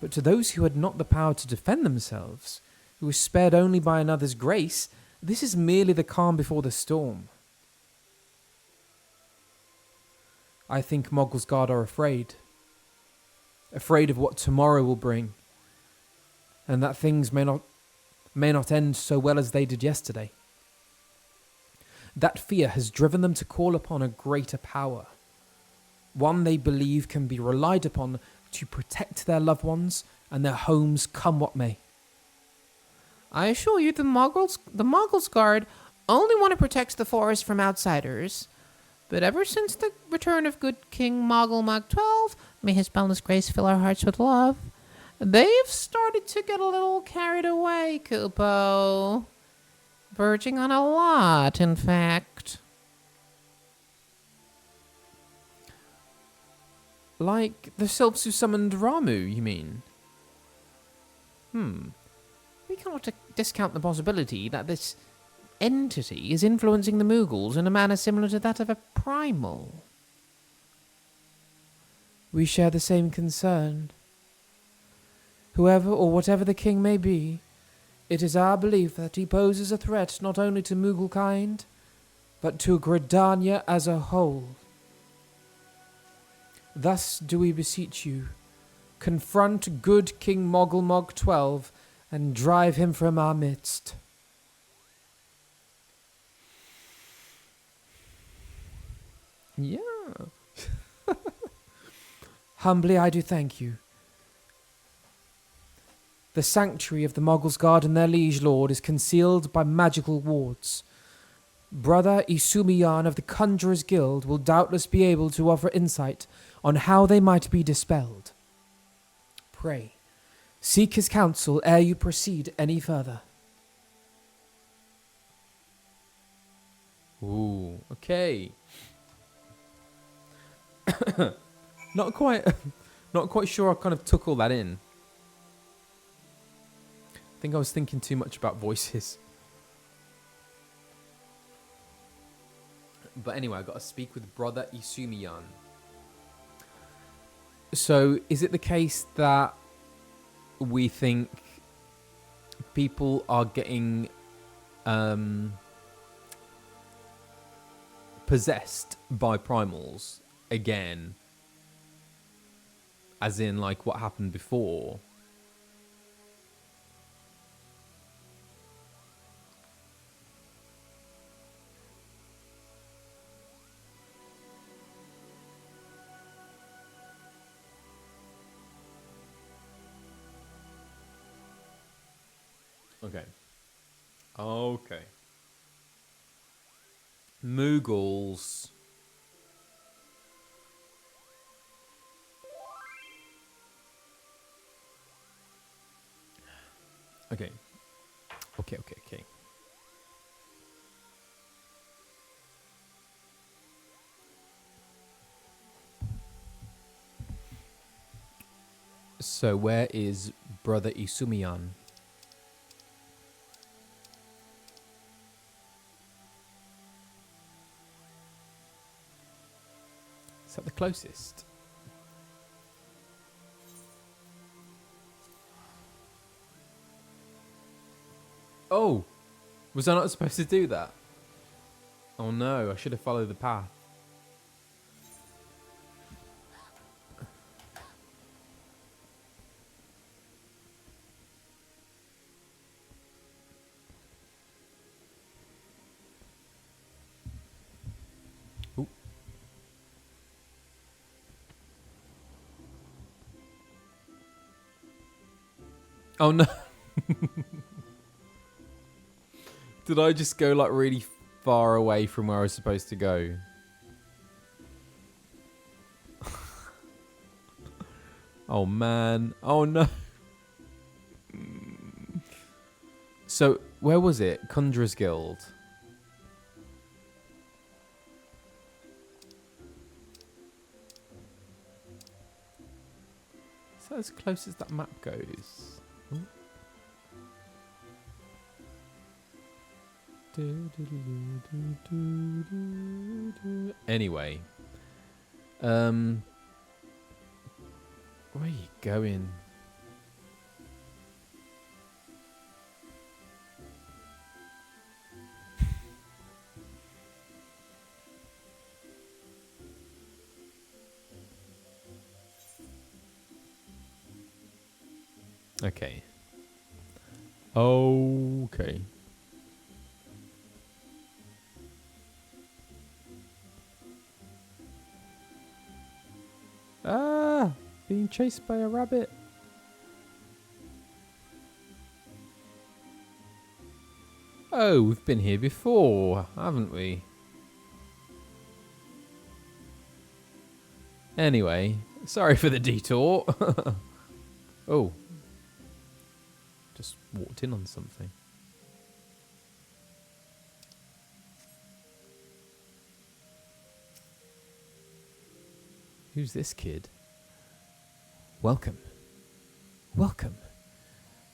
But to those who had not the power to defend themselves, who were spared only by another's grace, this is merely the calm before the storm. I think Moggle's Guard are afraid of what tomorrow will bring, and that things may not end so well as they did yesterday. That fear has driven them to call upon a greater power, one they believe can be relied upon to protect their loved ones and their homes come what may. I assure you the Moggles Guard only want to protect the forest from outsiders. But ever since the return of good King Moggle 12, may his boundless grace fill our hearts with love, they've started to get a little carried away, Kupo. Verging on a lot, in fact. Like the sylphs who summoned Ramu, you mean? We cannot discount the possibility that this entity is influencing the Moogles in a manner similar to that of a Primal. We share the same concern. Whoever or whatever the king may be, it is our belief that he poses a threat not only to Moogle kind, but to Gridania as a whole. Thus do we beseech you, confront good King Moggle 12 and drive him from our midst. Yeah. Humbly I do thank you. The sanctuary of the Moogles guard and their liege lord is concealed by magical wards. Brother Isumiyan of the Conjurers Guild will doubtless be able to offer insight on how they might be dispelled. Pray, seek his counsel ere you proceed any further. Ooh, okay. Not quite sure I kind of took all that in. I think I was thinking too much about voices. But anyway, I got to speak with Brother Isumiyan. So, is it the case that we think people are getting possessed by primals again? As in, like, what happened before? Okay. Okay. Moogles. Okay. Okay. So where is Brother Isumiyan? Is that the closest? Oh! Was I not supposed to do that? Oh no, I should have followed the path. Ooh. Oh no! Did I just go like really far away from where I was supposed to go? Oh man. Oh no. So, where was it? Conjurers Guild. Is that as close as that map goes? Ooh. Anyway, where are you going? Okay. Okay. Ah, being chased by a rabbit. Oh, we've been here before, haven't we? Anyway, sorry for the detour. Oh. Just walked in on something. Who's this kid? Welcome. Welcome.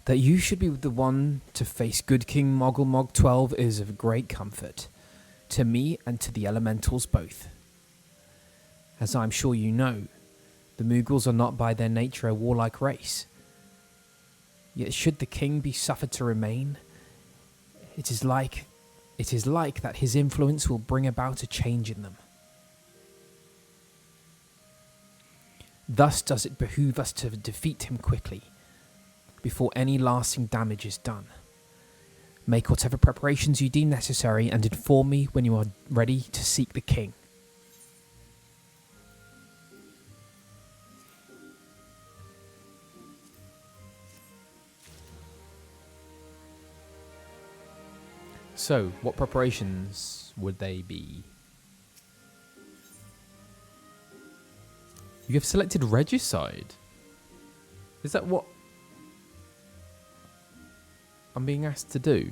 That you should be the one to face Good King Moggle 12 is of great comfort. To me and to the elementals both. As I'm sure you know, the Moogles are not by their nature a warlike race. Yet should the king be suffered to remain, it is like that his influence will bring about a change in them. Thus does it behoove us to defeat him quickly, before any lasting damage is done. Make whatever preparations you deem necessary and inform me when you are ready to seek the king. So, what preparations would they be? You have selected Regicide. Is that what I'm being asked to do?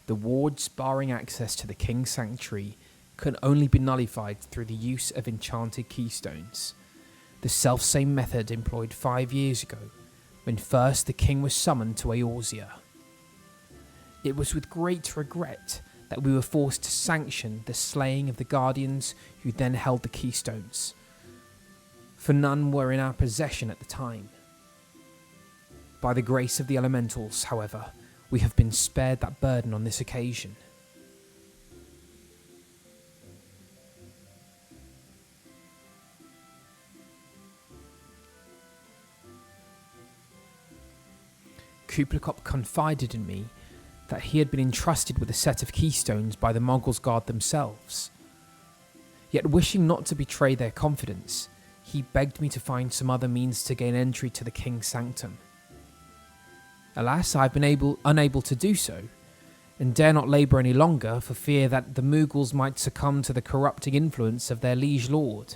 The wards barring access to the King's Sanctuary can only be nullified through the use of enchanted keystones. The self-same method employed 5 years ago, when first the king was summoned to Eorzea. It was with great regret that we were forced to sanction the slaying of the guardians who then held the keystones, for none were in our possession at the time. By the grace of the elementals, however, we have been spared that burden on this occasion. Kupo confided in me that he had been entrusted with a set of keystones by the Moogles guard themselves. Yet wishing not to betray their confidence, he begged me to find some other means to gain entry to the King's Sanctum. Alas, I have been unable to do so, and dare not labour any longer for fear that the Moogles might succumb to the corrupting influence of their liege lord.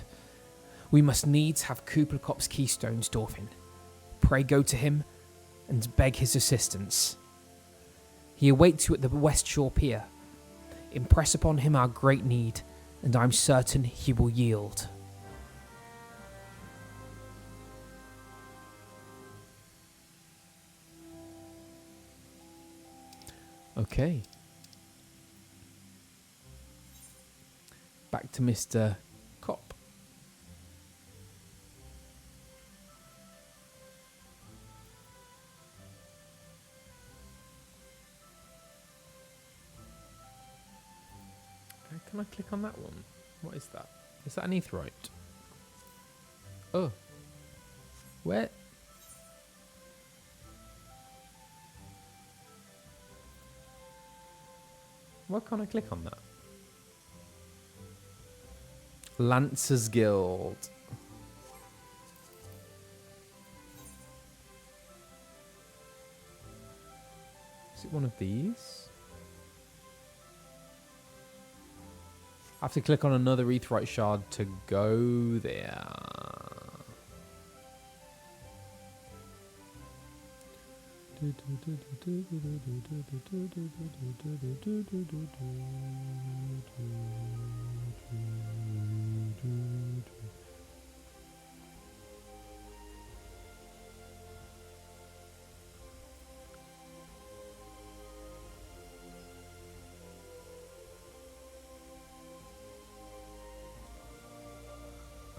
We must needs have Kupelkop's keystones, Dorfin. Pray go to him and beg his assistance. He awaits you at the West Shore Pier. Impress upon him our great need, and I'm certain he will yield. Okay. Back to Mr. Cop. Can I click on that one? What is that? Is that an Aetheryte? Oh. Where? Why can't I click on that? Lancers Guild. Is it one of these? I have to click on another Aetheryte shard to go there.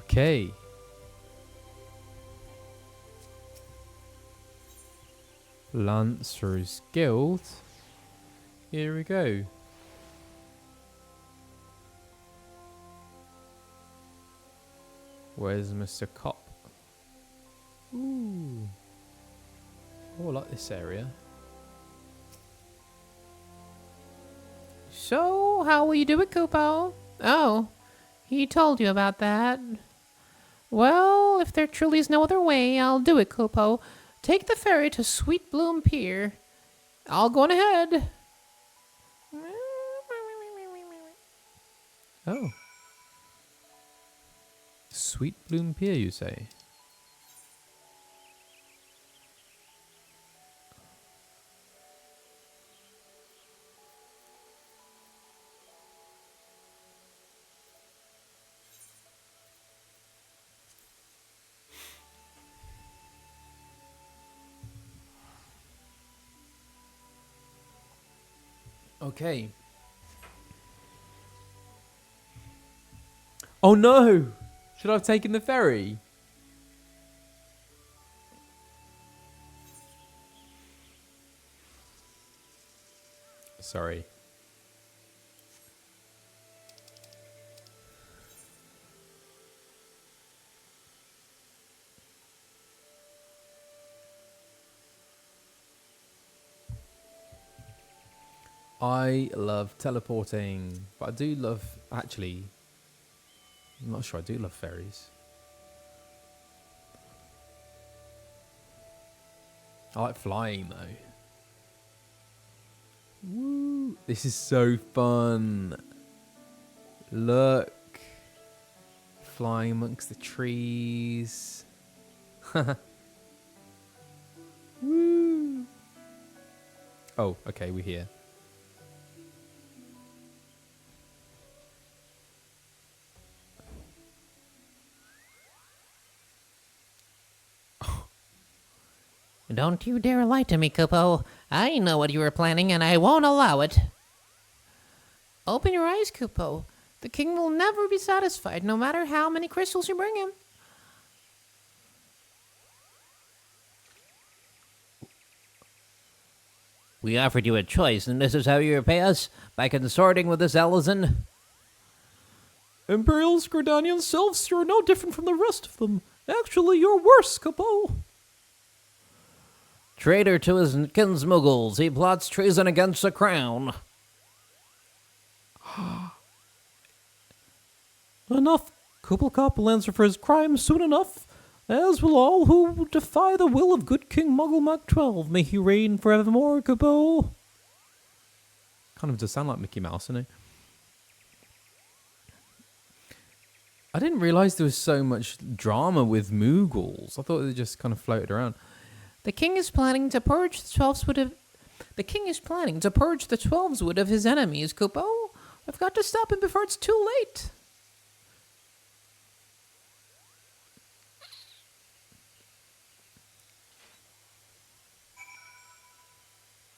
Okay. Lancers Guild. Here we go. Where's Mr. Cop? Ooh. Oh, I like this area. So, how will you do it, Kupo? Oh, he told you about that. Well, if there truly is no other way, I'll do it, Kupo. Take the ferry to Sweet Bloom Pier. I'll go on ahead. Oh. Sweet Bloom Pier, you say? Okay. Oh no! Should I have taken the ferry? Sorry. I love teleporting, but I do love, actually, I'm not sure I do love fairies. I like flying though. Woo! This is so fun. Look. Flying amongst the trees. Woo! Oh, okay, we're here. Don't you dare lie to me, Kupo. I know what you were planning, and I won't allow it. Open your eyes, Kupo. The king will never be satisfied, no matter how many crystals you bring him. We offered you a choice, and this is how you repay us? By consorting with this Elizon? Imperial Scrodanian selves, you're no different from the rest of them. Actually, you're worse, Kupo. Traitor to his kin's Moogles, he plots treason against the crown. Enough. Kuppelkop will answer for his crimes soon enough, as will all who defy the will of good King Muggle Mac 12. May he reign forevermore, Kupo. Kind of does sound like Mickey Mouse, doesn't it? I didn't realise there was so much drama with Moogles. I thought they just kind of floated around. The king is planning to purge the 12's of... The king is planning to purge the 12's wood of his enemies, Kupo. I've got to stop him before it's too late.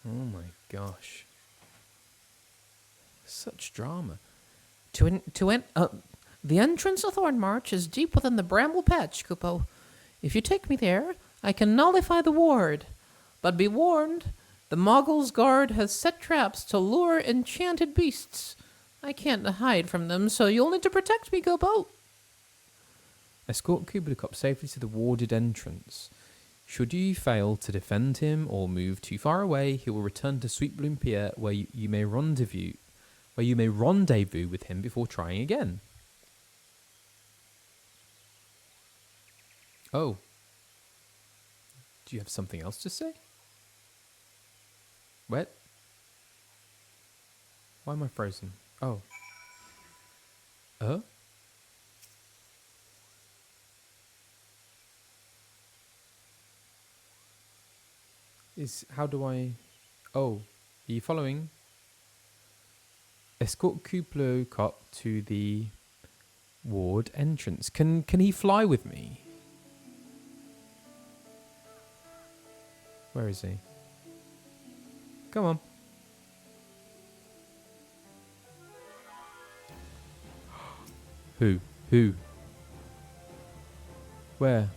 Oh my gosh. Such drama. The entrance of Thorn March is deep within the bramble patch, Kupo. If you take me there, I can nullify the ward. But be warned, the Moogles guard has set traps to lure enchanted beasts. I can't hide from them, so you'll need to protect me, Kupo. Escort Kupo safely to the warded entrance. Should you fail to defend him or move too far away, he will return to Sweet Bloom Pier, where you may rendezvous with him before trying again. Oh. Do you have something else to say? What? Why am I frozen? Oh. How do I... Oh, are you following? Escort Kupo Cop to the ward entrance. Can he fly with me? Where is he? Come on. Who? Where?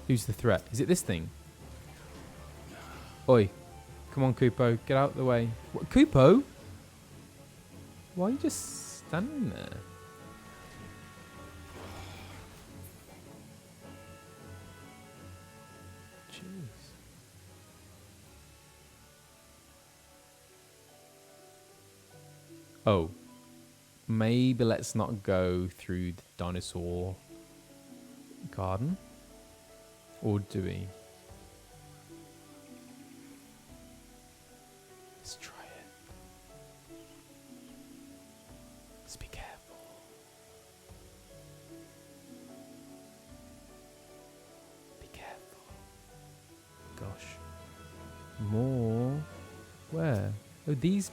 Who's the threat? Is it this thing? Oi. Come on, Kupo. Get out of the way. What, Kupo? Why are you just standing there? Jeez. Oh. Maybe let's not go through the dinosaur garden. Or do we? Let's try it. Let's be careful. Be careful. Gosh. More. Where? Oh, these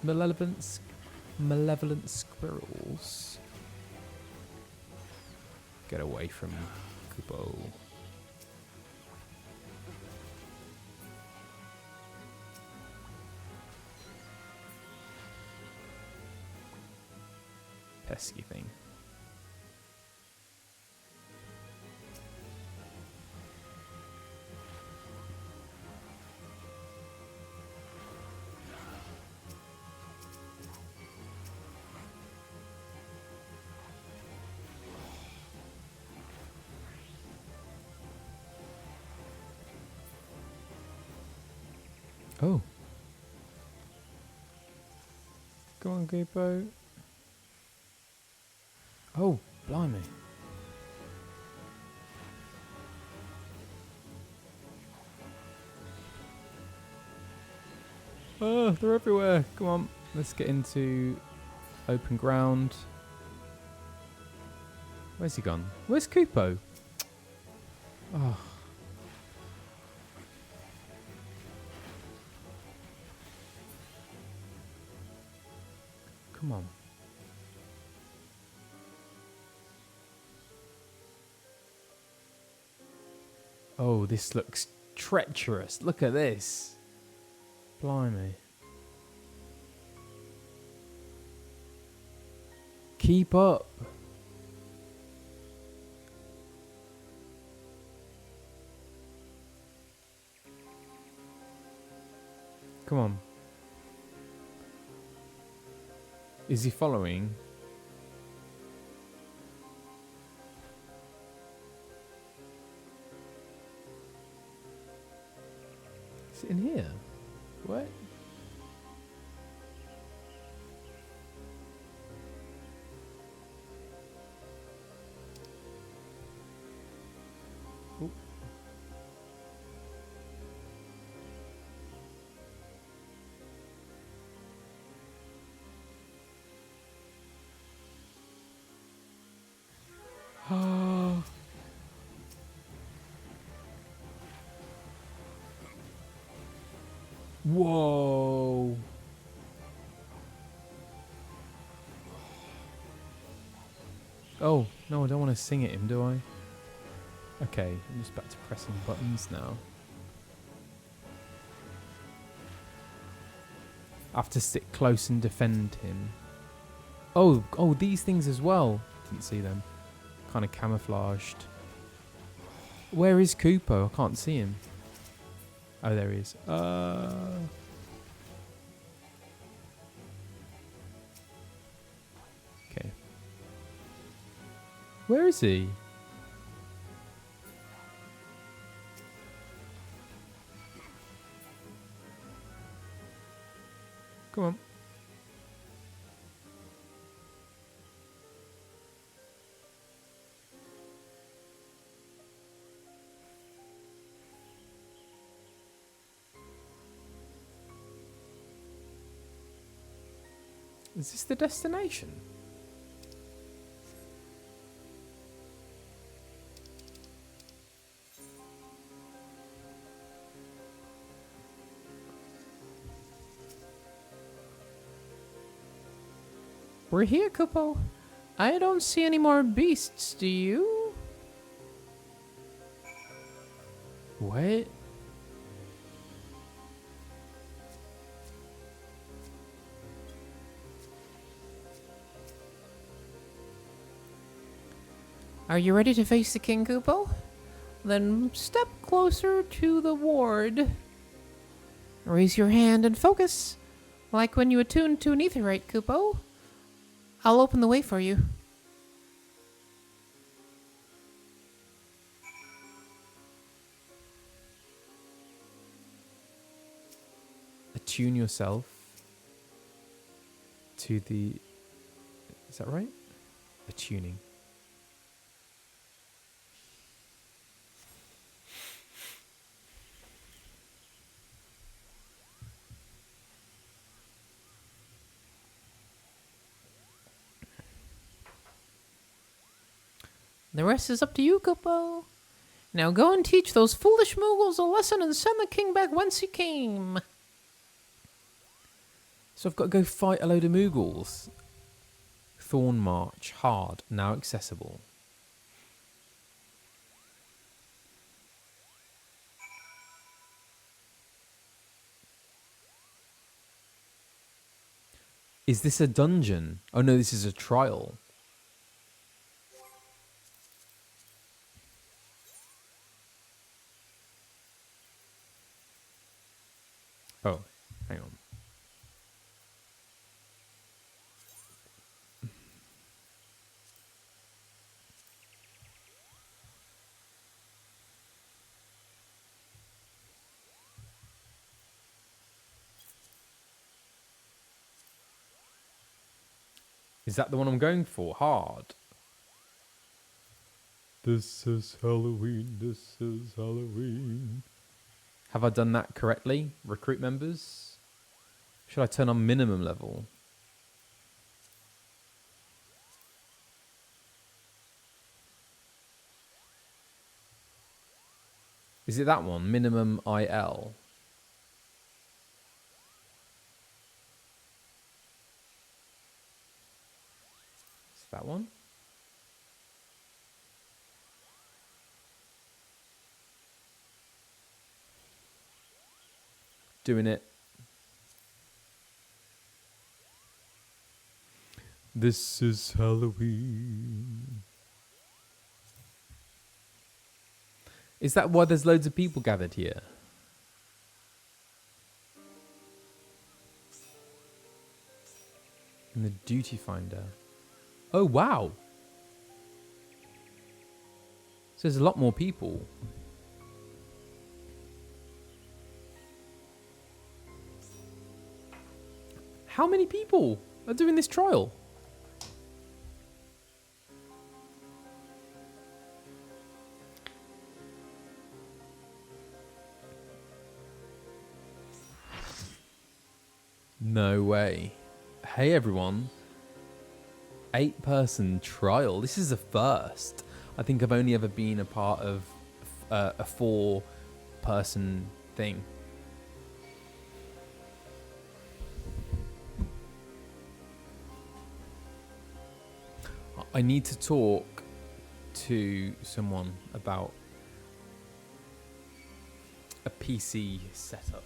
malevolent squirrels. Get away from Kupo. Pesky thing. Oh. Go on, Kupo. Oh, blimey. Oh, they're everywhere. Come on, let's get into open ground. Where's he gone? Where's Kupo? Oh. Come on. Oh, this looks treacherous. Look at this. Blimey. Keep up. Come on. Is he following? Is it in here? What? Ooh. Whoa. Oh, no, I don't want to sing at him, do I? Okay, I'm just back to pressing buttons now. I have to sit close and defend him. Oh, these things as well. Didn't see them. Kind of camouflaged. Where is Kupo? I can't see him. Oh, there he is. Okay. Where is he? Come on. Is this the destination? We're here, Kupo. I don't see any more beasts, do you? What? Are you ready to face the king, Kupo? Then step closer to the ward. Raise your hand and focus, like when you attune to an aetherite, Kupo. I'll open the way for you. Attune yourself to the... Is that right? Attuning. The rest is up to you, Kupo. Now go and teach those foolish Moogles a lesson and send the king back whence he came. So I've got to go fight a load of Moogles. Thorn March, hard, now accessible. Is this a dungeon? Oh no, this is a trial. Oh, hang on. Is that the one I'm going for? Hard. This is Halloween, this is Halloween. Have I done that correctly? Recruit members? Should I turn on minimum level? Is it that one? Minimum IL? Is that one? Doing it. This is Halloween. Is that why there's loads of people gathered here? In the duty finder. Oh, wow. So there's a lot more people. How many people are doing this trial? No way. Hey everyone. 8-person trial. This is a first. I think I've only ever been a part of a 4-person thing. I need to talk to someone about a PC setup.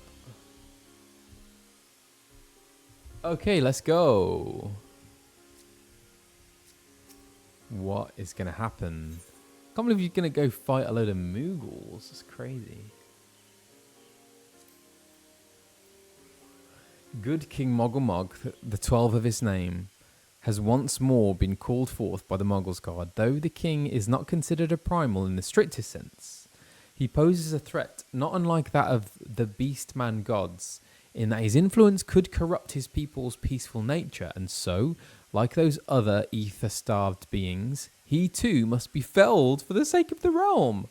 Okay, let's go. What is going to happen? I can't believe you're going to go fight a load of Moogles. It's crazy. Good King Moggle the 12 of his name, has once more been called forth by the Moggles Guard. Though the king is not considered a primal in the strictest sense, he poses a threat not unlike that of the Beastman gods, in that his influence could corrupt his people's peaceful nature, and so, like those other ether-starved beings, he too must be felled for the sake of the realm.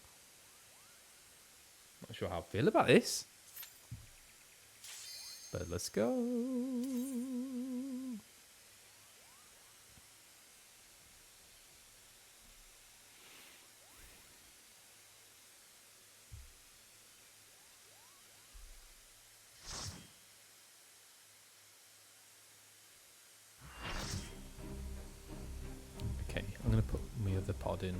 Not sure how I feel about this, but let's go. Okay, I'm going to put my other pod in.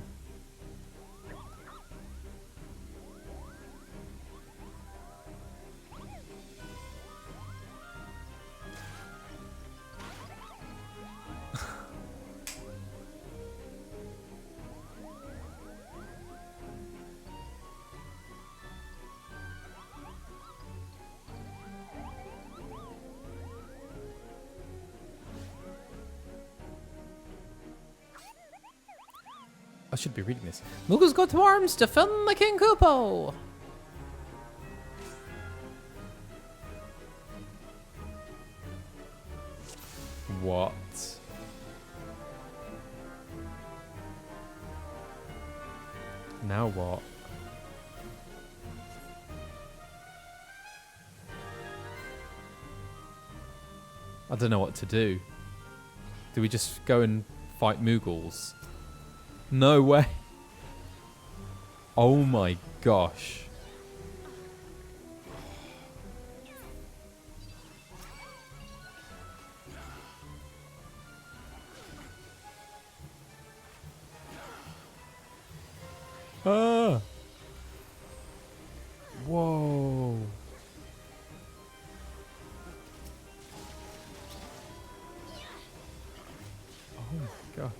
I should be reading this. Moogles got to arms to defend the King Kupo. What? Now what? I don't know what to do. Do we just go and fight Moogles? No way. Oh my gosh. Ah. Whoa. Oh my gosh.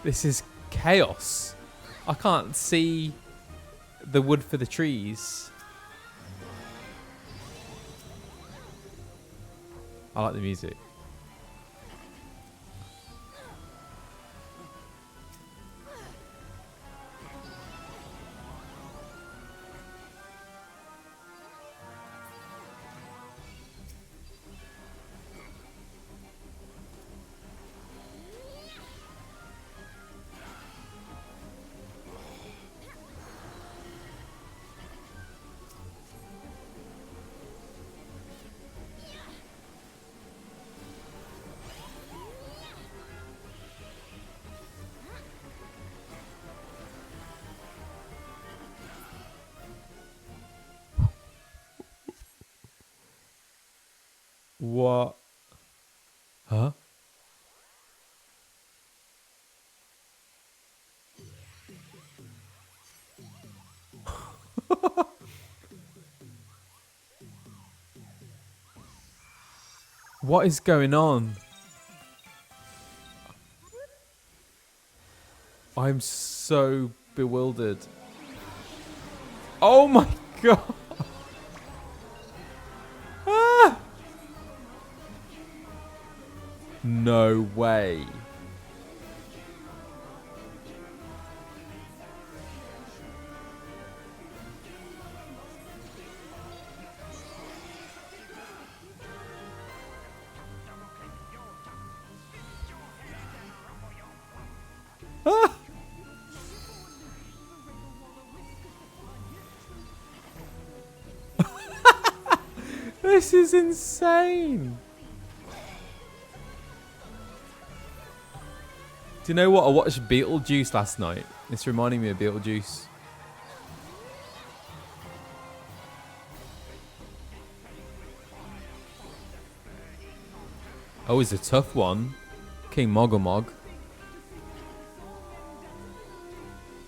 This is chaos. I can't see the wood for the trees. I like the music. What? Huh? What is going on? I'm so bewildered. Oh my god! Ah! No way. Ah! This is insane. Do you know what? I watched Beetlejuice last night. It's reminding me of Beetlejuice. Oh, it's a tough one. King Mogomog.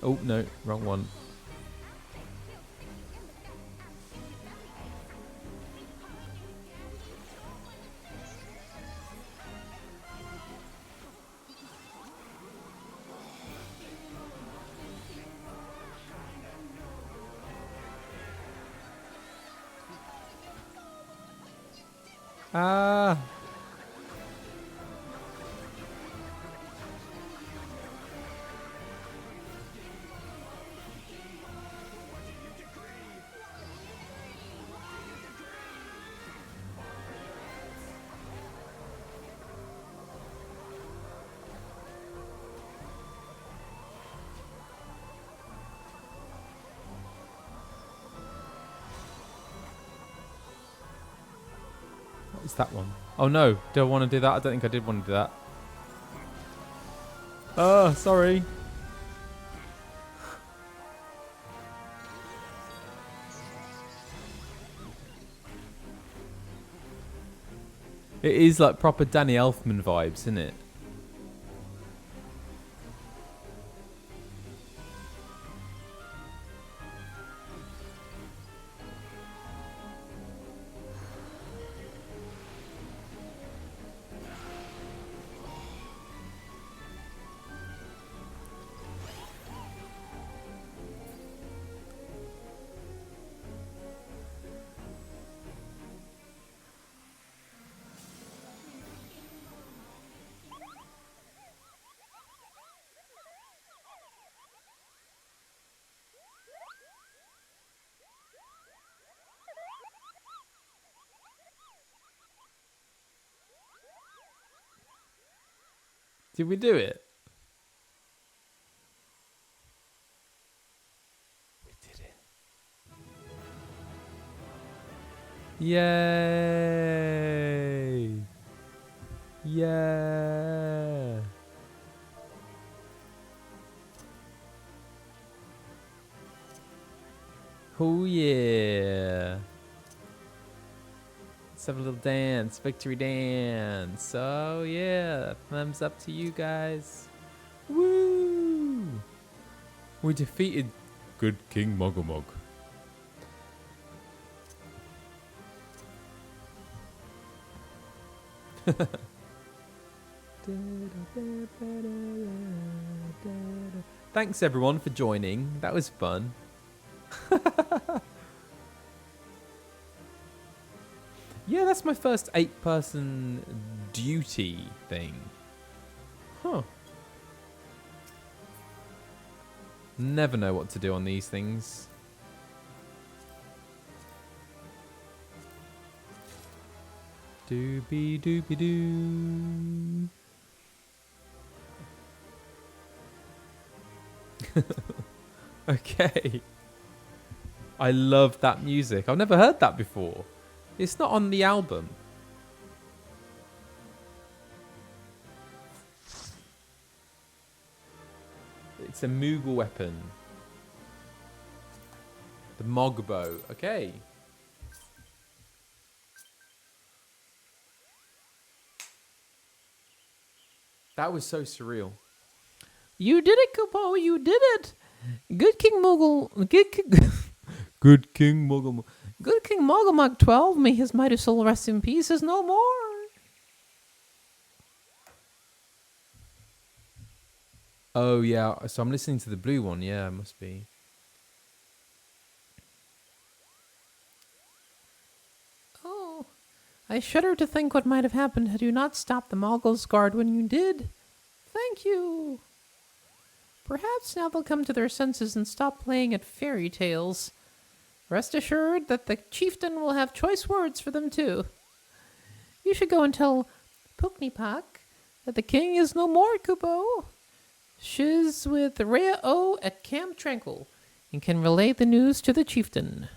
Oh, no. Wrong one. Ah. What is that one? Oh no, do I want to do that? I don't think I did want to do that. Oh, sorry. It is like proper Danny Elfman vibes, isn't it? Did we do it? We did it. Yay! Yeah! Oh yeah! Let's have a little dance, victory dance. Oh yeah, thumbs up to you guys. Woo! We defeated good King Mogomog. Thanks everyone for joining. That was fun. Yeah, that's my first 8-person duty thing. Huh. Never know what to do on these things. Doobie doobie doo. Okay. I love that music. I've never heard that before. It's not on the album. It's a Moogle weapon. The Mogbo. Okay. That was so surreal. You did it, Kupo. You did it. Good King Moogle. Good King Moggle. Good King Moggle 12. May his mighty soul rest in peace. Is no more. Oh, yeah. So I'm listening to the blue one. Yeah, it must be. Oh, I shudder to think what might have happened had you not stopped the Moggle's guard when you did. Thank you. Perhaps now they'll come to their senses and stop playing at fairy tales. Rest assured that the chieftain will have choice words for them too. You should go and tell Puknipak that the king is no more, Kupo. She's with Rhea O at Camp Tranquil and can relay the news to the chieftain.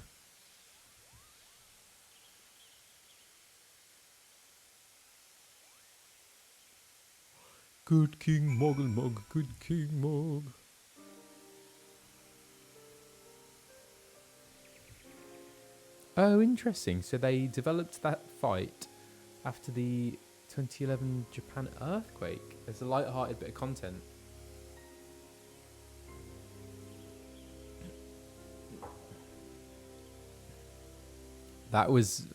Good King Moggle Mog, good King Mog. Oh, interesting. So they developed that fight after the 2011 Japan earthquake. There's a light-hearted bit of content. That was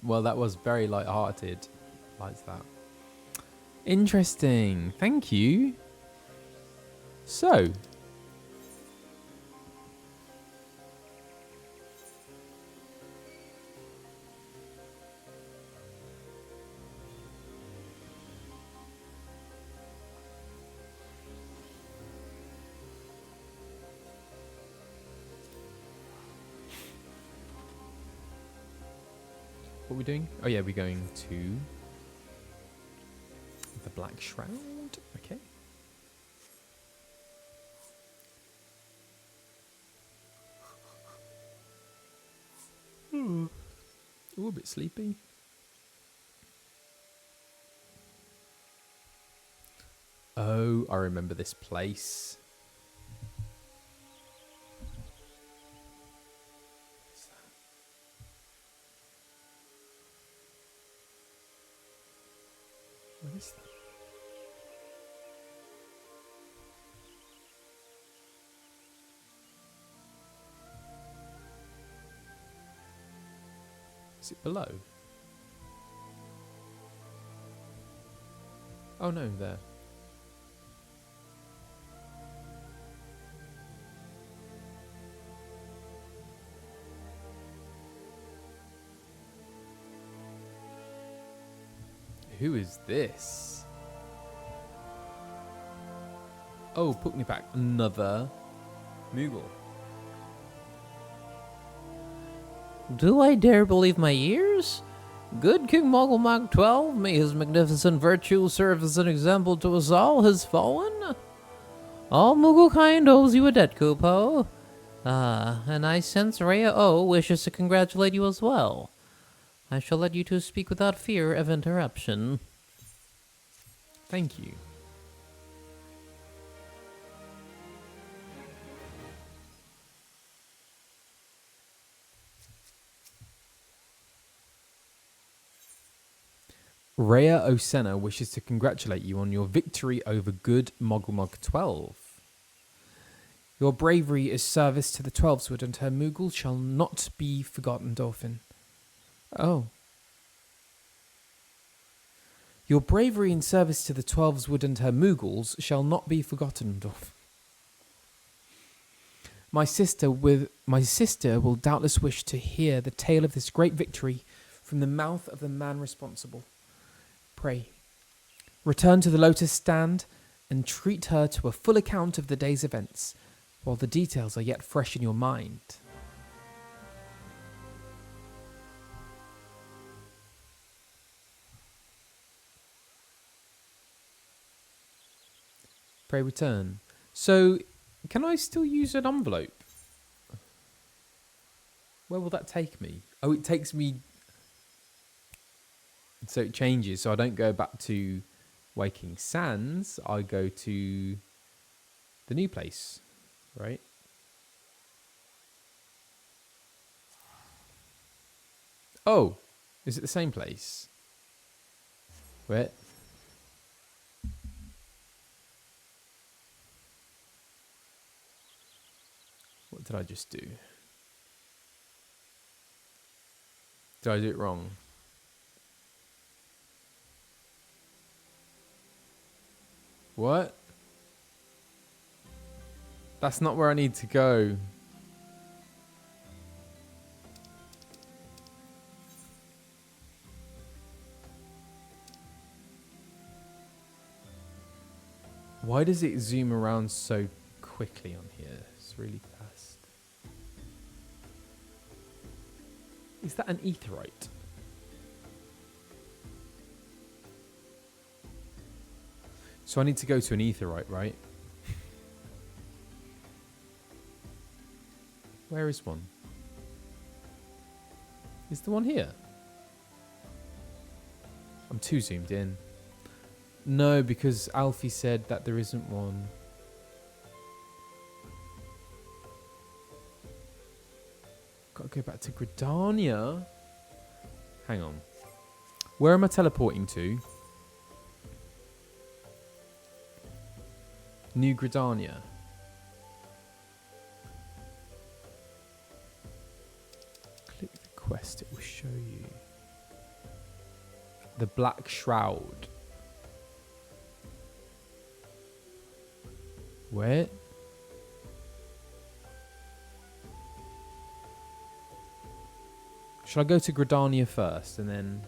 very light-hearted. Likes that. Interesting. Thank you. So, what are we doing? Oh yeah, we're going to the Black Shroud. Okay. Ooh, a bit sleepy. Oh, I remember this place. What is that? Is it below? Oh no, there. Who is this? Oh, Puknipak, another Moogle. Do I dare believe my ears? Good King Moggle Mag 12, may his magnificent virtue serve as an example to us all, has fallen. All Moogle kind owes you a debt, Kupo. Ah, and I sense Rhea O wishes to congratulate you as well. I shall let you two speak without fear of interruption. Thank you. Rhea Osena wishes to congratulate you on your victory over good Mogulmog 12. Your bravery is service to the Twelveswood and her Moogle shall not be forgotten, Dolphin. Oh. Your bravery in service to the Twelveswood and her Moogles shall not be forgotten, Dolphin. My sister will doubtless wish to hear the tale of this great victory from the mouth of the man responsible. Pray, return to the Lotus Stand and treat her to a full account of the day's events, while the details are yet fresh in your mind. Pray return. So, can I still use an envelope? Where will that take me? Oh, it takes me... So it changes. So I don't go back to Waking Sands. I go to the new place, right? Oh, is it the same place? Where? What did I just do? Did I do it wrong? What? That's not where I need to go. Why does it zoom around so quickly on here? It's really fast. Is that an aetheryte? So I need to go to an aetheryte, right? Where is one? Is the one here? I'm too zoomed in. No, because Alfie said that there isn't one. Gotta go back to Gridania. Hang on. Where am I teleporting to? New Gridania. Click the quest, it will show you. The Black Shroud. Where? Should I go to Gridania first and then...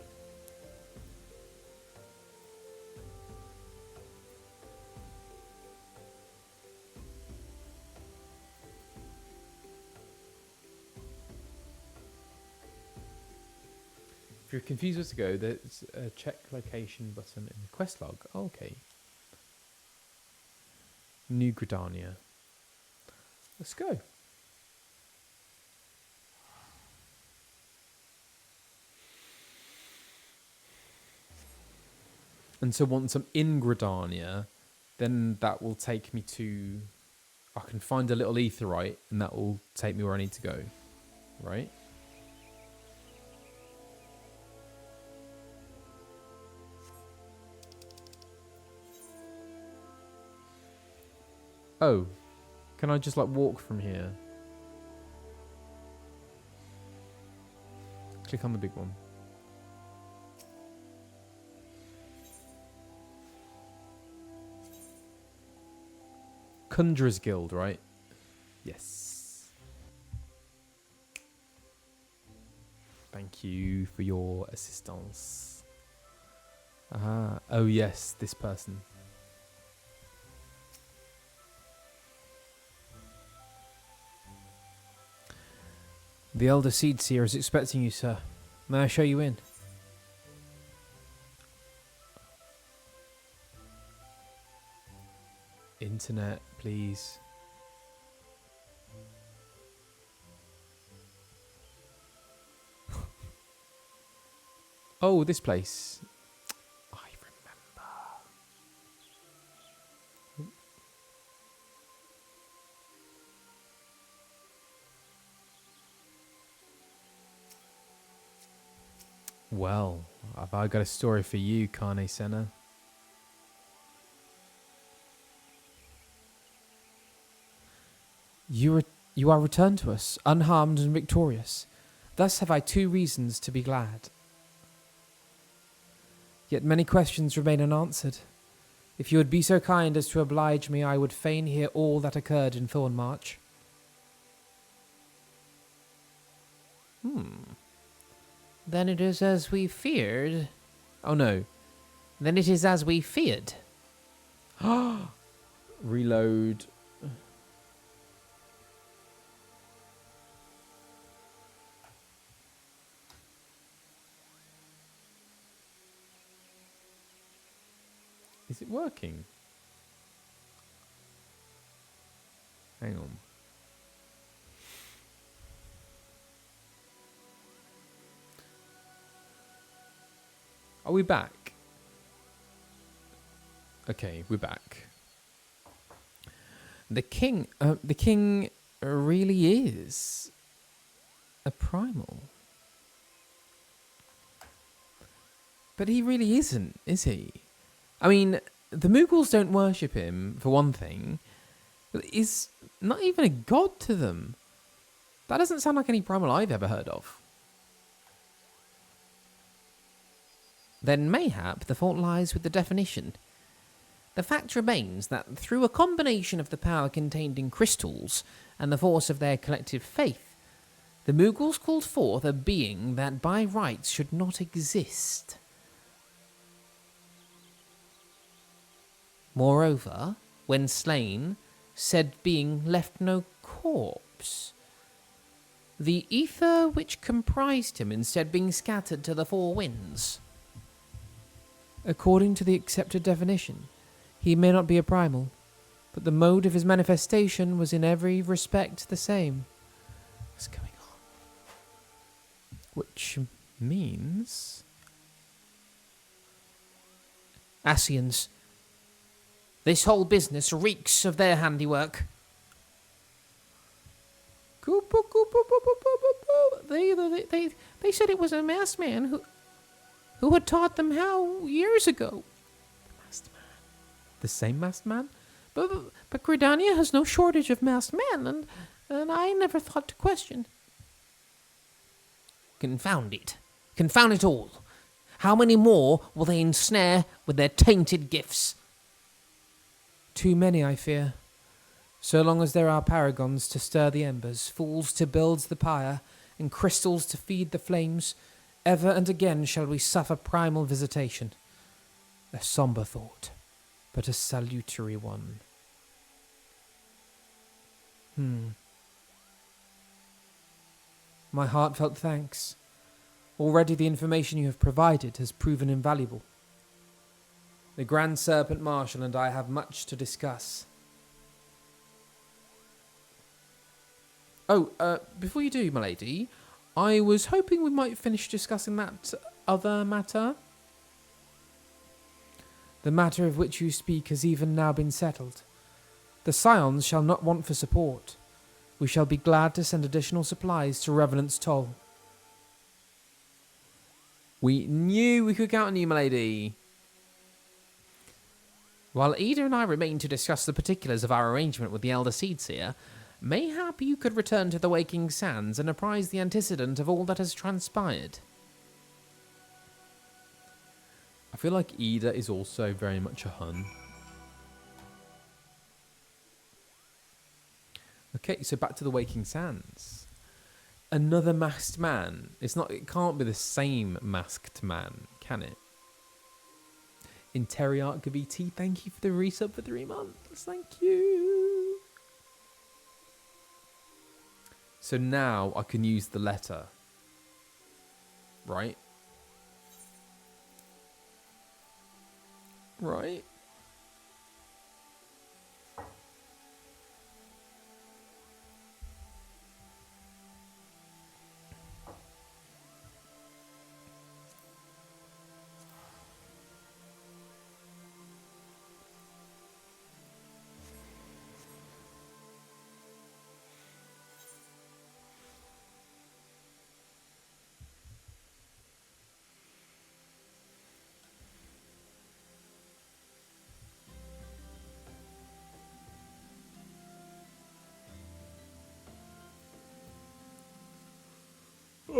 If you're confused where to go, there's a check location button in the quest log. Oh, okay. New Gridania. Let's go. And so once I'm in Gridania, then that will take me to... I can find a little aetheryte and that will take me where I need to go. Right? Oh, can I just like walk from here? Click on the big one. Conjurer's Guild, right? Yes. Thank you for your assistance. Ah, oh yes, this person. The Elder Seed Seer is expecting you, sir. May I show you in? Internet, please. Oh, this place. I remember. Well, have I got a story for you, Carne Senna? You are returned to us, unharmed and victorious. Thus have I 2 reasons to be glad. Yet many questions remain unanswered. If you would be so kind as to oblige me, I would fain hear all that occurred in Thorn March. Then it is as we feared. Oh no. Then it is as we feared. Reload. Is it working? Hang on. Are we back? Okay, we're back. The king really is a primal. But he really isn't, is he? I mean, the Moogles don't worship him, for one thing. He's not even a god to them. That doesn't sound like any primal I've ever heard of. Then mayhap the fault lies with the definition. The fact remains that through a combination of the power contained in crystals and the force of their collective faith, the Moogles called forth a being that by rights should not exist. Moreover, when slain, said being left no corpse. The ether which comprised him instead being scattered to the four winds. According to the accepted definition, he may not be a primal, but the mode of his manifestation was in every respect the same. What's going on? Which means... Scions. This whole business reeks of their handiwork. Kupo, kupo, po, po, po, po, po. They said it was a masked man who had taught them how years ago. The masked man. The same masked man? But Gridania has no shortage of masked men, and I never thought to question. Confound it. Confound it all. How many more will they ensnare with their tainted gifts? Too many, I fear. So long as there are paragons to stir the embers, fools to build the pyre, and crystals to feed the flames, ever and again shall we suffer primal visitation. A sombre thought, but a salutary one. My heartfelt thanks. Already the information you have provided has proven invaluable. The Grand Serpent Marshal and I have much to discuss. Oh, before you do, my lady, I was hoping we might finish discussing that other matter. The matter of which you speak has even now been settled. The Scions shall not want for support. We shall be glad to send additional supplies to Revenant's Toll. We knew we could count on you, my lady. While Ida and I remain to discuss the particulars of our arrangement with the Elder Seedseer, mayhap you could return to the Waking Sands and apprise the antecedent of all that has transpired. I feel like Ida is also very much a Hun. Okay, so back to the Waking Sands. Another masked man. It can't be the same masked man, can it? Interiarch VT, thank you for the resub for 3 months. Thank you. So now I can use the letter. Right? Right?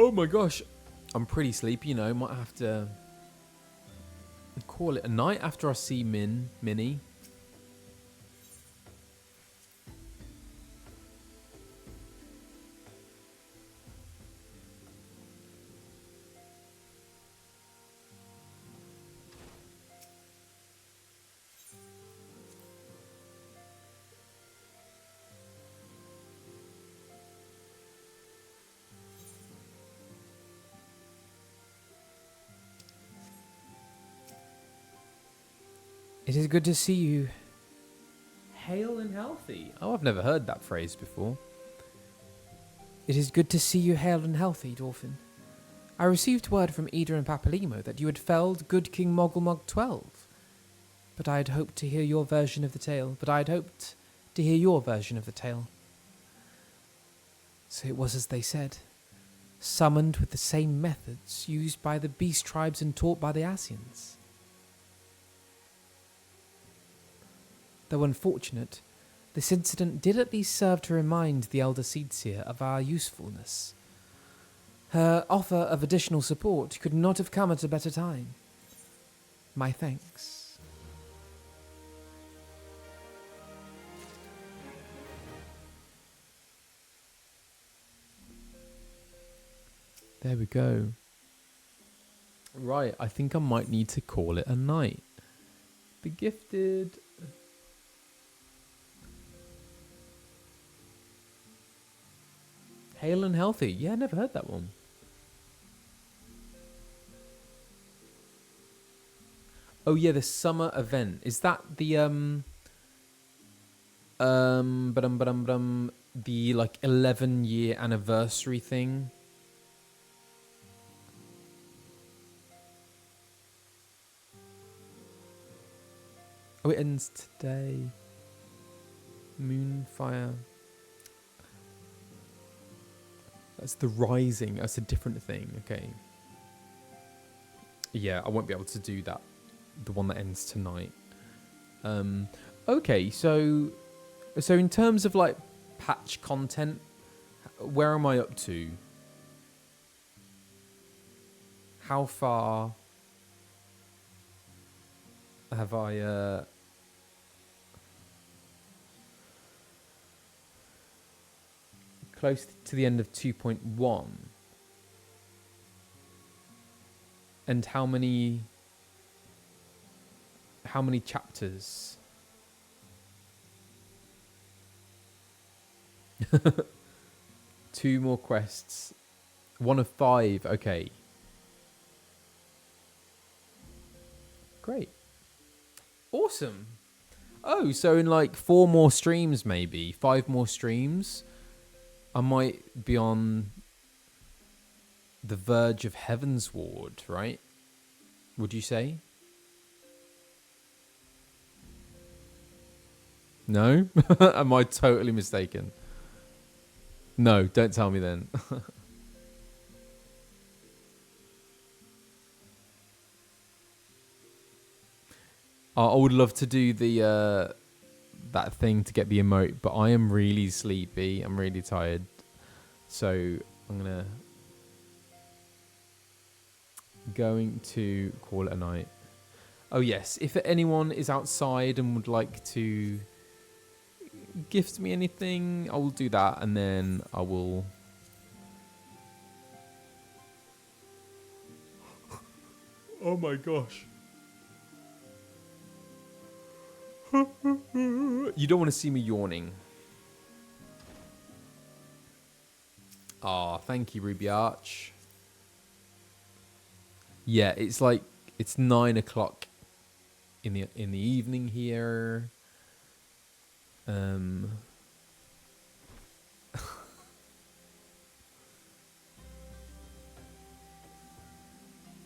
Oh my gosh. I'm pretty sleepy, Might have to call it a night after I see Minnie. It is good to see you. Hale and healthy. Oh, I've never heard that phrase before. It is good to see you hale and healthy, Dolphin. I received word from Ida and Papalimo that you had felled Good King Mogulmog 12. But I had hoped to hear your version of the tale. So it was as they said. Summoned with the same methods used by the beast tribes and taught by the Scions. Though unfortunate, this incident did at least serve to remind the elder Seedseer of our usefulness. Her offer of additional support could not have come at a better time. My thanks. There we go. Right, I think I might need to call it a night. Be gifted. Hale and healthy. Yeah, never heard that one. Oh yeah, the summer event. Is that the the like 11-year anniversary thing? Oh, it ends today. Moonfire. That's the Rising. That's a different thing. Okay. Yeah, I won't be able to do that. The one that ends tonight. Okay, so in terms of like patch content, where am I up to? How far have I close to the end of 2.1? And how many chapters? 2 more quests. 1 of 5. Okay. Great. Awesome. Oh, so in like 4 more streams, maybe 5 more streams, I might be on the verge of Heaven's Ward, right? Would you say? No? Am I totally mistaken? No, don't tell me then. I would love to do the that thing to get the emote, but I am really sleepy. I'm really tired. So I'm going to call it a night. Oh yes, if anyone is outside and would like to gift me anything, I will do that, and then I will oh my gosh. You don't want to see me yawning. Ah, thank you, Ruby Arch. Yeah, it's like it's 9 o'clock in the evening here.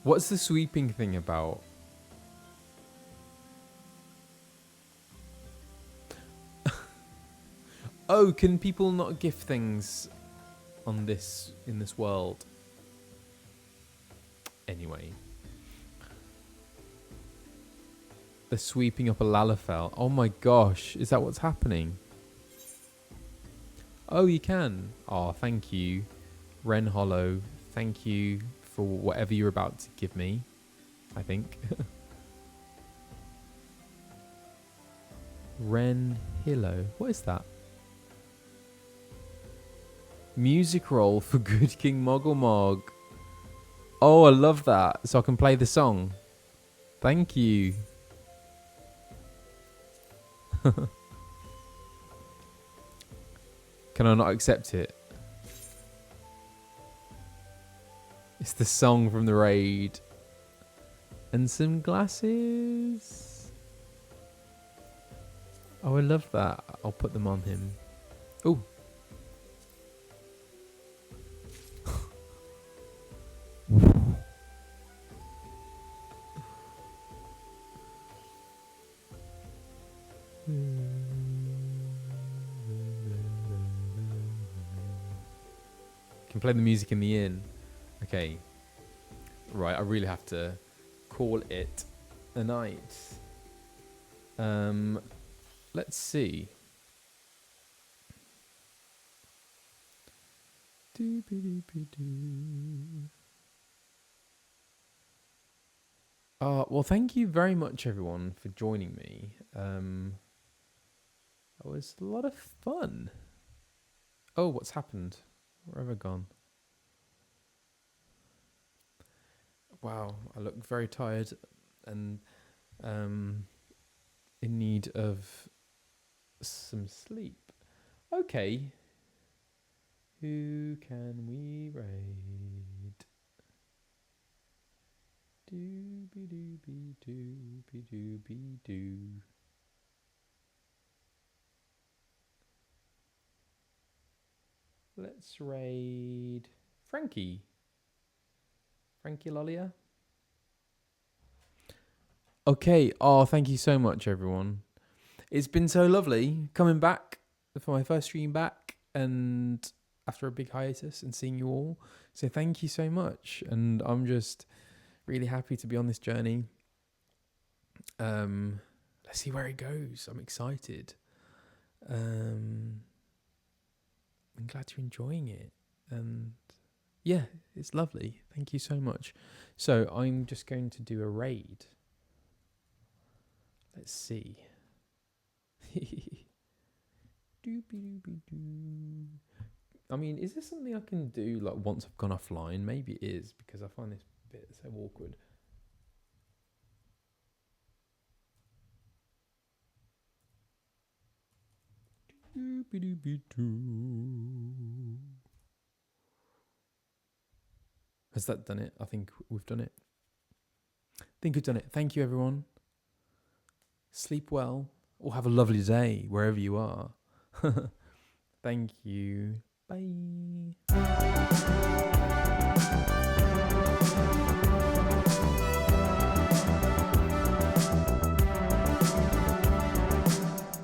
What's the sweeping thing about? Oh, can people not gift things on this in this world? Anyway. They're sweeping up a Lalafell. Oh my gosh, is that what's happening? Oh, you can. Oh, thank you. Ren Hollow, thank you for whatever you're about to give me, I think. Ren Hillo. What is that? Music roll for Good King Mogulmog. Oh, I love that. So I can play the song. Thank you. Can I not accept it? It's the song from the raid. And some glasses. Oh, I love that. I'll put them on him. Oh. Can play the music in the inn. Okay. Right, I really have to call it a night. Let's see. Well, thank you very much, everyone, for joining me. That was a lot of fun. Oh, what's happened? Where have I gone? Wow, I look very tired and in need of some sleep. Okay. Who can we raid? Doo-be-doo-be-doo-be-doo-be-doo. Let's raid Frankie. Frankie Lollia. Okay. Oh, thank you so much, everyone. It's been so lovely coming back for my first stream back and after a big hiatus and seeing you all. So thank you so much. And I'm just really happy to be on this journey. Let's see where it goes. I'm excited. I'm glad you're enjoying it. And yeah, it's lovely. Thank you so much. So I'm just going to do a raid. Let's see. I mean, is this something I can do like once I've gone offline? Maybe it is, because I find this bit so awkward. Has that done it? I think we've done it. I think we've done it. Thank you, everyone. Sleep well, or have a lovely day wherever you are. Thank you. Bye.